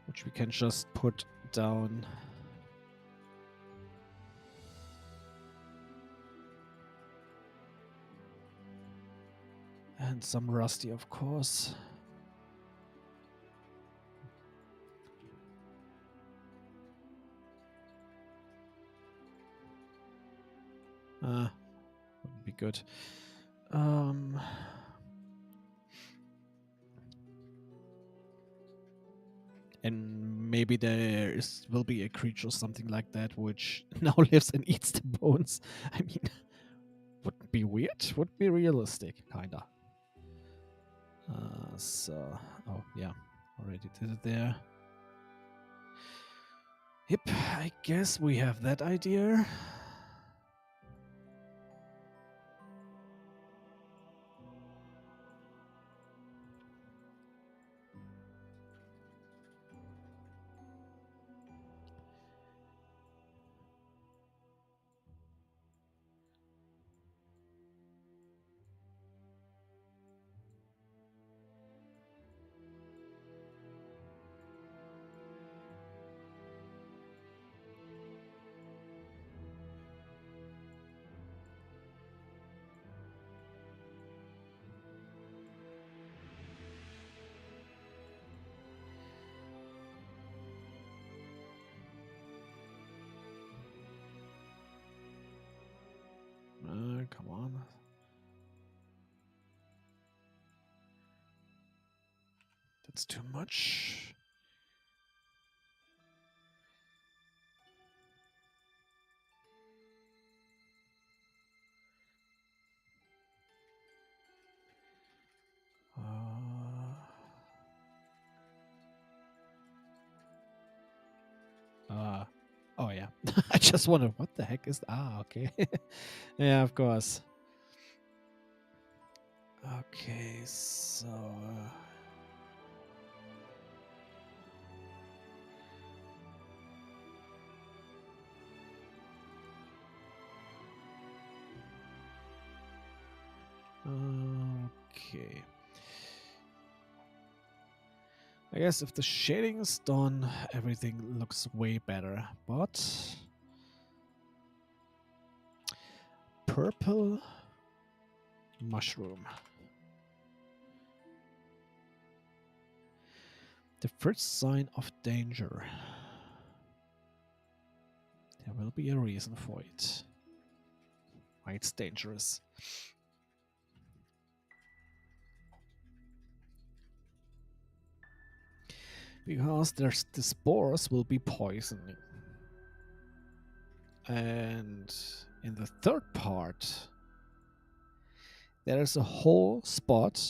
Which we can just put down. And some rusty, of course. Wouldn't be good. And maybe will be a creature or something like that which now lives and eats the bones. I mean, wouldn't be weird. Would be realistic, kinda. Oh yeah, already did it there. Yep, I guess we have that idea. Come on. That's too much. Oh yeah. I just wondered what the heck is. Okay. Yeah, of course. Okay, so. Okay. I guess if the shading is done, everything looks way better. But purple mushroom. The first sign of danger. There will be a reason for it. Why it's dangerous. Because the spores will be poisoning. And in the third part, there is a whole spot,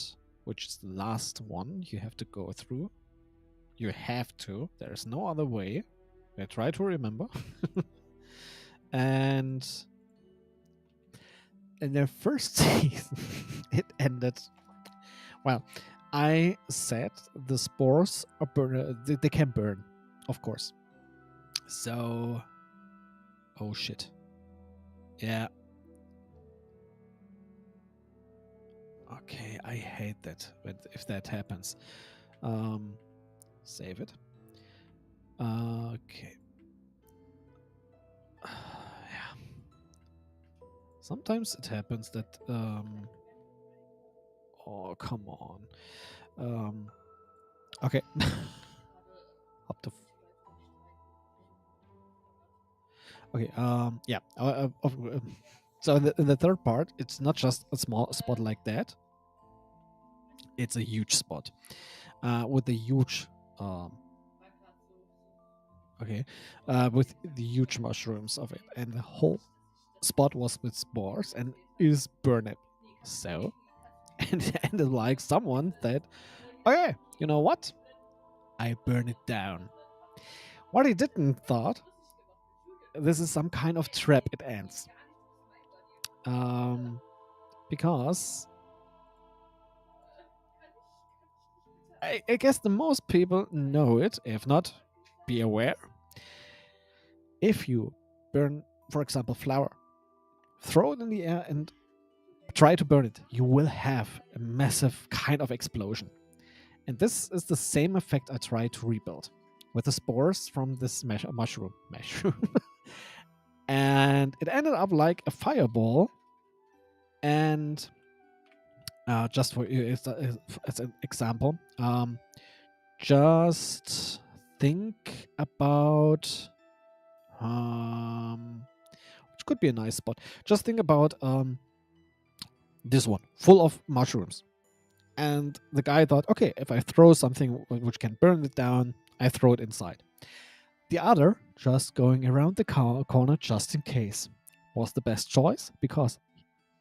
which is the last one you have to go through. You have to. There is no other way. I try to remember. And in their first season, it ended. Well, I said the spores are they can burn, of course. So, oh shit. Yeah. Okay, I hate that if that happens. Save it. Okay. Yeah. Sometimes it happens that oh, come on. Okay. Up to okay. Yeah. So in the third part, it's not just a small spot like that. It's a huge spot with a huge okay, with the huge mushrooms of it, and the whole spot was with spores and is burned. So, and like someone that Okay, you know what? I burn it down. What he didn't thought, this is some kind of trap it ends. Because I guess the most people know it. If not, be aware. If you burn, for example, flour, throw it in the air and try to burn it, you will have a massive kind of explosion. And this is the same effect I tried to rebuild with the spores from this mushroom. And it ended up like a fireball. And just for you, as an example, just think about which could be a nice spot. Just think about this one, full of mushrooms. And the guy thought, okay, if I throw something which can burn it down, I throw it inside. The other, just going around the corner just in case, was the best choice because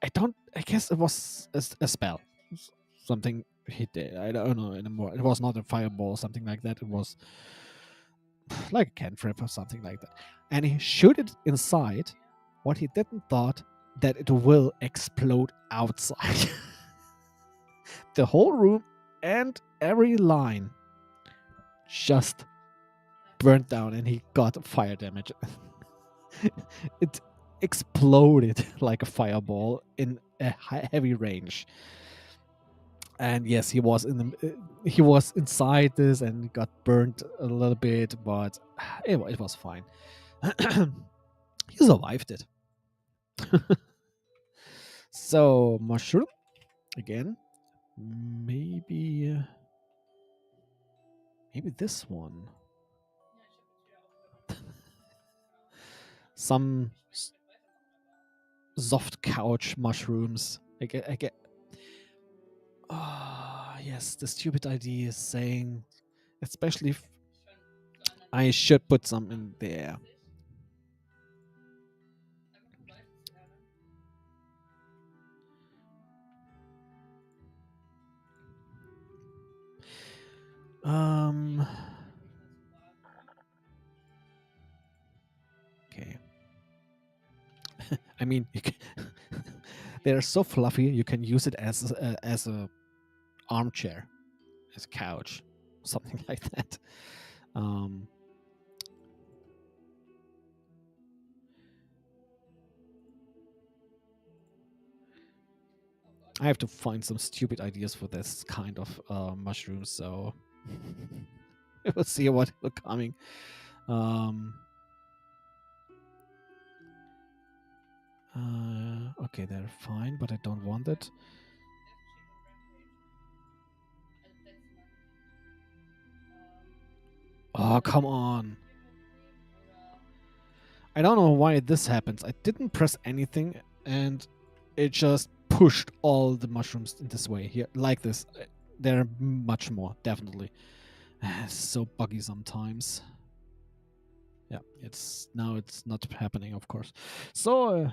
I guess it was a spell. Something he did. I don't know anymore. It was not a fireball, something like that. It was like a cantrip or something like that. And he shoot it inside. What he didn't thought that it will explode outside. The whole room and every line just burnt down and he got fire damage. It exploded like a fireball in a heavy range. And yes, he was he was inside this and got burnt a little bit, but it was fine. He survived it. So mushroom again. Maybe this one. Some soft couch mushrooms. I get. Ah, yes, the stupid idea is saying, especially if I should put some in there. Okay. I mean, they're so fluffy. You can use it as a armchair, as a couch, something like that. I have to find some stupid ideas for this kind of mushrooms. So we'll see what will coming. Okay, they're fine, but I don't want it. Oh, come on. I don't know why this happens. I didn't press anything and it just pushed all the mushrooms in this way here, like this. There are much more, definitely. It's so buggy sometimes. Yeah, it's not happening, of course. So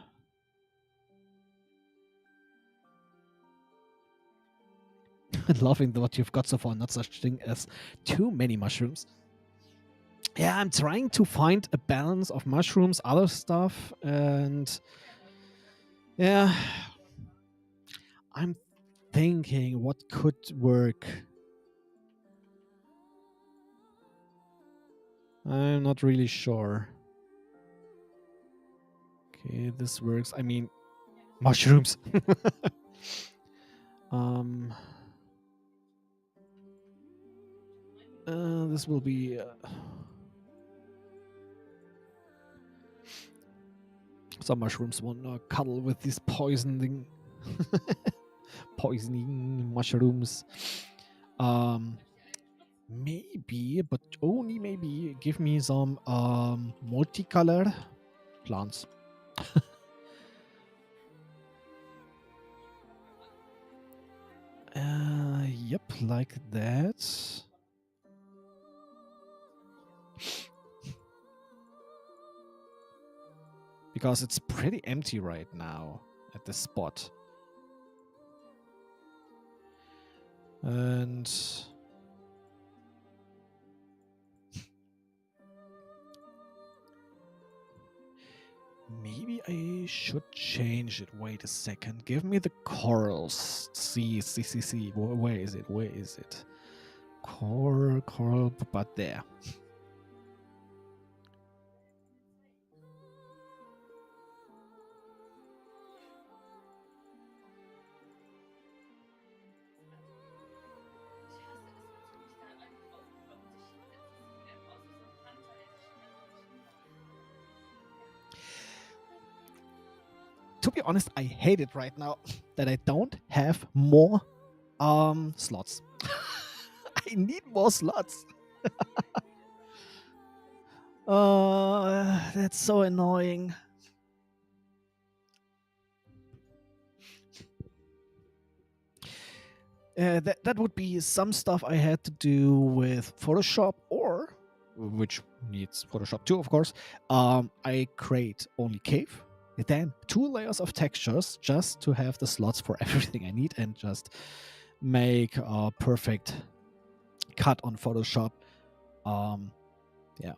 loving what you've got so far. Not such thing as too many mushrooms. Yeah, I'm trying to find a balance of mushrooms, other stuff, and yeah, I'm thinking what could work. I'm not really sure. Okay, this works. I mean, mushrooms. This will be some mushrooms want to cuddle with these poisoning mushrooms. Maybe, but only maybe give me some multicolor plants. Yep, like that. Because it's pretty empty right now at this spot. And should change it. Wait a second. Give me the corals. See. Where is it? Where is it? Coral, but there. Ich hasse es, wenn sie mich da einfach aufgebaut sich hinsetzen. Das sieht einfach aus wie so ein Panther, der sich schnell To be honest, I hate it right now that I don't have more slots. I need more slots. That's so annoying. That would be some stuff I had to do with Photoshop, or which needs Photoshop too, of course. I create only cave, then 2 layers of textures just to have the slots for everything I need, and just make a perfect cut on Photoshop. Yeah.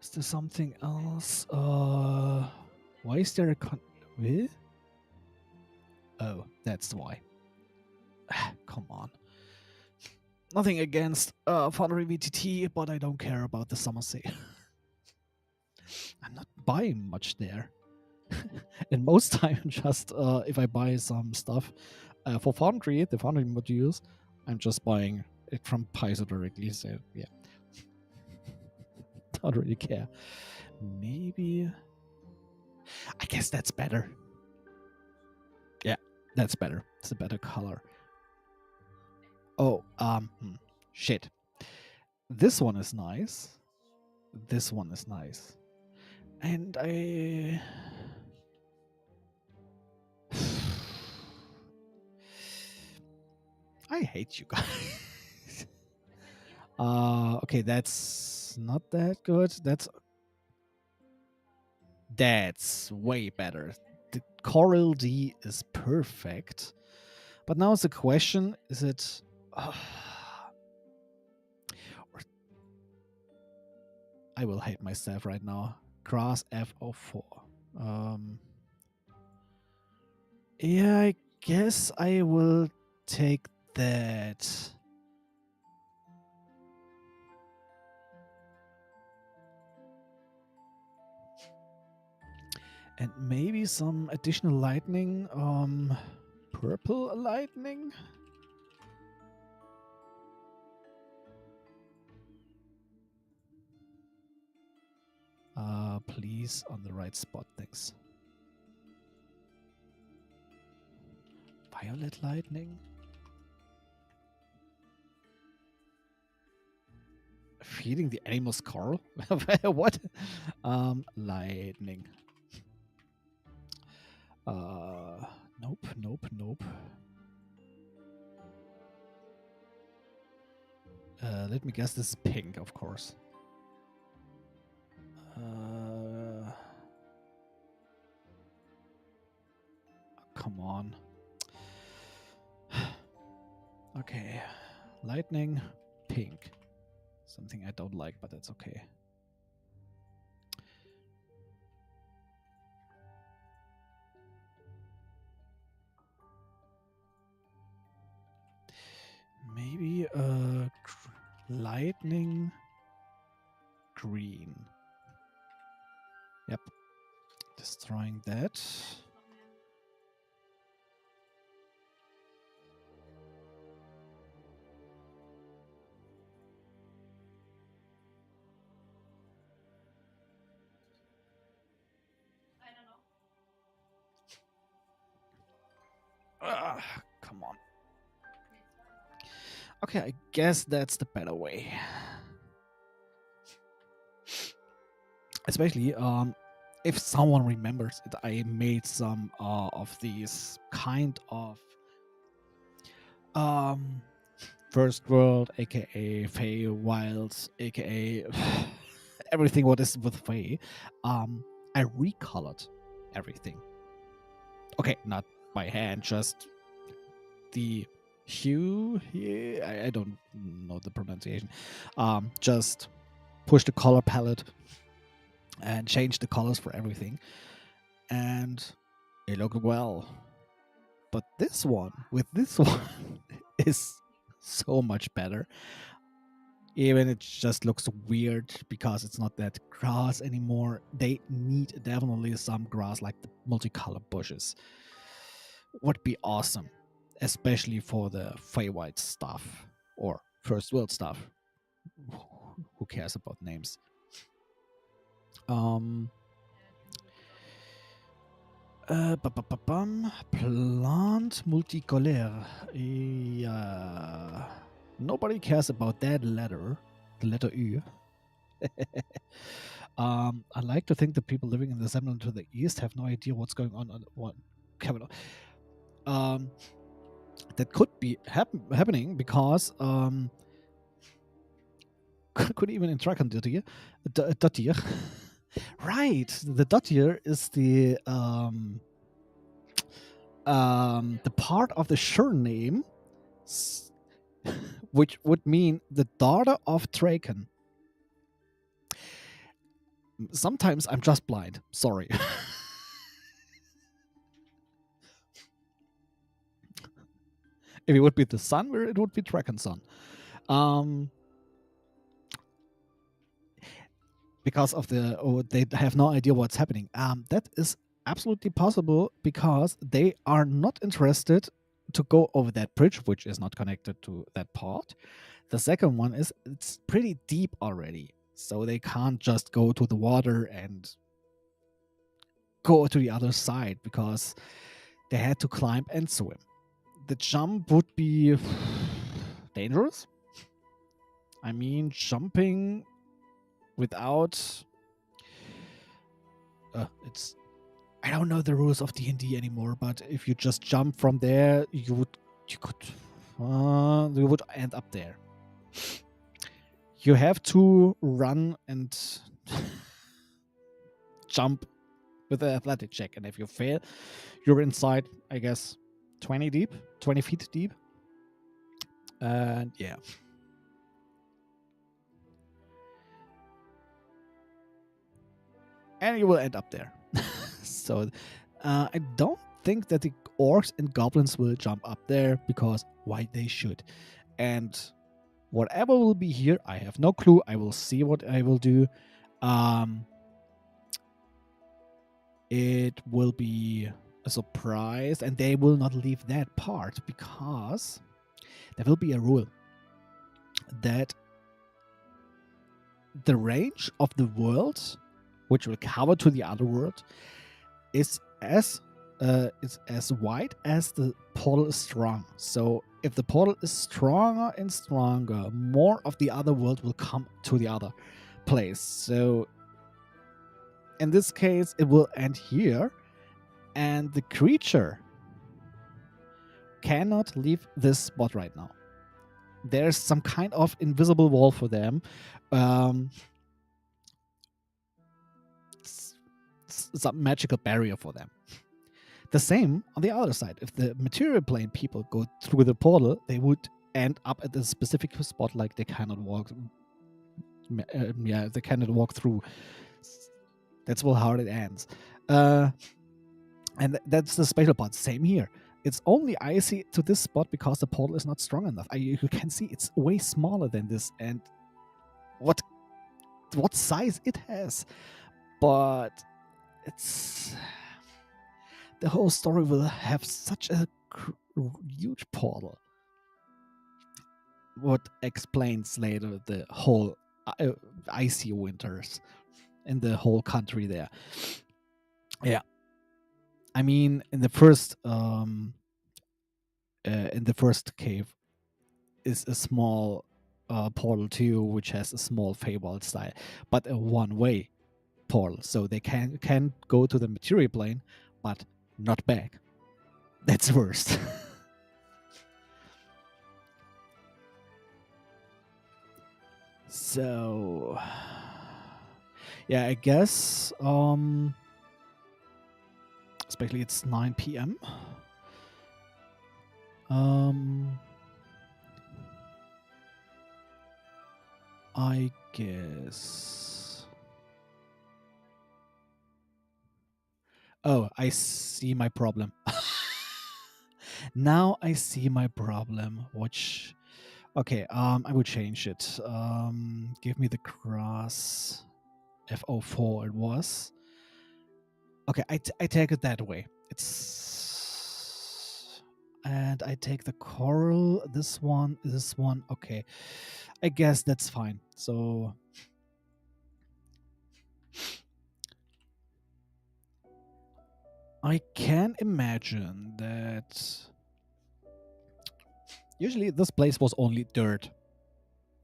Is there something else? Why is there a Oh, that's why. Come on. Nothing against Foundry VTT, but I don't care about the summer sale. I'm not buying much there. And most time, just if I buy some stuff for Foundry, the Foundry modules, I'm just buying it from Paizo directly. So yeah, don't really care. Maybe I guess that's better. Yeah, that's better. It's a better color. Oh, shit. This one is nice. This one is nice. And I hate you guys. Okay, that's not that good. That's way better. The Coral D is perfect. But now it's a question, is it I will hate myself right now. Grass F04. Yeah, I guess I will take that. And maybe some additional lightning. Purple lightning? Please, on the right spot, thanks. Violet lightning? Feeding the animals coral? What? Lightning. Nope. Let me guess, this is pink, of course. Come on. Okay. Lightning, pink. Something I don't like, but that's okay. Maybe lightning green. Yep. Destroying that. I don't know. Come on. Okay, I guess that's the better way. Especially if someone remembers it, I made some of these kind of first world, aka Fey Wilds, aka everything what is with Fey. I recolored everything. Okay, not by hand, just the hue here. I don't know the pronunciation. Just push the color palette and change the colors for everything. and it looked well. But this one, with this one, is so much better. Even it just looks weird because it's not that grass anymore. They need definitely some grass like the multicolored bushes. Would be awesome, especially for the Feywild stuff or First World stuff. Who cares about names? Um, Plant multicolore. Yeah. Nobody cares about that letter, the letter U. I like to think the people living in the Zemlin to the east have no idea what's going on what capital. That could be happening because could even interact on Dottir. Dottir. Right, the Dottir is the part of the surname which would mean the daughter of Draken. Sometimes I'm just blind. Sorry. If it would be the sun, it would be Draken's son. Because of they have no idea what's happening. That is absolutely possible because they are not interested to go over that bridge, which is not connected to that part. The second one is it's pretty deep already, so they can't just go to the water and go to the other side because they had to climb and swim. The jump would be dangerous. I mean, jumping without it's I don't know the rules of D&D anymore, but if you just jump from there, you would end up there. You have to run and jump with an athletic check, and if you fail, you're inside, I guess, 20 feet deep. And yeah. And you will end up there. So I don't think that the orcs and goblins will jump up there because why they should. And whatever will be here, I have no clue. I will see what I will do. It will be a surprise, and they will not leave that part because there will be a rule that the range of the world, which will cover to the other world, is as wide as the portal is strong. So if the portal is stronger and stronger, more of the other world will come to the other place. So in this case, it will end here, and the creature cannot leave this spot right now. There's some kind of invisible wall for them. Some magical barrier for them. The same on the other side. If the material plane people go through the portal, they would end up at a specific spot, like they cannot walk. They cannot walk through. That's how it ends. And that's the special part. Same here. It's only icy to this spot because the portal is not strong enough. You can see it's way smaller than this, and what size it has. But it's the whole story will have such a huge portal. What explains later the whole icy winters in the whole country there. Yeah, I mean, in the first cave is a small portal too, which has a small Feywild style, but a one-way portal, so they can go to the material plane, but not back. That's worst. So yeah, I guess especially it's 9 p.m. I guess Oh, I see my problem. Now I see my problem, which okay, I will change it. Give me the grass. FO4 it was. Okay, I take it that way. It's and I take the coral, this one, this one. Okay. I guess that's fine. So I can imagine that usually this place was only dirt,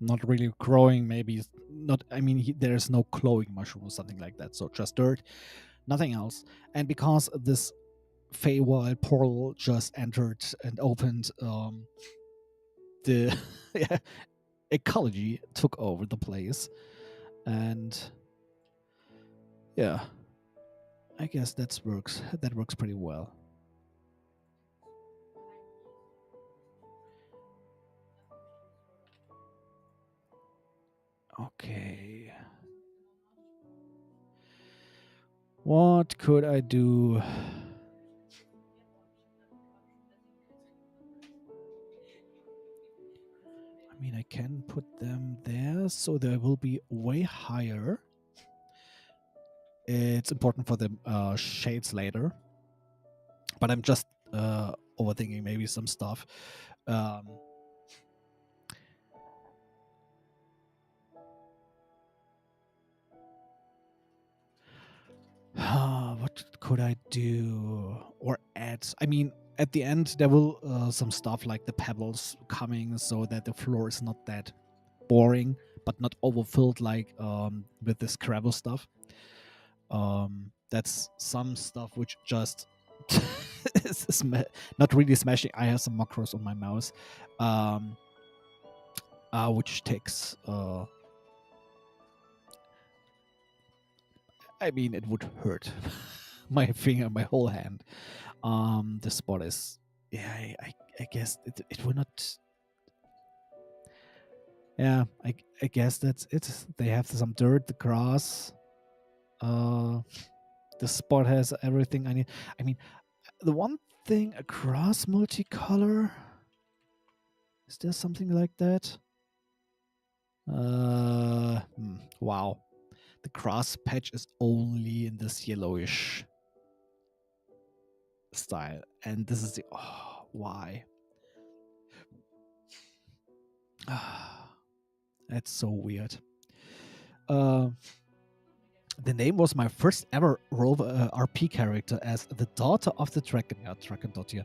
not really growing. Maybe not. I mean, there's no glowing mushroom or something like that. So just dirt, nothing else. And because this Feywild portal just entered and opened, the yeah, ecology took over the place, and yeah, I guess that works. That works pretty well. Okay. What could I do? I mean, I can put them there, so they will be way higher. It's important for the shades later, but I'm just overthinking maybe some stuff. Um, what could I do or add? I mean, at the end there will some stuff like the pebbles coming, so that the floor is not that boring, but not overfilled like with this gravel stuff. That's some stuff which just is not really smashing. I have some macros on my mouse, um, which takes. I mean, it would hurt my finger, my whole hand. The spot is. Yeah, I guess it will not. Yeah, I guess that's it. They have some dirt, the grass. Uh, the spot has everything I need. I mean, the one thing, a grass multicolor. Is there something like that? Wow. The grass patch is only in this yellowish style. And this is the. Oh, why? That's so weird. Uh, the name was my first ever RP character as the daughter of the dragon. Yeah, dragon daughter.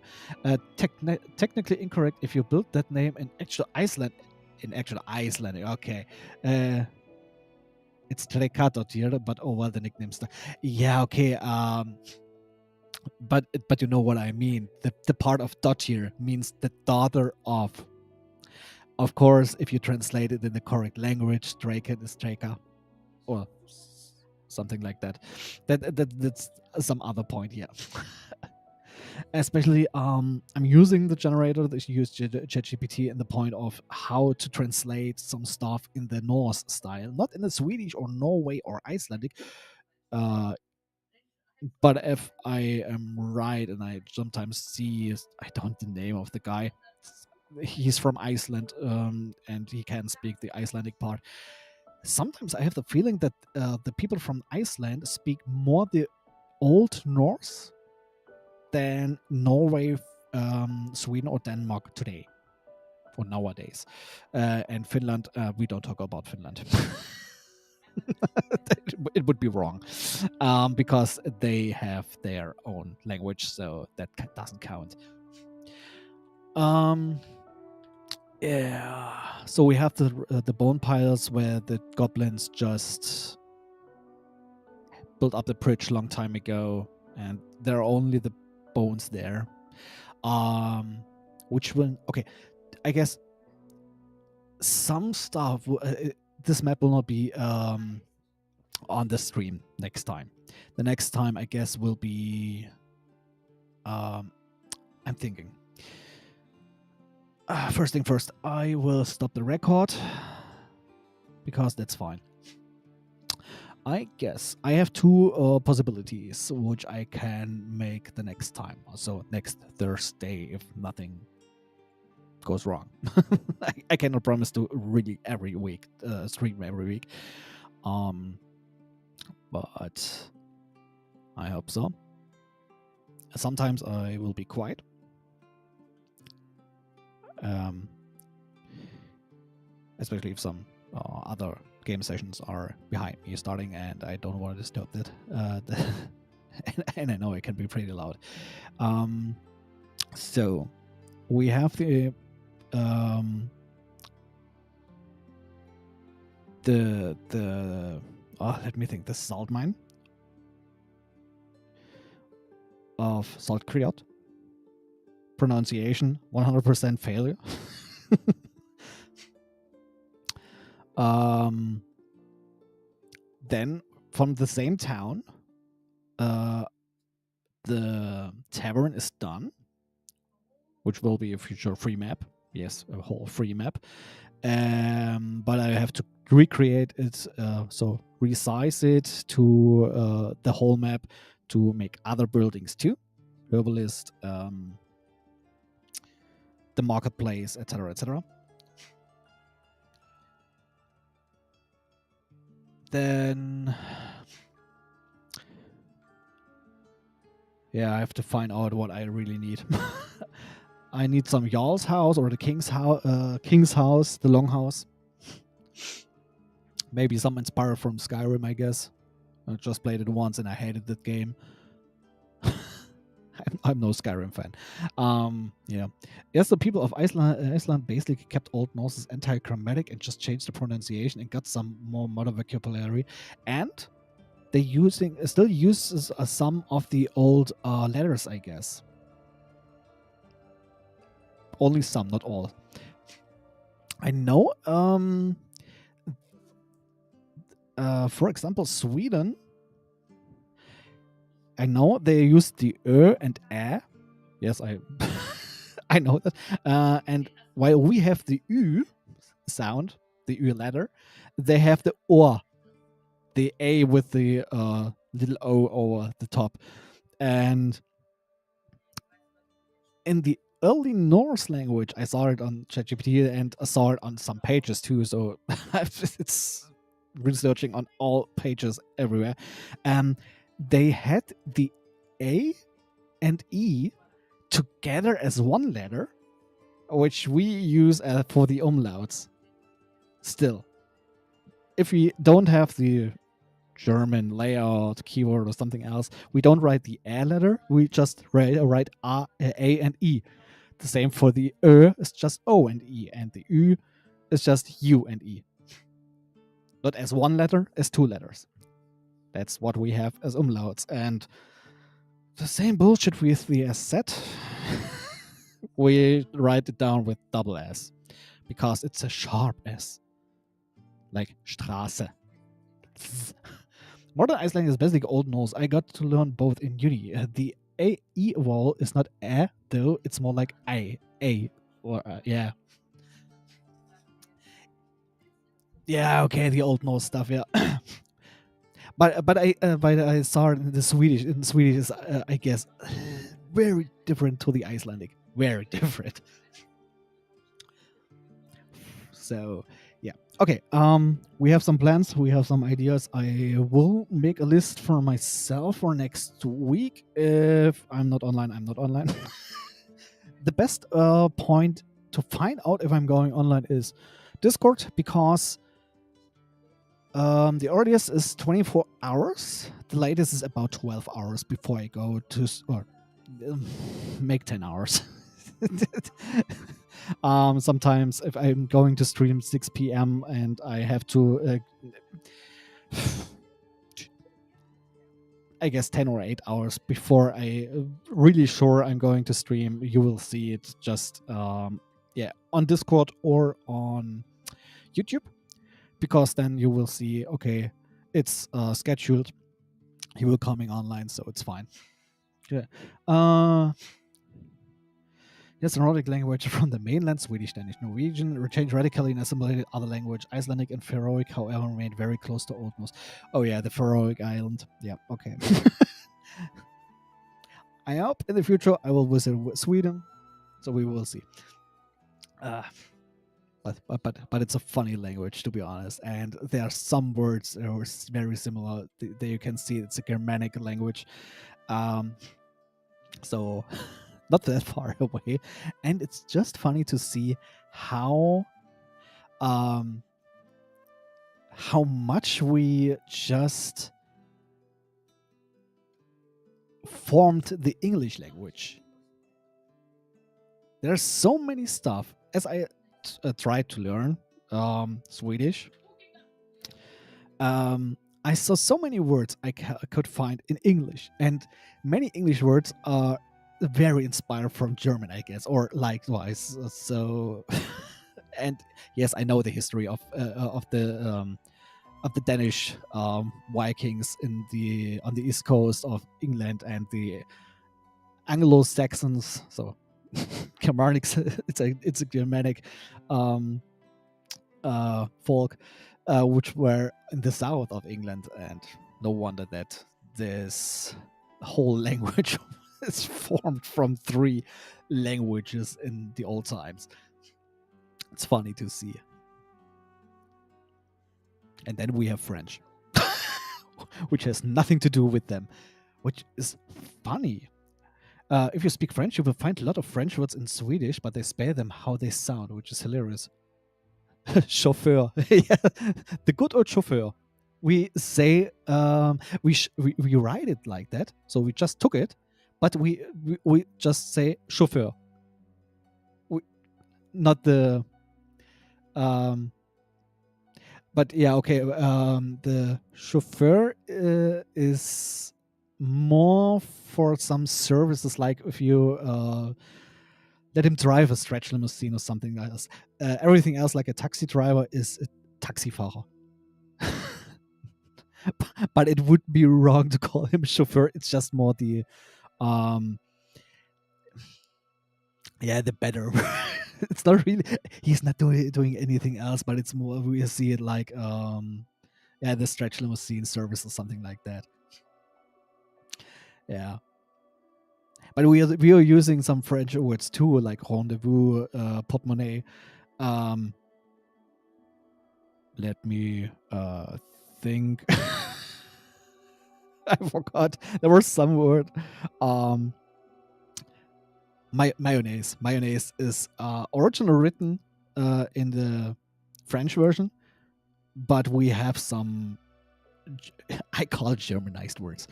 Technically incorrect if you build that name in actual Iceland. In actual Iceland, okay. It's Trekadottir, but oh well, the nickname stuff. Yeah, okay. But you know what I mean. The part of Dottir means the daughter of. Of course, if you translate it in the correct language, Draken is Draka, or something like that. That's some other point here. Especially, I'm using the generator that you use ChatGPT in the point of how to translate some stuff in the Norse style, not in the Swedish or Norway or Icelandic. Uh, but if I am right, and I sometimes see, I don't know the name of the guy. He's from Iceland, and he can speak the Icelandic part. Sometimes I have the feeling that the people from Iceland speak more the Old Norse than Norway, Sweden, or Denmark today or nowadays. And Finland, we don't talk about Finland. It would be wrong, because they have their own language, so that doesn't count. Um, yeah. So we have the bone piles where the goblins just built up the bridge long time ago, and there are only the bones there. Which will okay? I guess some stuff. This map will not be on the stream next time. The next time, I guess, will be. I'm thinking. First thing first, I will stop the record because that's fine. I guess I have two possibilities which I can make the next time. So next Thursday, if nothing goes wrong. I cannot promise to really every week stream every week. But I hope so. Sometimes I will be quiet. Especially if some other game sessions are behind me starting and I don't want to disturb that. And I know it can be pretty loud. So we have the let me think, the salt mine of Salt Kriot. Pronunciation 100% failure. Then from the same town, the tavern is done, which will be a future free map. Yes, a whole free map. But I have to recreate it, so resize it to the whole map to make other buildings too. Herbalist, the marketplace, etc., etc. Then, yeah, I have to find out what I really need. I need some Jarl's house or the king's house, the longhouse. Maybe some inspired from Skyrim, I guess. I just played it once and I hated that game. I'm no Skyrim fan. Yeah. Yes, the people of Iceland basically kept Old Norse's anti-grammatic and just changed the pronunciation and got some more modern vocabulary. And they still uses some of the old letters, I guess. Only some, not all. I know. For example, Sweden. I know they use the and Yes, I I know that. And while we have the sound, the letter, they have the the A with the little O over the top. And in the early Norse language, I saw it on ChatGPT and I saw it on some pages too. So it's researching on all pages everywhere. They had the A and E together as one letter, which we use for the umlauts. Still, if we don't have the German layout keyword or something else, we don't write the A letter. We just write A and E. The same for the it's just O and E, and the U is just U and E. Not as one letter, as two letters. That's what we have as umlauts. And the same bullshit with the SZ. We write it down with double S because it's a sharp S. Like Straße. Modern Icelandic is basically Old Norse. I got to learn both in uni. The E vowel is not though. It's more like A. Or yeah. Yeah, okay, the Old Norse stuff, yeah. but I saw it in the Swedish. In Swedish is I guess very different to the Icelandic. Very different. So yeah. Okay. We have some plans. We have some ideas. I will make a list for myself for next week. If I'm not online, I'm not online. The best point to find out if I'm going online is Discord, because the earliest is 24 hours. The latest is about 12 hours before I go to or make 10 hours. Sometimes if I'm going to stream 6 p.m. and I have to I guess 10 or 8 hours before I really sure I'm going to stream, you will see it just on Discord or on YouTube, because then you will see, okay, it's scheduled, he will coming online, so it's fine. Yeah. Yes, a Nordic language from the mainland, Swedish, Danish, Norwegian, changed radically and assimilated other language. Icelandic and Faroic, however, remained very close to Old Norse. Oh yeah, the Faroic Island. Yeah, okay. I hope in the future I will visit Sweden, so we will see. Uh, but it's a funny language, to be honest, and there are some words that are very similar. There you can see it's a Germanic language, um, so not that far away, and it's just funny to see how um, how much we just formed the English language. There's so many stuff. As I tried to learn Swedish, I saw so many words I could find in English, and many English words are very inspired from German, I guess, or likewise. So, and yes, I know the history of the Danish Vikings in the on the east coast of England and the Anglo-Saxons. So, Germanic. It's a Germanic um, folk, which were in the south of England, and no wonder that this whole language is formed from three languages in the old times. It's funny to see. And then we have French, which has nothing to do with them, which is funny. If you speak French, you will find a lot of French words in Swedish, but they spell them how they sound, which is hilarious. Chauffeur. Yeah, the good old chauffeur. We say we write it like that, so we just took it, but we just say chauffeur. We, not the but yeah, okay. The chauffeur is more for some services, like if you let him drive a stretch limousine or something like this. Everything else, like a taxi driver, is a Taxifahrer. But it would be wrong to call him chauffeur. It's just more the yeah, the better. It's not really, he's not doing anything else, but it's more, we see it like yeah, the stretch limousine service or something like that. Yeah, but we are using some French words too, like rendezvous, portemonnaie. Let me think. I forgot. There was some word. Mayonnaise. Mayonnaise is originally written in the French version, but we have some, I call it Germanized words,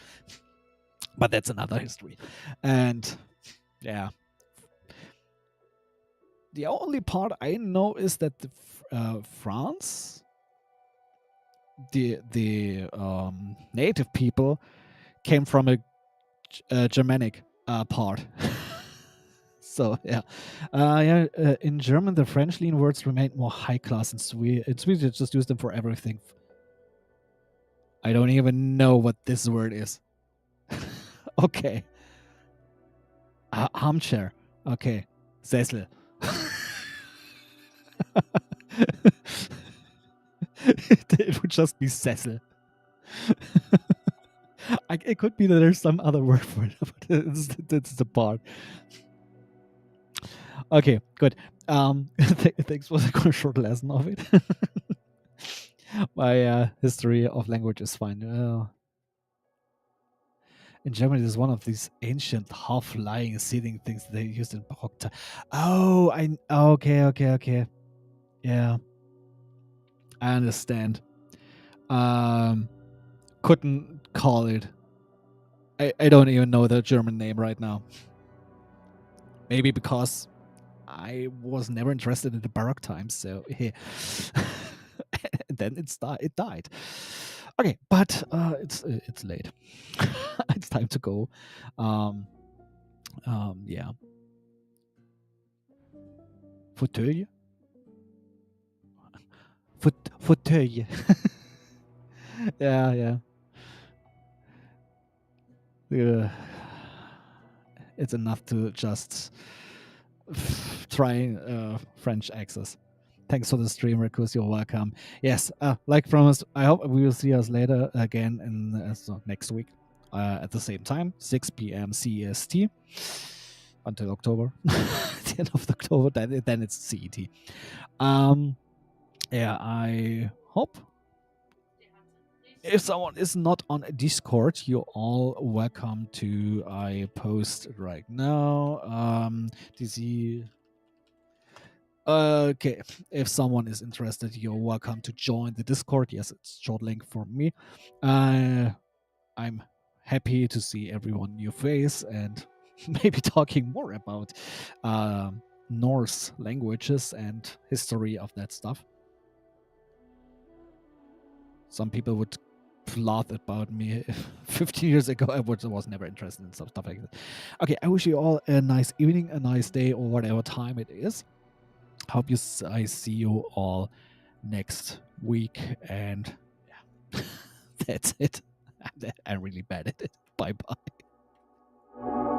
but that's another history. And yeah, the only part I know is that France, the native people came from a Germanic part. So yeah, in German, the French lean words remain more high class. In Swedish, just use them for everything. I don't even know what this word is. Okay, armchair. Okay, Sessel. It would just be Sessel. It could be that there's some other word for it, but it's the part. Okay, good. Thanks for the short lesson of it. My history of language is fine. In Germany, there's one of these ancient half-lying seating things they used in Baroque time. Oh, okay. Yeah, I understand. Couldn't call it. I don't even know the German name right now. Maybe because I was never interested in the Baroque times, so yeah. And then it died. Okay, but it's late. It's time to go. Yeah. Fauteuil. Fauteuil. Yeah. It's enough to just trying French accents. Thanks for the stream, Racooze. You're welcome. Yes, like promised, I hope we will see us later again in so next week at the same time, 6 p.m. CEST until October. The end of October, then it's CET. Yeah, I hope if someone is not on Discord, you're all welcome to. I post right now. DC. Okay, if someone is interested, you're welcome to join the Discord. Yes, it's short link for me. I'm happy to see everyone new face and maybe talking more about Norse languages and history of that stuff. Some people would laugh about me 15 years ago. I was never interested in stuff like that. Okay, I wish you all a nice evening, a nice day, or whatever time it is. Hope I see you all next week, and yeah, that's it. I'm really bad at it. Bye bye.